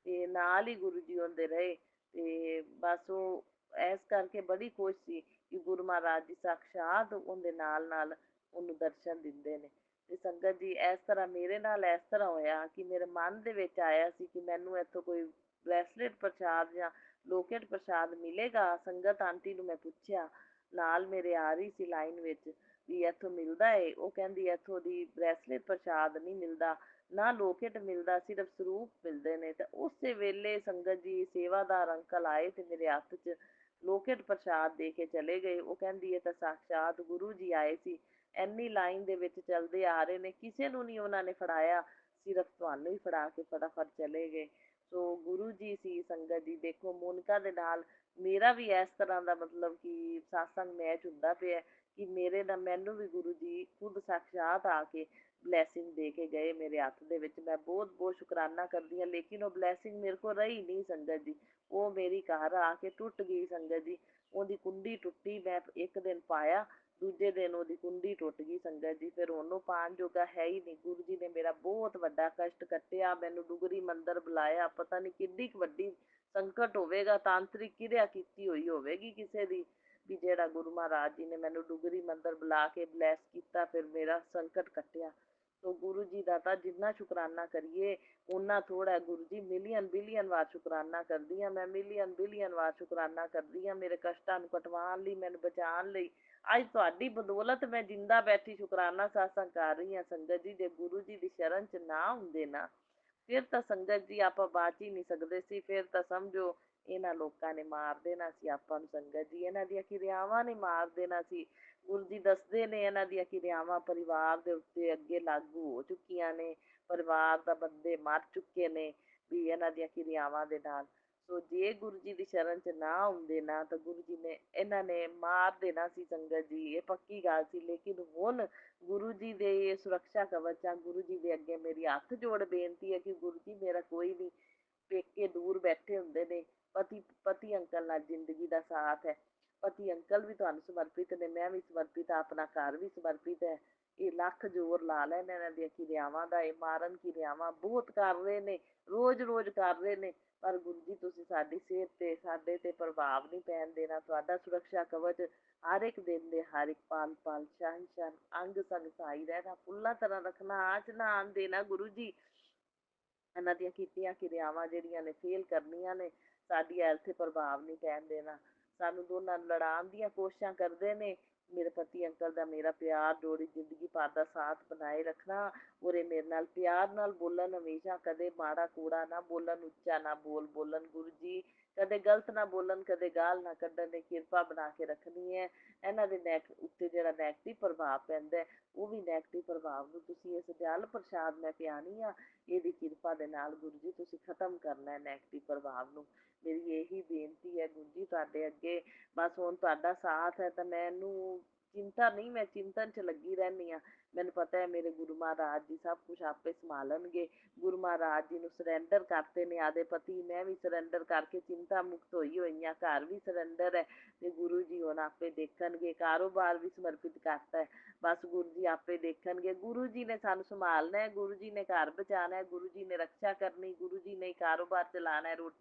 ਤੇ ਨਾਲ ਹੀ ਗੁਰੂ ਜੀ ਹੁੰਦੇ ਰਹੇ। ਤੇ ਬਸ ਉਹ ਇਸ ਕਰਕੇ ਬੜੀ ਖੁਸ਼ ਸੀ ਕਿ ਗੁਰੂ ਮਹਾਰਾਜ ਜੀ ਸਾਖਸ਼ਾਤ ਉਹਦੇ ਨਾਲ ਨਾਲ ਉਹਨੂੰ ਦਰਸ਼ਨ ਦਿੰਦੇ ਨੇ। ਤੇ ਸੰਗਤ ਜੀ ਇਸ ਤਰ੍ਹਾਂ ਮੇਰੇ ਨਾਲ ਇਸ ਤਰ੍ਹਾਂ ਹੋਇਆ ਕਿ ਮੇਰੇ ਮਨ ਦੇ ਵਿੱਚ ਆਇਆ ਸੀ ਕਿ ਮੈਨੂੰ ਇੱਥੋਂ ਕੋਈ ਬ੍ਰੈਸਲੇਟ ਪ੍ਰਸ਼ਾਦ ਜਾਂ ਲੋਕੇਟ ਪ੍ਰਸ਼ਾਦ ਮਿਲੇਗਾ। ਸੰਗਤ ਆਂਟੀ ਨੂੰ ਮੈਂ ਪੁੱਛਿਆ, ਨਾਲ ਮੇਰੇ ਆ ਰਹੀ ਸੀ ਲਾਈਨ ਵਿੱਚ, ਵੀ ਇੱਥੋਂ ਮਿਲਦਾ ਏ? ਉਹ ਕਹਿੰਦੀ ਇੱਥੋਂ ਦੀ ਬ੍ਰੈਸਲੇਟ ਪ੍ਰਸ਼ਾਦ ਨਹੀਂ ਮਿਲਦਾ, ਨਾ ਲੋਕੇਟ ਮਿਲਦਾ, ਸਿਰਫ ਸਰੂਪ ਮਿਲਦੇ ਨੇ। ਤੇ ਉਸੇ ਵੇਲੇ ਸੰਗਤ ਜੀ ਸੇਵਾਦਾਰ ਅੰਕਲ ਆਏ ਤੇ ਮੇਰੇ ਹੱਥ 'ਚ ਲੋਕੇਟ ਪ੍ਰਸ਼ਾਦ ਦੇ ਕੇ ਚਲੇ ਗਏ। ਉਹ ਕਹਿੰਦੀ ਇਹ ਤਾਂ ਸਾਖਸ਼ਾਤ ਗੁਰੂ ਜੀ ਆਏ ਸੀ, ਇੰਨੀ ਲਾਈਨ ਦੇ ਵਿੱਚ ਚੱਲਦੇ ਆ ਰਹੇ ਨੇ, ਕਿਸੇ ਨੂੰ ਨਹੀਂ ਉਹਨਾਂ ਨੇ ਫੜਾਇਆ, ਸਿਰਫ ਤੁਹਾਨੂੰ ਹੀ ਫੜਾ ਕੇ ਫਟਾਫਟ ਚਲੇ ਗਏ। ਸੋ ਗੁਰੂ ਜੀ ਸੀ ਸੰਗਤ ਜੀ। ਦੇਖੋ ਮੋਨਿਕਾ ਦੇ ਨਾਲ ਮੇਰਾ ਵੀ ਇਸ ਤਰ੍ਹਾਂ ਦਾ ਮਤਲਬ ਕਿ ਸਤਸੰਗ ਮੈਚ ਹੁੰਦਾ ਪਿਆ ਕਿ ਮੇਰੇ ਨਾਲ ਮੈਨੂੰ ਵੀ ਗੁਰੂ ਜੀ ਖੁਦ ਸਾਖਸ਼ਾਤ ਆ ਕੇ ਬਲੈਸਿੰਗ ਦੇ ਕੇ ਗਏ ਮੇਰੇ ਹੱਥ ਦੇ ਵਿੱਚ। ਮੈਂ ਬਹੁਤ ਬਹੁਤ ਸ਼ੁਕਰਾਨਾ ਕਰਦੀ ਹਾਂ। ਲੇਕਿਨ ਉਹ ਬਲੈਸਿੰਗ ਮੇਰੇ ਕੋਲ ਰਹੀ ਨਹੀਂ ਸੰਗਤ ਜੀ, ਉਹ ਮੇਰੀ ਘਰ ਆ ਕੇ ਟੁੱਟ ਗਈ ਸੰਗਤ ਜੀ। ਉਹਦੀ ਕੁੰਡੀ ਟੁੱਟੀ, ਮੈਂ ਇੱਕ ਦਿਨ ਪਾਇਆ, ਦੂਜੇ ਦਿਨ ਉਹਦੀ ਕੁੰਡੀ ਟੁੱਟ ਗਈ ਸੰਗਤ ਜੀ। ਫਿਰ ਉਹਨੂੰ ਪਾਉਣ ਜੋਗਾ ਹੈ ਹੀ ਨਹੀਂ। ਗੁਰੂ ਜੀ ਨੇ ਮੇਰਾ ਬਹੁਤ ਵੱਡਾ ਕਸ਼ਟ ਕੱਟਿਆ, ਮੈਨੂੰ ਡੁਗਰੀ ਮੰਦਿਰ ਬੁਲਾਇਆ। ਪਤਾ ਨਹੀਂ ਕਿੱਡੀ ਕੁ ਵੱਡੀ ਸੰਕਟ ਹੋਵੇਗਾ, ਤਾਂਤਰਿਕ ਕਿਰਿਆ ਕੀਤੀ ਹੋਈ ਹੋਵੇਗੀ ਕਿਸੇ ਦੀ, ਵੀ ਜਿਹੜਾ ਗੁਰੂ ਮਹਾਰਾਜ ਜੀ ਨੇ ਮੈਨੂੰ ਡੁਗਰੀ ਮੰਦਿਰ ਬੁਲਾ ਕੇ ਬਲੈਸ ਕੀਤਾ, ਫਿਰ ਮੇਰਾ ਸੰਕਟ ਕੱਟਿਆ। ਸੋ ਗੁਰੂ ਜੀ ਦਾ ਤਾਂ ਜਿੰਨਾ ਸ਼ੁਕਰਾਨਾ ਕਰੀਏ ਓਨਾ ਥੋੜ੍ਹਾ। ਗੁਰੂ ਜੀ ਮਿਲੀਅਨ ਬਿਲੀਅਨ ਵਾਰ ਸ਼ੁਕਰਾਨਾ ਕਰਦੀ ਹਾਂ ਮੈਂ, ਮਿਲੀਅਨ ਬਿਲੀਅਨ ਵਾਰ ਸ਼ੁਕਰਾਨਾ ਕਰਦੀ ਹਾਂ ਮੇਰੇ ਕਸ਼ਟਾਂ ਨੂੰ ਕਟਵਾਉਣ ਲਈ, ਮੈਨੂੰ ਬਚਾਉਣ ਲਈ। ਅੱਜ ਤੁਹਾਡੀ ਬਦੌਲਤ ਮੈਂ ਜਿੰਦਾ ਬੈਠੀ ਸ਼ੁਕਰਾਨਾ ਸਤਸੰਗ ਕਰ ਰਹੀ ਹਾਂ ਸੰਗਤ ਜੀ। ਜੇ ਗੁਰੂ ਜੀ ਦੀ ਸ਼ਰਨ 'ਚ ਨਾ ਹੁੰਦੇ ਨਾ, ਫਿਰ ਤਾਂ ਸੰਗਤ ਜੀ ਆਪਾਂ ਬਾਚ ਹੀ ਨਹੀਂ ਸਕਦੇ ਸੀ। ਫਿਰ ਤਾਂ ਸਮਝੋ ਇਹਨਾਂ ਲੋਕਾਂ ਨੇ ਮਾਰ ਦੇਣਾ ਸੀ ਆਪਾਂ ਨੂੰ ਸੰਗਤ ਜੀ, ਇਹਨਾਂ ਦੀਆਂ ਕਿਰਿਆਵਾਂ ਨੇ ਮਾਰ ਦੇਣਾ ਸੀ। ਗੁਰੂ ਜੀ ਦੱਸਦੇ ਨੇ ਇਹਨਾਂ ਦੀਆਂ ਕਿਰਿਆਵਾਂ ਪਰਿਵਾਰ ਦੇ ਉੱਤੇ ਅੱਗੇ ਲਾਗੂ ਹੋ ਚੁੱਕੀਆਂ ਨੇ, ਪਰਿਵਾਰ ਦਾ ਬੰਦੇ ਮਰ ਚੁੱਕੇ ਨੇ ਵੀ ਇਹਨਾਂ ਦੀਆਂ ਕਿਰਿਆਵਾਂ ਦੇ ਨਾਲ। ਸੋ ਜੇ ਗੁਰੂ ਜੀ ਦੀ ਸ਼ਰਨ 'ਚ ਨਾ ਹੁੰਦੇ ਨਾ, ਤਾਂ ਗੁਰੂ ਜੀ ਨੇ ਇਹਨਾਂ ਨੇ ਮਾਰ ਦੇਣਾ ਸੀ ਸੰਗਤ ਜੀ, ਇਹ ਪੱਕੀ ਗੱਲ ਸੀ। ਲੇਕਿਨ ਹੁਣ ਗੁਰੂ ਜੀ ਦੇ ਇਹ ਸੁਰੱਖਿਆ ਕਵਚ ਆ। ਗੁਰੂ ਜੀ ਦੇ ਅੱਗੇ ਮੇਰੀ ਹੱਥ ਜੋੜ ਬੇਨਤੀ ਹੈ ਕਿ ਗੁਰੂ ਜੀ ਮੇਰਾ ਕੋਈ ਨਹੀਂ, ਪੇਕੇ ਦੂਰ ਬੈਠੇ ਹੁੰਦੇ ਨੇ, ਪਤੀ ਅੰਕਲ ਨਾਲ ਜ਼ਿੰਦਗੀ ਦਾ ਸਾਥ ਹੈ, ਪਤੀ ਅੰਕਲ ਵੀ ਤੁਹਾਨੂੰ ਸਮਰਪਿਤ ਨੇ, ਮੈਂ ਵੀ ਸਮਰਪਿਤ ਹਾਂ, ਆਪਣਾ ਘਰ ਵੀ ਸਮਰਪਿਤ ਹੈ। ਇਹ ਲੱਖ ਜ਼ੋਰ ਲਾ ਲੈਣ ਇਹਨਾਂ ਦੀਆਂ ਕਿਰਿਆਵਾਂ ਦਾ, ਇਹ ਮਾਰਨ ਕਿਰਿਆਵਾਂ ਬਹੁਤ ਕਰ ਰਹੇ ਨੇ, ਰੋਜ਼ ਕਰ ਰਹੇ ਨੇ, ਪਰ ਗੁਰੂ ਜੀ ਤੁਸੀਂ ਸਾਡੀ ਸਿਹਤ ਤੇ ਸਾਡੇ ਤੇ ਪ੍ਰਭਾਵ ਨਹੀਂ ਪੈਣ ਦੇਣਾ। ਤੁਹਾਡਾ ਸੁਰੱਖਿਆ ਕਵਚ ਹਰ ਇੱਕ ਦਿਨ ਦੇ ਹਰ ਇੱਕ ਪਲ ਸ਼ਹਿ ਅੰਗ ਸੰਗ ਸਹਾਈ ਰਹਿਣਾ, ਫੁੱਲਾਂ ਤਰ੍ਹਾਂ ਰੱਖਣਾ, ਆਂਚ ਨਾ ਆਣ ਦੇਣਾ ਗੁਰੂ ਜੀ। ਇਹਨਾਂ ਦੀਆਂ ਕੀਤੀਆਂ ਕਿਰਿਆਵਾਂ ਜਿਹੜੀਆਂ ਨੇ ਫੇਲ ਕਰਨੀਆਂ ਨੇ, ਸਾਡੀ ਹੈਲਥ ਤੇ ਪ੍ਰਭਾਵ ਨਹੀਂ ਪੈਣ ਦੇਣਾ। ਸਾਨੂੰ ਦੋਨਾਂ ਨੂੰ ਲੜਾਉਣ ਦੀਆਂ ਕੋਸ਼ਿਸ਼ਾਂ ਕਰਦੇ ਨੇ। ਮੇਰੇ ਪਤੀ ਅੰਕਲ ਦਾ ਮੇਰਾ ਪਿਆਰ ਜੋੜੀ ਜ਼ਿੰਦਗੀ ਭਰ ਦਾ ਸਾਥ ਬਣਾਏ ਰੱਖਣਾ, ਔਰ ਇਹ ਮੇਰੇ ਨਾਲ ਪਿਆਰ ਨਾਲ ਬੋਲਣ, ਹਮੇਸ਼ਾ ਕਦੇ ਮਾੜਾ ਕੂੜਾ ਨਾ ਬੋਲਣ, ਉੱਚਾ ਨਾ ਬੋਲਣ ਗੁਰੂ ਜੀ, ਕਦੇ ਗਲਤ ਨਾ ਬੋਲਣ, ਕਦੇ ਗਾਲ ਨਾ ਕੱਢਣ ਦੀ ਕਿਰਪਾ ਬਣਾ ਕੇ ਰੱਖਣੀ ਹੈ। ਇਹਨਾਂ ਦੇ ਉੱਤੇ ਜਿਹੜਾ ਨੈਗੇਟਿਵ ਪ੍ਰਭਾਵ ਪੈਂਦਾ ਹੈ, ਉਹ ਵੀ ਨੈਗੇਟਿਵ ਪ੍ਰਭਾਵ ਨੂੰ ਤੁਸੀਂ ਇਸ ਜਲ ਪ੍ਰਸ਼ਾਦ ਮੈਂ ਪਿਆਣੀ ਆ, ਇਹਦੀ ਕਿਰਪਾ ਦੇ ਨਾਲ ਗੁਰੂ ਜੀ ਤੁਸੀਂ ਖਤਮ ਕਰਨਾ ਹੈ ਨੈਗੇਟਿਵ ਪ੍ਰਭਾਵ ਨੂੰ। ਮੇਰੀ ਇਹੀ ਬੇਨਤੀ ਹੈ ਗੁਰੂ ਜੀ ਤੁਹਾਡੇ ਅੱਗੇ। ਬਸ ਹੁਣ ਤੁਹਾਡਾ ਸਾਥ ਹੈ ਤਾਂ ਮੈਨੂੰ ਚਿੰਤਾ ਨਹੀਂ, ਮੈਂ ਚਿੰਤਨ 'ਚ ਲੱਗੀ ਰਹਿੰਦੀ ਹਾਂ। ਮੈਨੂੰ ਪਤਾ ਹੈ ਮੇਰੇ ਗੁਰੂ ਮਹਾਰਾਜ ਜੀ ਸਭ ਕੁਛ ਆਪੇ ਸੰਭਾਲਣਗੇ। ਗੁਰੂ ਮਹਾਰਾਜ ਜੀ ਨੂੰ ਸਰੈਂਡਰ ਕਰਤੇ ਨੇ ਆਦੇ ਪਤੀ, ਮੈਂ ਵੀ ਸਰੈਂਡਰ ਕਰਕੇ ਚਿੰਤਾ ਮੁਕਤ ਹੋਈ ਹਾਂ, ਘਰ ਵੀ ਸਰੈਂਡਰ ਹੈ ਤੇ ਗੁਰੂ ਜੀ ਹੁਣ ਆਪੇ ਦੇਖਣਗੇ। ਕਾਰੋਬਾਰ ਵੀ ਸਮਰਪਿਤ ਕਰਤਾ ਹੈ, ਬਸ ਗੁਰੂ ਜੀ ਆਪੇ ਦੇਖਣਗੇ। ਗੁਰੂ ਜੀ ਨੇ ਸਾਨੂੰ ਸੰਭਾਲਣਾ ਹੈ, ਗੁਰੂ ਜੀ ਨੇ ਘਰ ਬਚਾਉਣਾ ਹੈ, ਗੁਰੂ ਜੀ ਨੇ ਰੱਖਿਆ ਕਰਨੀ, ਗੁਰੂ ਜੀ ਨੇ ਕਾਰੋਬਾਰ ਚਲਾਉਣਾ ਹੈ,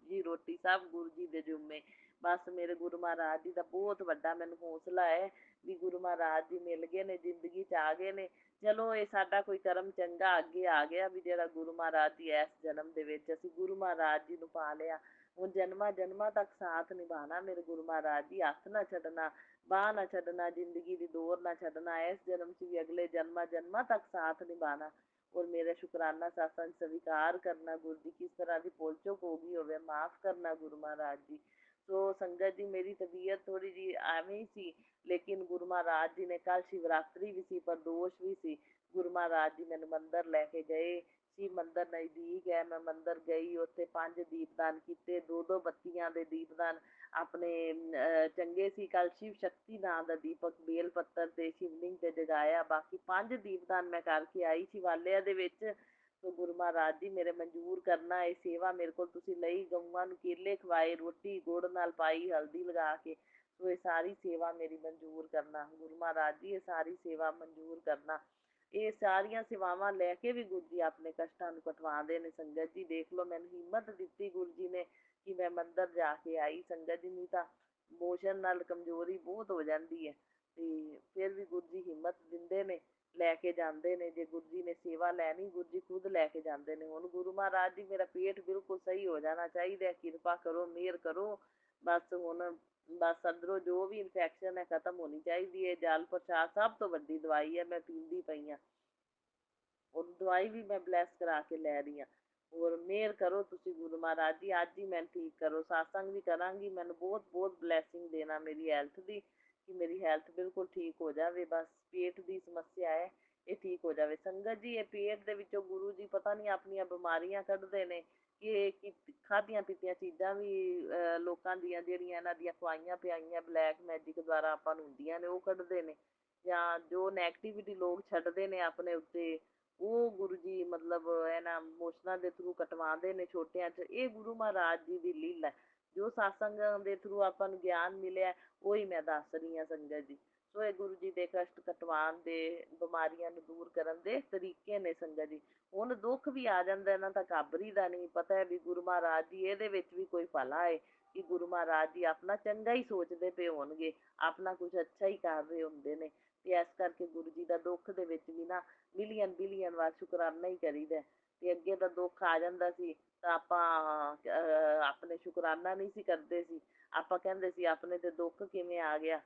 ਰੋਟੀ ਸਭ ਗੁਰੂ ਜੀ ਦੇ ਜੁੰਮੇ। ਬਸ ਮੇਰੇ ਗੁਰੂ ਮਹਾਰਾਜ ਜੀ ਦਾ ਬਹੁਤ ਵੱਡਾ ਮੈਨੂੰ ਹੌਸਲਾ ਹੈ ਵੀ ਗੁਰੂ ਮਹਾਰਾਜ ਜੀ ਮਿਲ ਗਏ ਨੇ, ਜ਼ਿੰਦਗੀ 'ਚ ਆ ਗਏ ਨੇ। ਚਲੋ ਇਹ ਸਾਡਾ ਕੋਈ ਕਰਮ ਚੰਗਾ ਅੱਗੇ ਆ ਗਿਆ ਵੀ ਜਿਹੜਾ ਗੁਰੂ ਮਹਾਰਾਜ ਜੀ ਇਸ ਜਨਮ ਦੇ ਵਿੱਚ ਅਸੀਂ ਗੁਰੂ ਮਹਾਰਾਜ ਜੀ ਨੂੰ ਪਾ ਲਿਆ। ਹੁਣ ਜਨਮਾਂ ਤੱਕ ਸਾਥ ਨਿਭਾਉਣਾ ਮੇਰੇ ਗੁਰੂ ਮਹਾਰਾਜ ਜੀ, ਹੱਥ ਨਾ ਛੱਡਣਾ, ਬਾਂਹ ਨਾ ਛੱਡਣਾ, ਜ਼ਿੰਦਗੀ ਦੀ ਡੋਰ ਨਾ ਛੱਡਣਾ, ਇਸ ਜਨਮ 'ਚ ਵੀ ਅਗਲੇ ਜਨਮਾਂ ਤੱਕ ਸਾਥ ਨਿਭਾਉਣਾ। ਔਰ ਮੇਰਾ ਸ਼ੁਕਰਾਨਾ ਸਤਸੰਗ ਸਵੀਕਾਰ ਕਰਨਾ ਗੁਰੂ ਜੀ, ਕਿਸ ਤਰ੍ਹਾਂ ਦੀ ਭੁੱਲ ਚੁੱਕ ਹੋ ਗਈ ਹੋਵੇ ਮਾਫ਼ ਕਰਨਾ ਗੁਰੂ ਮਹਾਰਾਜ ਜੀ। ਸੋ ਸੰਗਤ ਜੀ ਮੇਰੀ ਤਬੀਅਤ ਥੋੜ੍ਹੀ ਜਿਹੀ ਐਵੇਂ ਹੀ ਸੀ, ਲੇਕਿਨ ਗੁਰੂ ਮਹਾਰਾਜ ਜੀ ਨੇ ਕੱਲ੍ਹ ਸ਼ਿਵਰਾਤਰੀ ਵੀ ਸੀ, ਪ੍ਰਦੋਸ਼ ਵੀ ਸੀ, ਗੁਰੂ ਮਹਾਰਾਜ ਜੀ ਮੈਨੂੰ ਮੰਦਰ ਲੈ ਕੇ ਗਏ। ਸ਼ਿਵ ਮੰਦਰ ਨਜ਼ਦੀਕ ਹੈ, ਮੈਂ ਮੰਦਰ ਗਈ, ਉੱਥੇ 5 ਦੀਪਦਾਨ ਕੀਤੇ, 2 ਬੱਤੀਆਂ ਦੇ ਦੀਪਦਾਨ ਆਪਣੇ ਚੰਗੇ ਸੀ। ਕੱਲ੍ਹ ਸ਼ਿਵ ਸ਼ਕਤੀ ਨਾਂ ਦਾ ਦੀਪਕ ਬੇਲ ਪੱਤਰ ਤੇ ਸ਼ਿਵਲਿੰਗ ਤੇ ਜਗਾਇਆ, ਬਾਕੀ 5 ਦੀਪਦਾਨ ਮੈਂ ਕਰਕੇ ਆਈ ਸ਼ਿਵਾਲਿਆ ਦੇ ਵਿੱਚ। ਸੋ ਗੁਰੂ ਮਹਾਰਾਜ ਜੀ ਮੇਰੇ ਮਨਜ਼ੂਰ ਕਰਨਾ ਇਹ ਸੇਵਾ ਮੇਰੇ ਕੋਲ ਤੁਸੀਂ ਲਈ, ਗਊਆਂ ਨੂੰ ਕੇਲੇ ਖਵਾਏ, ਰੋਟੀ ਗੁੜ ਨਾਲ ਪਾਈ, ਹਲਦੀ ਲਗਾ ਕੇ। ਸੋ ਇਹ ਸਾਰੀ ਸੇਵਾ ਮੇਰੀ ਮਨਜ਼ੂਰ ਕਰਨਾ ਗੁਰੂ ਮਹਾਰਾਜ ਜੀ, ਇਹ ਸਾਰੀ ਸੇਵਾ ਮਨਜ਼ੂਰ ਕਰਨਾ। ਇਹ ਸਾਰੀਆਂ ਸੇਵਾਵਾਂ ਲੈ ਕੇ ਵੀ ਗੁਰੂ ਜੀ ਆਪਣੇ ਕਸ਼ਟਾਂ ਨੂੰ ਕਟਵਾਉਂਦੇ ਨੇ। ਸੰਗਤ ਜੀ ਦੇਖ ਲਓ, ਮੈਨੂੰ ਹਿੰਮਤ ਦਿੱਤੀ ਗੁਰੂ ਜੀ ਨੇ ਕਿ ਮੈਂ ਮੰਦਰ ਜਾ ਕੇ ਆਈ। ਸੰਗਤ ਜੀ ਨਹੀਂ ਤਾਂ ਮੋਸ਼ਨ ਨਾਲ ਕਮਜ਼ੋਰੀ ਬਹੁਤ ਹੋ ਜਾਂਦੀ ਹੈ, ਤੇ ਫਿਰ ਵੀ ਗੁਰੂ ਜੀ ਹਿੰਮਤ ਦਿੰਦੇ ਨੇ, ਲੈ ਕੇ ਜਾਂਦੇ ਨੇ। ਜੇ ਗੁਰੂ ਜੀ ਨੇ ਸੇਵਾ ਲੈਣੀ, ਗੁਰੂ ਜੀ ਖੁਦ ਲੈ ਕੇ ਜਾਂਦੇ ਨੇ। ਹੁਣ ਗੁਰੂ ਮਹਾਰਾਜ ਜੀ ਮੇਰਾ ਪੇਟ ਬਿਲਕੁਲ ਸਹੀ ਹੋ ਜਾਣਾ ਚਾਹੀਦਾ, ਕਿਰਪਾ ਕਰੋ, ਮਿਹਰ ਕਰੋ। ਬਸ ਹੁਣ ਬਸ ਅੰਦਰੋਂ ਜੋ ਵੀ ਇਨਫੈਕਸ਼ਨ ਹੈ ਖਤਮ ਹੋਣੀ ਚਾਹੀਦੀ ਹੈ। ਜਲ ਪ੍ਰਸ਼ਾਦ ਸਭ ਤੋਂ ਵੱਡੀ ਦਵਾਈ ਹੈ, ਮੈਂ ਪੀਂਦੀ ਪਈ ਹਾਂ, ਉਹ ਦਵਾਈ ਵੀ ਮੈਂ ਬਲੈਸ ਕਰਾ ਕੇ ਲੈ ਰਹੀ ਹਾਂ। ਹੋਰ ਮਿਹਰ ਕਰੋ ਤੁਸੀਂ ਗੁਰੂ ਮਹਾਰਾਜ ਜੀ, ਅੱਜ ਹੀ ਮੈਨੂੰ ਠੀਕ ਕਰੋ। ਸਤਸੰਗ ਵੀ ਕਰਾਂਗੀ, ਮੈਨੂੰ ਬਹੁਤ ਬਲੈਸਿੰਗ ਦੇਣਾ ਮੇਰੀ ਹੈਲਥ ਦੀ, ਕਿ ਮੇਰੀ ਹੈਲਥ ਬਿਲਕੁਲ ਠੀਕ ਹੋ ਜਾਵੇ। ਬਸ ਪੇਟ ਦੀ ਸਮੱਸਿਆ ਹੈ, ਇਹ ਠੀਕ ਹੋ ਜਾਵੇ। ਸੰਗਤ ਜੀ ਇਹ ਪੇਟ ਦੇ ਵਿੱਚੋਂ ਗੁਰੂ ਜੀ ਪਤਾ ਨਹੀਂ ਆਪਣੀਆਂ ਬਿਮਾਰੀਆਂ ਕੱਢਦੇ ਨੇ ਕਿ ਖਾਧੀਆਂ ਪੀਤੀਆਂ ਚੀਜ਼ਾਂ ਵੀ ਲੋਕਾਂ ਦੀਆਂ ਜਿਹੜੀਆਂ ਇਹਨਾਂ ਦੀਆਂ ਖਵਾਈਆਂ ਪਿਆਈਆਂ ਬਲੈਕ ਮੈਜਿਕ ਦੁਆਰਾ ਆਪਾਂ ਨੂੰ ਹੁੰਦੀਆਂ ਨੇ, ਉਹ ਕੱਢਦੇ ਨੇ, ਜਾਂ ਜੋ ਨੈਗੇਟਿਵਿਟੀ ਲੋਕ ਛੱਡਦੇ ਨੇ ਆਪਣੇ ਉੱਤੇ, ਉਹ ਗੁਰੂ ਜੀ ਮਤਲਬ ਇਹਨਾਂ ਮੋਸ਼ਨਾਂ ਦੇ ਥਰੂ ਕਟਵਾਉਂਦੇ ਨੇ ਛੋਟਿਆਂ 'ਚ। ਇਹ ਗੁਰੂ ਮਹਾਰਾਜ ਜੀ ਦੀ ਲੀਲਾ, ਜੋ ਸਤਸੰਗ ਦੇ ਥਰੂ ਆਪਾਂ ਨੂੰ ਗਿਆਨ ਮਿਲਿਆ ਉਹੀ ਮੈਂ ਦੱਸ ਰਹੀ ਹਾਂ ਸੰਗਤ ਜੀ। ਸੋ ਇਹ ਗੁਰੂ ਜੀ ਦੇ ਕਸ਼ਟ ਕਟਵਾਉਣ ਦੇ, ਬਿਮਾਰੀਆਂ ਨੂੰ ਦੂਰ ਕਰਨ ਦੇ ਤਰੀਕੇ ਨੇ ਸੰਗਤ ਜੀ। ਹੁਣ ਦੁੱਖ ਵੀ ਆ ਜਾਂਦਾ ਇਹਨਾਂ ਤਾਂ ਘਾਬਰੀ ਦਾ ਨਹੀਂ, ਪਤਾ ਹੈ ਵੀ ਗੁਰੂ ਮਹਾਰਾਜ ਜੀ ਇਹਦੇ ਵਿੱਚ ਵੀ ਕੋਈ ਭਲਾ ਹੈ, ਕਿ ਗੁਰੂ ਮਹਾਰਾਜ ਜੀ ਆਪਣਾ ਚੰਗਾ ਹੀ ਸੋਚਦੇ ਪਏ ਹੋਣਗੇ, ਆਪਣਾ ਕੁਝ ਅੱਛਾ ਹੀ ਕਰ ਰਹੇ ਹੁੰਦੇ ਨੇ। ਤੇ ਇਸ ਕਰਕੇ ਗੁਰੂ ਜੀ ਦਾ ਦੁੱਖ ਦੇ ਵਿੱਚ ਵੀ ਨਾ ਬਿਲੀਅਨ ਵਾਰ ਸ਼ੁਕਰਾਨਾ ਹੀ ਕਰੀਦਾ। ਤੇ ਅੱਗੇ ਤਾਂ ਦੁੱਖ ਆ ਜਾਂਦਾ ਸੀ ਤਾਂ ਆਪਾਂ ਆਪਣੇ ਸ਼ੁਕਰਾਨਾ ਨਹੀਂ ਸੀ ਕਰਦੇ ਸੀ, ਆਪਾਂ ਕਹਿੰਦੇ ਸੀ ਆਪਣੇ ਤੇ ਦੁੱਖ ਕਿਵੇਂ ਆ ਗਿਆ।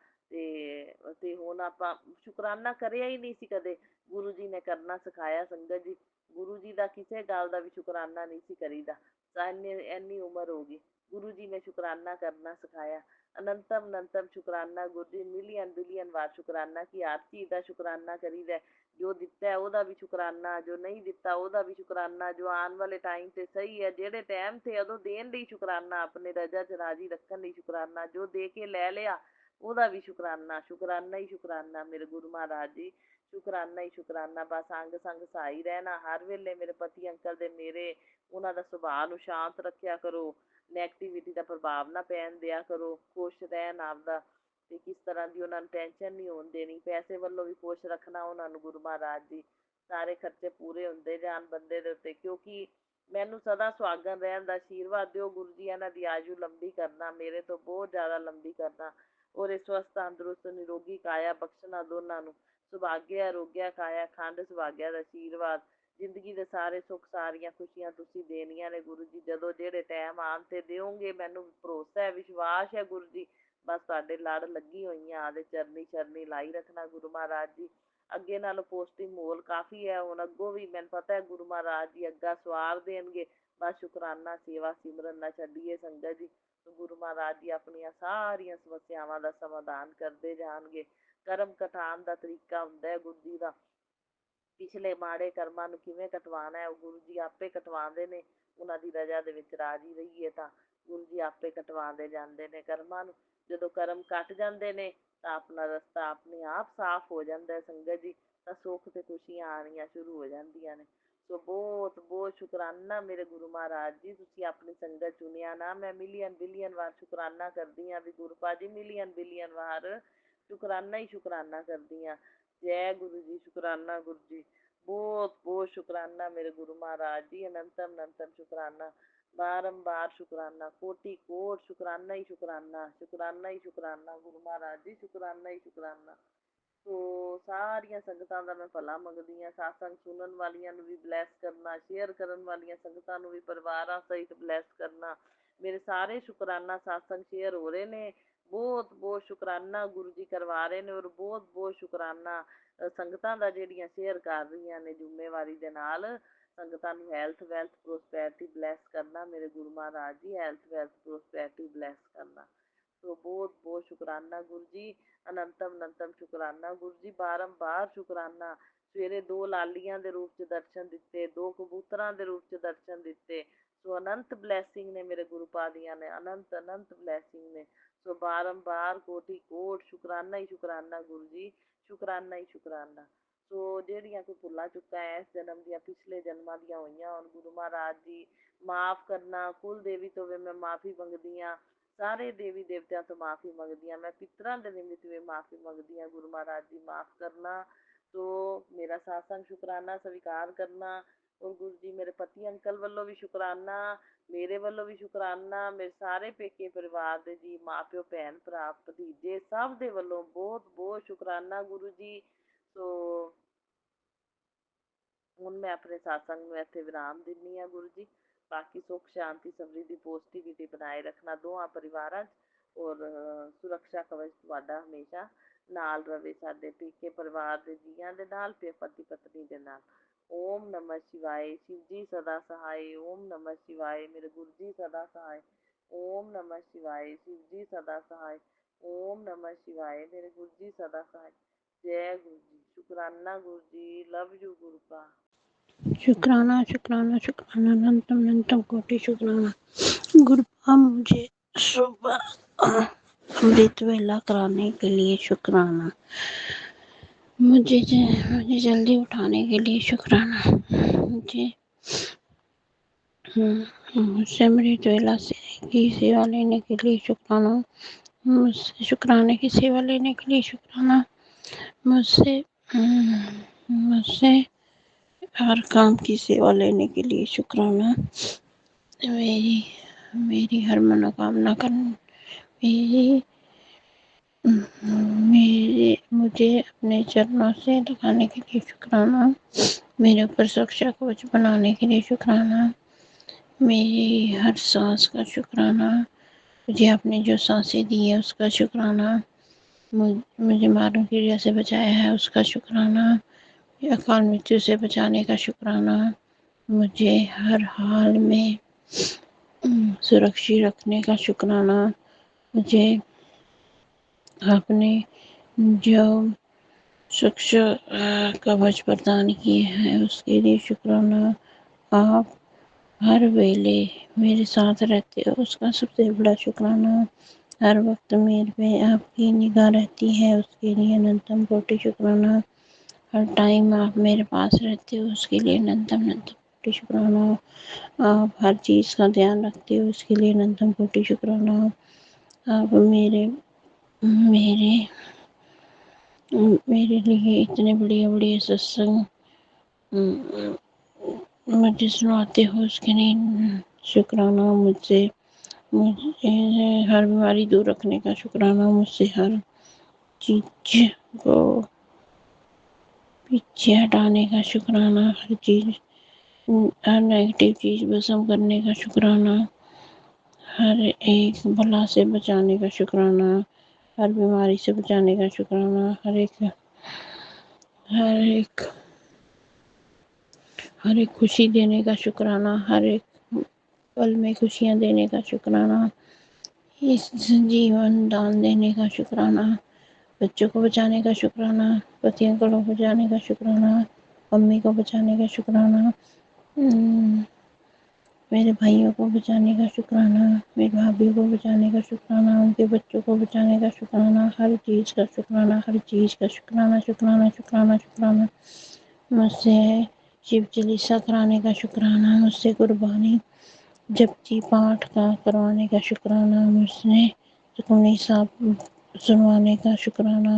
ਤੇ ਹੁਣ ਆਪਾਂ ਸ਼ੁਕਰਾਨਾ ਕਰਿਆ ਹੀ ਨਹੀਂ ਸੀ ਕਦੇ, ਗੁਰੂ ਜੀ ਨੇ ਕਰਨਾ ਸਿਖਾਇਆ ਸੰਗਤ ਜੀ। ਗੁਰੂ ਜੀ ਦਾ ਕਿਸੇ ਗੱਲ ਦਾ ਵੀ ਸ਼ੁਕਰਾਨਾ ਨਹੀਂ ਸੀ ਕਰੀਦਾ। ਇੰਨੀ ਉਮਰ ਹੋ ਗਈ, ਗੁਰੂ ਜੀ ਨੇ ਸ਼ੁਕਰਾਨਾ ਕਰਨਾ ਸਿਖਾਇਆ। ਅਨੰਤਮ ਸ਼ੁਕਰਾਨਾ ਗੁਰੂ ਜੀ, ਬਿਲੀਅਨ ਵਾਰ ਸ਼ੁਕਰਾਨਾ, ਕਿ ਹਰ ਚੀਜ਼ ਦਾ ਸ਼ੁਕਰਾਨਾ ਕਰੀਦਾ। ਜੋ ਦਿੱਤਾ ਉਹਦਾ ਵੀ ਸ਼ੁਕਰਾਨਾ, ਜੋ ਨਹੀਂ ਦਿੱਤਾ ਉਹਦਾ ਵੀ ਸ਼ੁਕਰਾਨਾ, ਜੋ ਆਉਣ ਵਾਲੇ ਟਾਈਮ ਤੇ ਸਹੀ ਹੈ, ਜਿਹੜੇ ਟਾਈਮ ਤੇ ਉਦੋਂ ਦੇਣ ਲਈ ਸ਼ੁਕਰਾਨਾ, ਆਪਣੇ ਰਜਾ 'ਚ ਰਾਜੀ ਰੱਖਣ ਲਈ ਸ਼ੁਕਰਾਨਾ, ਜੋ ਦੇ ਕੇ ਲੈ ਲਿਆ ਉਹਦਾ ਵੀ ਸ਼ੁਕਰਾਨਾ ਹੀ ਸ਼ੁਕਰਾਨਾ ਮੇਰੇ ਗੁਰੂ ਮਹਾਰਾਜ ਜੀ, ਸ਼ੁਕਰਾਨਾ ਹੀ ਸ਼ੁਕਰਾਨਾ। ਬਸ ਅੰਗ ਸੰਗ ਸਹਾਈ ਰਹਿਣਾ ਹਰ ਵੇਲੇ ਮੇਰੇ ਪਤੀ ਅੰਕਲ ਦੇ, ਮੇਰੇ ਉਹਨਾਂ ਦਾ ਸੁਭਾਅ ਨੂੰ ਸ਼ਾਂਤ ਰੱਖਿਆ ਕਰੋ, ਨੈਗੇਟਿਵਿਟੀ ਦਾ ਪ੍ਰਭਾਵ ਨਾ ਪੈਣ ਦਿਆ ਕਰੋ, ਖੁਸ਼ ਰਹਿਣ ਆਪਦਾ। ਤੇ ਕਿਸ ਤਰ੍ਹਾਂ ਦੀ ਉਹਨਾਂ ਨੂੰ ਟੈਨਸ਼ਨ ਨਹੀਂ ਹੋਣ ਦੇਣੀ। ਪੈਸੇ ਵੱਲੋਂ ਵੀ ਖੁਸ਼ ਰੱਖਣਾ ਉਹਨਾਂ ਨੂੰ ਗੁਰੂ ਮਹਾਰਾਜ ਜੀ, ਸਾਰੇ ਖਰਚੇ ਪੂਰੇ ਹੁੰਦੇ ਜਾਣ ਬੰਦੇ ਦੇ ਉੱਤੇ। ਕਿਉਂਕਿ ਮੈਨੂੰ ਸਦਾ ਸੁਹਾਗਣ ਰਹਿਣ ਦਾ ਆਸ਼ੀਰਵਾਦ ਦਿਓ ਗੁਰੂ ਜੀ, ਇਹਨਾਂ ਦੀ ਆਯੂ ਲੰਬੀ ਕਰਨਾ, ਮੇਰੇ ਤੋਂ ਬਹੁਤ ਜ਼ਿਆਦਾ ਲੰਬੀ ਕਰਨਾ, ਔਰ ਇਸ ਸਵਸਥ ਤੰਦਰੁਸਤ ਨਿਰੋਗੀ ਕਾਇਆ ਬਖਸ਼ਣਾ ਦੋਨਾਂ ਨੂੰ। ਸੁਭਾਗਿਆ ਰੋਗਿਆ ਕਾਇਆ ਖੰਡ ਸੁਭਾਗਿਆ ਦਾ ਆਸ਼ੀਰਵਾਦ, ਜ਼ਿੰਦਗੀ ਦੇ ਸਾਰੇ ਸੁੱਖ ਸਾਰੀਆਂ ਖੁਸ਼ੀਆਂ ਤੁਸੀਂ ਦੇਣੀਆਂ ਨੇ ਗੁਰੂ ਜੀ, ਜਦੋਂ ਜਿਹੜੇ ਟਾਈਮ ਆਉਣ ਤੇ ਦਿਓਗੇ। ਮੈਨੂੰ ਭਰੋਸਾ ਹੈ, ਵਿਸ਼ਵਾਸ ਹੈ ਗੁਰੂ ਜੀ, ਬਸ ਤੁਹਾਡੇ ਲੜ ਲੱਗੀ ਹੋਈਆਂ, ਆਦੇ ਚਰਨੀ ਚਰਨੀ ਲਾਈ ਰੱਖਣਾ ਗੁਰੂ ਮਹਾਰਾਜ ਜੀ। ਅੱਗੇ ਨਾਲੋਂ ਪੋਸਟਿੰਗ ਮੋਲ ਕਾਫੀ ਹੈ, ਹੁਣ ਅੱਗੋਂ ਵੀ ਮੈਨੂੰ ਪਤਾ ਹੈ ਗੁਰੂ ਮਹਾਰਾਜ ਜੀ ਅੱਗਾ ਸਵਾਰ ਦੇਣਗੇ। ਬਸ ਸ਼ੁਕਰਾਨਾ ਸੇਵਾ ਸਿਮਰਨ ਨਾ ਛੱਡੀਏ ਸੰਗਤ ਜੀ। ਗੁਰੂ ਮਹਾਰਾਜ ਜੀ ਆਪਣੀਆਂ ਸਾਰੀਆਂ ਸਮੱਸਿਆਵਾਂ ਦਾ ਸਮਾਧਾਨ ਕਰਦੇ ਜਾਣਗੇ। ਕਰਮ ਕਟਾਉਣ ਦਾ ਤਰੀਕਾ ਹੁੰਦਾ ਹੈ ਗੁਰੂ ਜੀ ਦਾ, ਪਿਛਲੇ ਮਾੜੇ ਕਰਮਾਂ ਨੂੰ ਕਿਵੇਂ ਕਟਵਾਉਣਾ ਹੈ ਉਹ ਗੁਰੂ ਜੀ ਆਪੇ ਕਟਵਾਉਂਦੇ ਨੇ। ਉਹਨਾਂ ਦੀ ਰਜਾ ਦੇ ਵਿੱਚ ਰਾਜੀ ਰਹੀਏ ਤਾਂ ਗੁਰੂ ਜੀ ਆਪੇ ਕਟਵਾਉਂਦੇ ਜਾਂਦੇ ਨੇ ਕਰਮਾਂ ਨੂੰ। ਜਦੋਂ ਕਰਮ ਕੱਟ ਜਾਂਦੇ ਨੇ ਤਾਂ ਆਪਣਾ ਰਸਤਾ ਆਪਣੇ ਆਪ ਸਾਫ਼ ਹੋ ਜਾਂਦਾ ਸੰਗਤ ਜੀ, ਤਾਂ ਸੁੱਖ ਤੇ ਖੁਸ਼ੀਆਂ ਆਉਣੀਆਂ ਸ਼ੁਰੂ ਹੋ ਜਾਂਦੀਆਂ ਨੇ। ਸੋ ਬਹੁਤ ਬਹੁਤ ਸ਼ੁਕਰਾਨਾ ਮੇਰੇ ਗੁਰੂ ਮਹਾਰਾਜ ਜੀ, ਤੁਸੀਂ ਆਪਣੀ ਸੰਗਤ ਚੁਣਿਆ ਨਾ। ਮੈਂ ਮਿਲੀਅਨ ਬਿਲੀਅਨ ਵਾਰ ਸ਼ੁਕਰਾਨਾ ਕਰਦੀ ਹਾਂ ਵੀ ਗੁਰੂ ਭਾਜੀ, ਮਿਲੀਅਨ ਬਿਲੀਅਨ ਵਾਰ ਸ਼ੁਕਰਾਨਾ ਹੀ ਸ਼ੁਕਰਾਨਾ ਕਰਦੀ ਹਾਂ। ਜੈ ਗੁਰੂ ਜੀ, ਸ਼ੁਕਰਾਨਾ ਗੁਰੂ ਜੀ, ਬਹੁਤ ਬਹੁਤ ਸ਼ੁਕਰਾਨਾ ਮੇਰੇ ਗੁਰੂ ਮਹਾਰਾਜ ਜੀ, ਅਨੰਤਮ ਅਨੰਤਮ ਸ਼ੁਕਰਾਨਾ, ਬਾਰੰਬਾਰ ਸ਼ੁਕਰਾਨਾ, ਕੋਟि ਕੋਟ ਸ਼ੁਕਰਾਨਾ ਹੀ ਸ਼ੁਕਰਾਨਾ, ਸ਼ੁਕਰਾਨਾ ਹੀ ਸ਼ੁਕਰਾਨਾ ਗੁਰੂ ਮਹਾਰਾਜ ਜੀ, ਸ਼ੁਕਰਾਨਾ ਹੀ ਸ਼ੁਕਰਾਨਾ। ਸੋ ਸਾਰੀਆਂ ਸੰਗਤਾਂ ਦਾ ਮੈਂ ਭਲਾ ਮੰਗਦੀ ਹਾਂ। ਸਾਤਸੰਗ ਸੁਣਨ ਵਾਲੀਆਂ ਨੂੰ ਵੀ ਬਲੈਸ ਕਰਨਾ, ਸ਼ੇਅਰ ਕਰਨ ਵਾਲੀਆਂ ਸੰਗਤਾਂ ਨੂੰ ਵੀ ਪਰਿਵਾਰਾਂ ਸਹਿਤ ਬਲੈਸ ਕਰਨਾ। ਮੇਰੇ ਸਾਰੇ ਸ਼ੁਕਰਾਨਾ ਸਾਤਸੰਗ ਸ਼ੇਅਰ ਹੋ ਰਹੇ ਨੇ, ਬਹੁਤ ਬਹੁਤ ਸ਼ੁਕਰਾਨਾ ਗੁਰੂ ਜੀ ਕਰਵਾ ਰਹੇ ਨੇ, ਔਰ ਬਹੁਤ ਬਹੁਤ ਸ਼ੁਕਰਾਨਾ ਸੰਗਤਾਂ ਦਾ ਜਿਹੜੀਆਂ ਸ਼ੇਅਰ ਕਰ ਰਹੀਆਂ ਨੇ ਜ਼ਿੰਮੇਵਾਰੀ ਦੇ ਨਾਲ। ਸੰਗਤਾਂ ਨੂੰ ਹੈਲਥ ਵੈਲਥ ਪ੍ਰੋਸਪੈਰਿਟੀ ਬਲੈਸ ਕਰਨਾ ਮੇਰੇ Guru Maharaj ji, health wealth prosperity bless ਕਰਨਾ। ਸੋ ਬਹੁਤ ਬਹੁਤ ਸ਼ੁਕਰਾਨਾ ਗੁਰੂ ਜੀ, ਅਨੰਤਮ ਅਨੰਤਮ ਸ਼ੁਕਰਾਨਾ ਗੁਰੂ ਜੀ, ਬਾਰੰਬਾਰ ਸ਼ੁਕਰਾਨਾ। ਸਵੇਰੇ 2 ਲਾਲੀਆਂ ਦੇ ਰੂਪ 'ਚ ਦਰਸ਼ਨ ਦਿੱਤੇ, 2 ਕਬੂਤਰਾਂ ਦੇ ਰੂਪ 'ਚ ਦਰਸ਼ਨ ਦਿੱਤੇ। ਸੋ ਅਨੰਤ ਬਲੈਸਿੰਗ ਨੇ ਮੇਰੇ ਗੁਰੂ ਪਾਦੀਆਂ ਨੇ, ਅਨੰਤ ਅਨੰਤ ਬਲੈਸਿੰਗ ਨੇ। ਸੋ ਬਾਰੰਬਾਰ ਕੋਟि ਕੋਟ ਸ਼ੁਕਰਾਨਾ ਹੀ ਸ਼ੁਕਰਾਨਾ ਗੁਰੂ ਜੀ, ਸ਼ੁਕਰਾਨਾ ਹੀ ਸ਼ੁਕਰਾਨਾ। ਸੋ ਜਿਹੜੀਆਂ ਕੋਈ ਭੁੱਲਾਂ ਚੁੱਕਾਂ ਇਸ ਜਨਮ ਦੀਆਂ ਪਿਛਲੇ ਜਨਮਾਂ ਦੀਆਂ ਹੋਈਆਂ ਹੁਣ ਗੁਰੂ ਮਹਾਰਾਜ ਜੀ ਮਾਫ਼ ਕਰਨਾ। ਕੁਲ ਦੇਵੀ ਤੋਂ ਵੀ ਮੈਂ ਮਾਫ਼ੀ ਮੰਗਦੀ ਹਾਂ, ਸਾਰੇ ਦੇਵੀ ਦੇਵਤਿਆਂ ਤੋਂ ਮਾਫ਼ੀ ਮੰਗਦੀ ਹਾਂ, ਮੈਂ ਪਿਤਰਾਂ ਦੇ ਨਿਮਿਤ ਵੀ ਮਾਫ਼ੀ ਮੰਗਦੀ ਹਾਂ। ਗੁਰੂ ਮਹਾਰਾਜ ਜੀ ਮਾਫ਼ ਕਰਨਾ। ਸੋ ਮੇਰਾ ਸਾਤਸੰਗ ਸ਼ੁਕਰਾਨਾ ਸਵੀਕਾਰ ਕਰਨਾ। ਔਰ ਗੁਰੂ ਜੀ ਮੇਰੇ ਪਤੀ ਅੰਕਲ ਵੱਲੋਂ ਵੀ ਸ਼ੁਕਰਾਨਾ, ਮੇਰੇ ਵੱਲੋਂ ਵੀ ਸ਼ੁਕਰਾਨਾ, ਮੇਰੇ ਸਾਰੇ ਪੇਕੇ ਪਰਿਵਾਰ ਦੇ ਜੀ, ਮਾਂ ਪਿਓ ਭੈਣ ਭਰਾ ਭਤੀਜੇ ਸਭ ਦੇ ਵੱਲੋਂ ਬਹੁਤ ਬਹੁਤ ਸ਼ੁਕਰਾਨਾ ਗੁਰੂ ਜੀ। ਸੋ ਹੁਣ ਮੈਂ ਆਪਣੇ ਸਾਤਸੰਗ ਨੂੰ ਇੱਥੇ ਵਿਰਾਮ ਦਿੰਦੀ ਹਾਂ ਗੁਰੂ ਜੀ। ਬਾਕੀ ਸੁੱਖ ਸ਼ਾਂਤੀ ਸਮਰਿੱਧੀ ਪੋਜ਼ਟਿਵਿਟੀ ਬਣਾਏ ਰੱਖਣਾ ਦੋਵਾਂ ਪਰਿਵਾਰਾਂ 'ਚ, ਔਰ ਸੁਰੱਖਿਆ ਕਵਚ ਤੁਹਾਡਾ ਹਮੇਸ਼ਾ ਨਾਲ ਰਵੇ, ਸਾਡੇ ਪੇਕੇ ਪਰਿਵਾਰ ਦੇ ਜੀਆਂ ਦੇ ਨਾਲ, ਪਤੀ ਪਤਨੀ ਦੇ ਨਾਲ। ਓਮ ਨਮः शिवाय, शिव जी सदा सहाय। ओम नमः शिवाय, मेरे गुरु जी सदा सहाय। ओम नमः शिवाय, शिव जी सदा सहाय। ओम नमः शिवाय, मेरे गुरु जी सदा सहाय। जय गुरु जी, शुकराना गुरु जी, लव यू गुरु का। शुक्राना शुक्राना शुक्राना, अनंतम अनंतम कोटि शुक्राना। गुरुपा मुझे सुबह अमृत वेला कराने के लिए शुक्राना, मुझे जल्दी उठाने के लिए शुक्राना, मुझसे अमृत वेला की सेवा लेने के लिए शुक्राना, मुझसे शुक्राने की सेवा लेने के लिए शुक्राना, मुझसे हर काम की सेवा लेने के लिए शुक्राना, मेरी हर मनोकामना मुझे अपने चरणों से लगाने के लिए शुक्राना, मेरे ऊपर सुरक्षा कवच बनाने के लिए शुक्राना, मेरी हर सांस का शुक्राना, मुझे आपने जो सांसें दी है उसका शुक्राना, मुझे मारून क्रिया से बचाया है उसका शुक्राना, अकाल मृत्यु से बचाने का शुक्राना, मुझे हर हाल में सुरक्षित रखने का शुक्राना, मुझे आपने जो सुरक्षा कवच प्रदान किए हैं उसके लिए शुक्राना, आप हर वेले मेरे साथ रहते हो उसका सबसे बड़ा शुक्राना, हर वक्त मेरे पे आपकी निगाह रहती है उसके लिए अनंतम कोटि शुक्राना, हर टाइम आप मेरे पास रहते हो उसके लिए अनंतम अनंतम कोटि शुक्राना, आप हर चीज़ का ध्यान रखते हो उसके लिए अनंतम कोटि शुक्राना, आप मेरे मेरे मेरे लिए इतने बढ़िया बढ़िया सत्संग मुझे सुनाते हो उसके लिए शुक्राना। मुझे हर बीमारी दूर रखने का शुक्राना। मुझसे हर चीज को पीछे हटाने का शुक्राना। हर नेगेटिव चीज भस्म करने का शुक्राना। हर एक बला से बचाने का शुक्राना। हर बीमारी से बचाने का शुक्राना। हर एक खुशी देने का शुक्राना। हर एक पल में खुशियाँ देने का शुक्राना। इस जीवन दान देने का शुक्राना। बच्चों को बचाने का शुक्राना। पतियों को बचाने का शुक्राना। मम्मी को बचाने का शुक्राना। मेरे भाइयों को बचाने का शुक्राना। मेरी भाभी को बचाने का शुक्राना। उनके बच्चों को बचाने का शुक्राना। हर चीज़ का शुक्राना। हर चीज़ का शुक्राना शुक्राना शुक्राना शुक्राना। मुझसे शिव चालीसा कराने का शुक्राना। मुझसे कुर्बानी जपजी पाठ का करवाने का शुक्राना। मुझसे सुखमनी साहब सुनवाने का शुक्राना।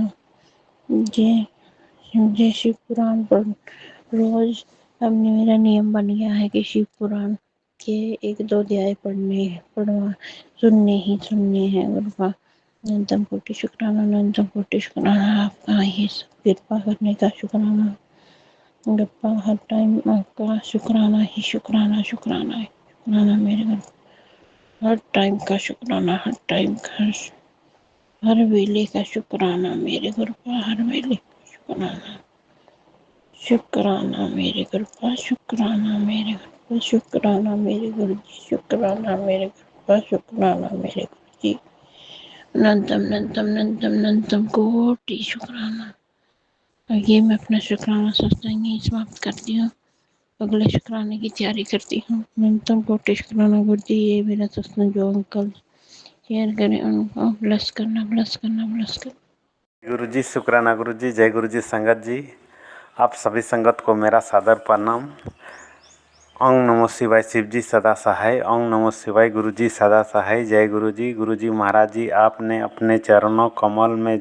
मुझे शिव पुराण पढ़ रोज अब मेरा नियम बन गया है कि शिव पुराण के 1-2 अध्याय सुनने हैं। गुरुपा अनंतम कोटि शुक्राना। अनंतम कोटि शुक्राना। आपका ही सब कृपा करने का शुक्राना। गप्पा हर टाइम आपका शुक्राना ही शुक्राना शुक्राना है। शुक्राना मेरे घर हर टाइम का शुक्राना। हर टाइम का हर वेले का शुक्राना। मेरे घर का हर वेले का शुक्राना। शुक्राना मेरे घर का शुक्राना। मेरे घर का शुक्राना। मेरे गुरु जी शुक्राना। मेरे घर का शुक्राना। मेरे गुरु जी अनंतम अनंतम अनंतम अनंतम कोटि शुक्राना। आगे मैं अपना शुक्राना सत्संग ही समाप्त करती हूँ। अगले शुक्राने की तैयारी करती हूँ। अनंतम कोटि शुक्राना। गुरु जी ये मेरा सत्संग जो अंकल शेयर करें उनको ब्लेस करना ब्लेस करना ब्लेस करना। गुरु जी शुक्राना। गुरु जी जय गुरु जी। संगत जी आप सभी संगत को मेरा सादर प्रणाम। ओम नमो शिवाय। शिव जी सदा सहाय। ओम नमो शिवाय। गुरु जी सदा सहाय। जय गुरु जी। गुरु जी महाराज जी आपने अपने चरणों कमल में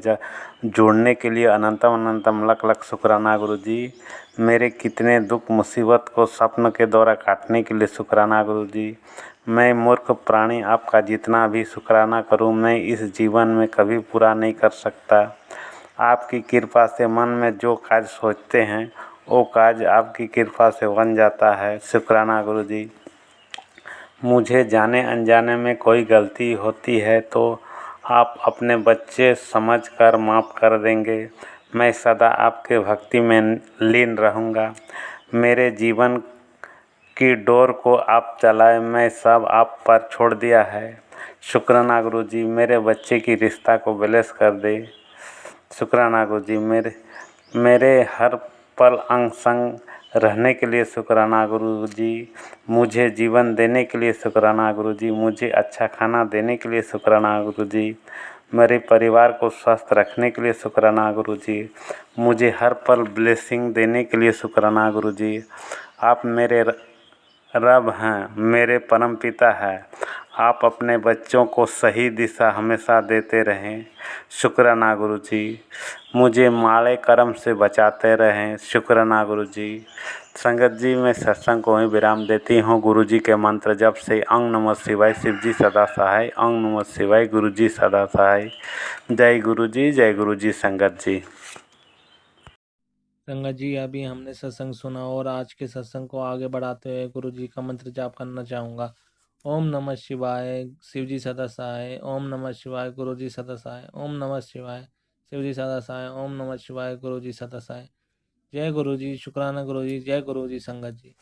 जोड़ने के लिए अनंतम अनंतम लख लख शुक्राना। गुरु जी मेरे कितने दुख मुसीबत को स्वप्न के द्वारा काटने के लिए शुक्राना। गुरु जी मैं मूर्ख प्राणी आपका जितना भी शुक्राना करूं मैं इस जीवन में कभी पूरा नहीं कर सकता। आपकी कृपा से मन में जो कार्य सोचते हैं वो कार्य आपकी कृपा से बन जाता है। शुक्राना गुरु जी। मुझे जाने अनजाने में कोई गलती होती है तो आप अपने बच्चे समझकर माफ़ कर देंगे। मैं सदा आपके भक्ति में लीन रहूँगा। मेरे जीवन की डोर को आप चलाए, मैं सब आप पर छोड़ दिया है। शुक्राना गुरु जी मेरे बच्चे की रिश्ता को ब्लेस कर दे। शुक्राना गुरु जी मेरे हर पल अंग संग रहने के लिए शुक्राना गुरु जी। मुझे जीवन देने के लिए शुक्राना गुरु जी। मुझे अच्छा खाना देने के लिए शुक्राना गुरु जी। मेरे परिवार को स्वस्थ रखने के लिए शुक्राना गुरु जी। मुझे हर पल ब्लेसिंग देने के लिए शुक्राना गुरु जी। आप मेरे रब हैं, मेरे परम पिता हैं। आप अपने बच्चों को सही दिशा हमेशा देते रहें। शुक्राना गुरु जी। मुझे माड़े कर्म से बचाते रहें। शुक्राना गुरु जी। संगत जी मैं सत्संग को ही विराम देती हूँ। गुरु जी के मंत्र जप से ओम नमः शिवाय। शिव जी सदा सहाय। ओम नमः शिवाय। गुरु जी सदा सहाय। जय गुरु जी। जय गुरु जी। संगत जी संगत जी अभी हमने सत्संग सुना और आज के सत्संग को आगे बढ़ाते हुए गुरु जी का मंत्र जाप करना चाहूँगा। ओम नमः शिवाय। शिव जी सदा सहाय। ओम नमः शिवाय। गुरु जी सदा सहाय। ओम नमः शिवाय। शिव जी सदा सहाय। ओम नमः शिवाय। गुरु जी सदा सहाय। जय गुरु जी। शुक्राना गुरु जी। जय गुरु जी। संगत जी।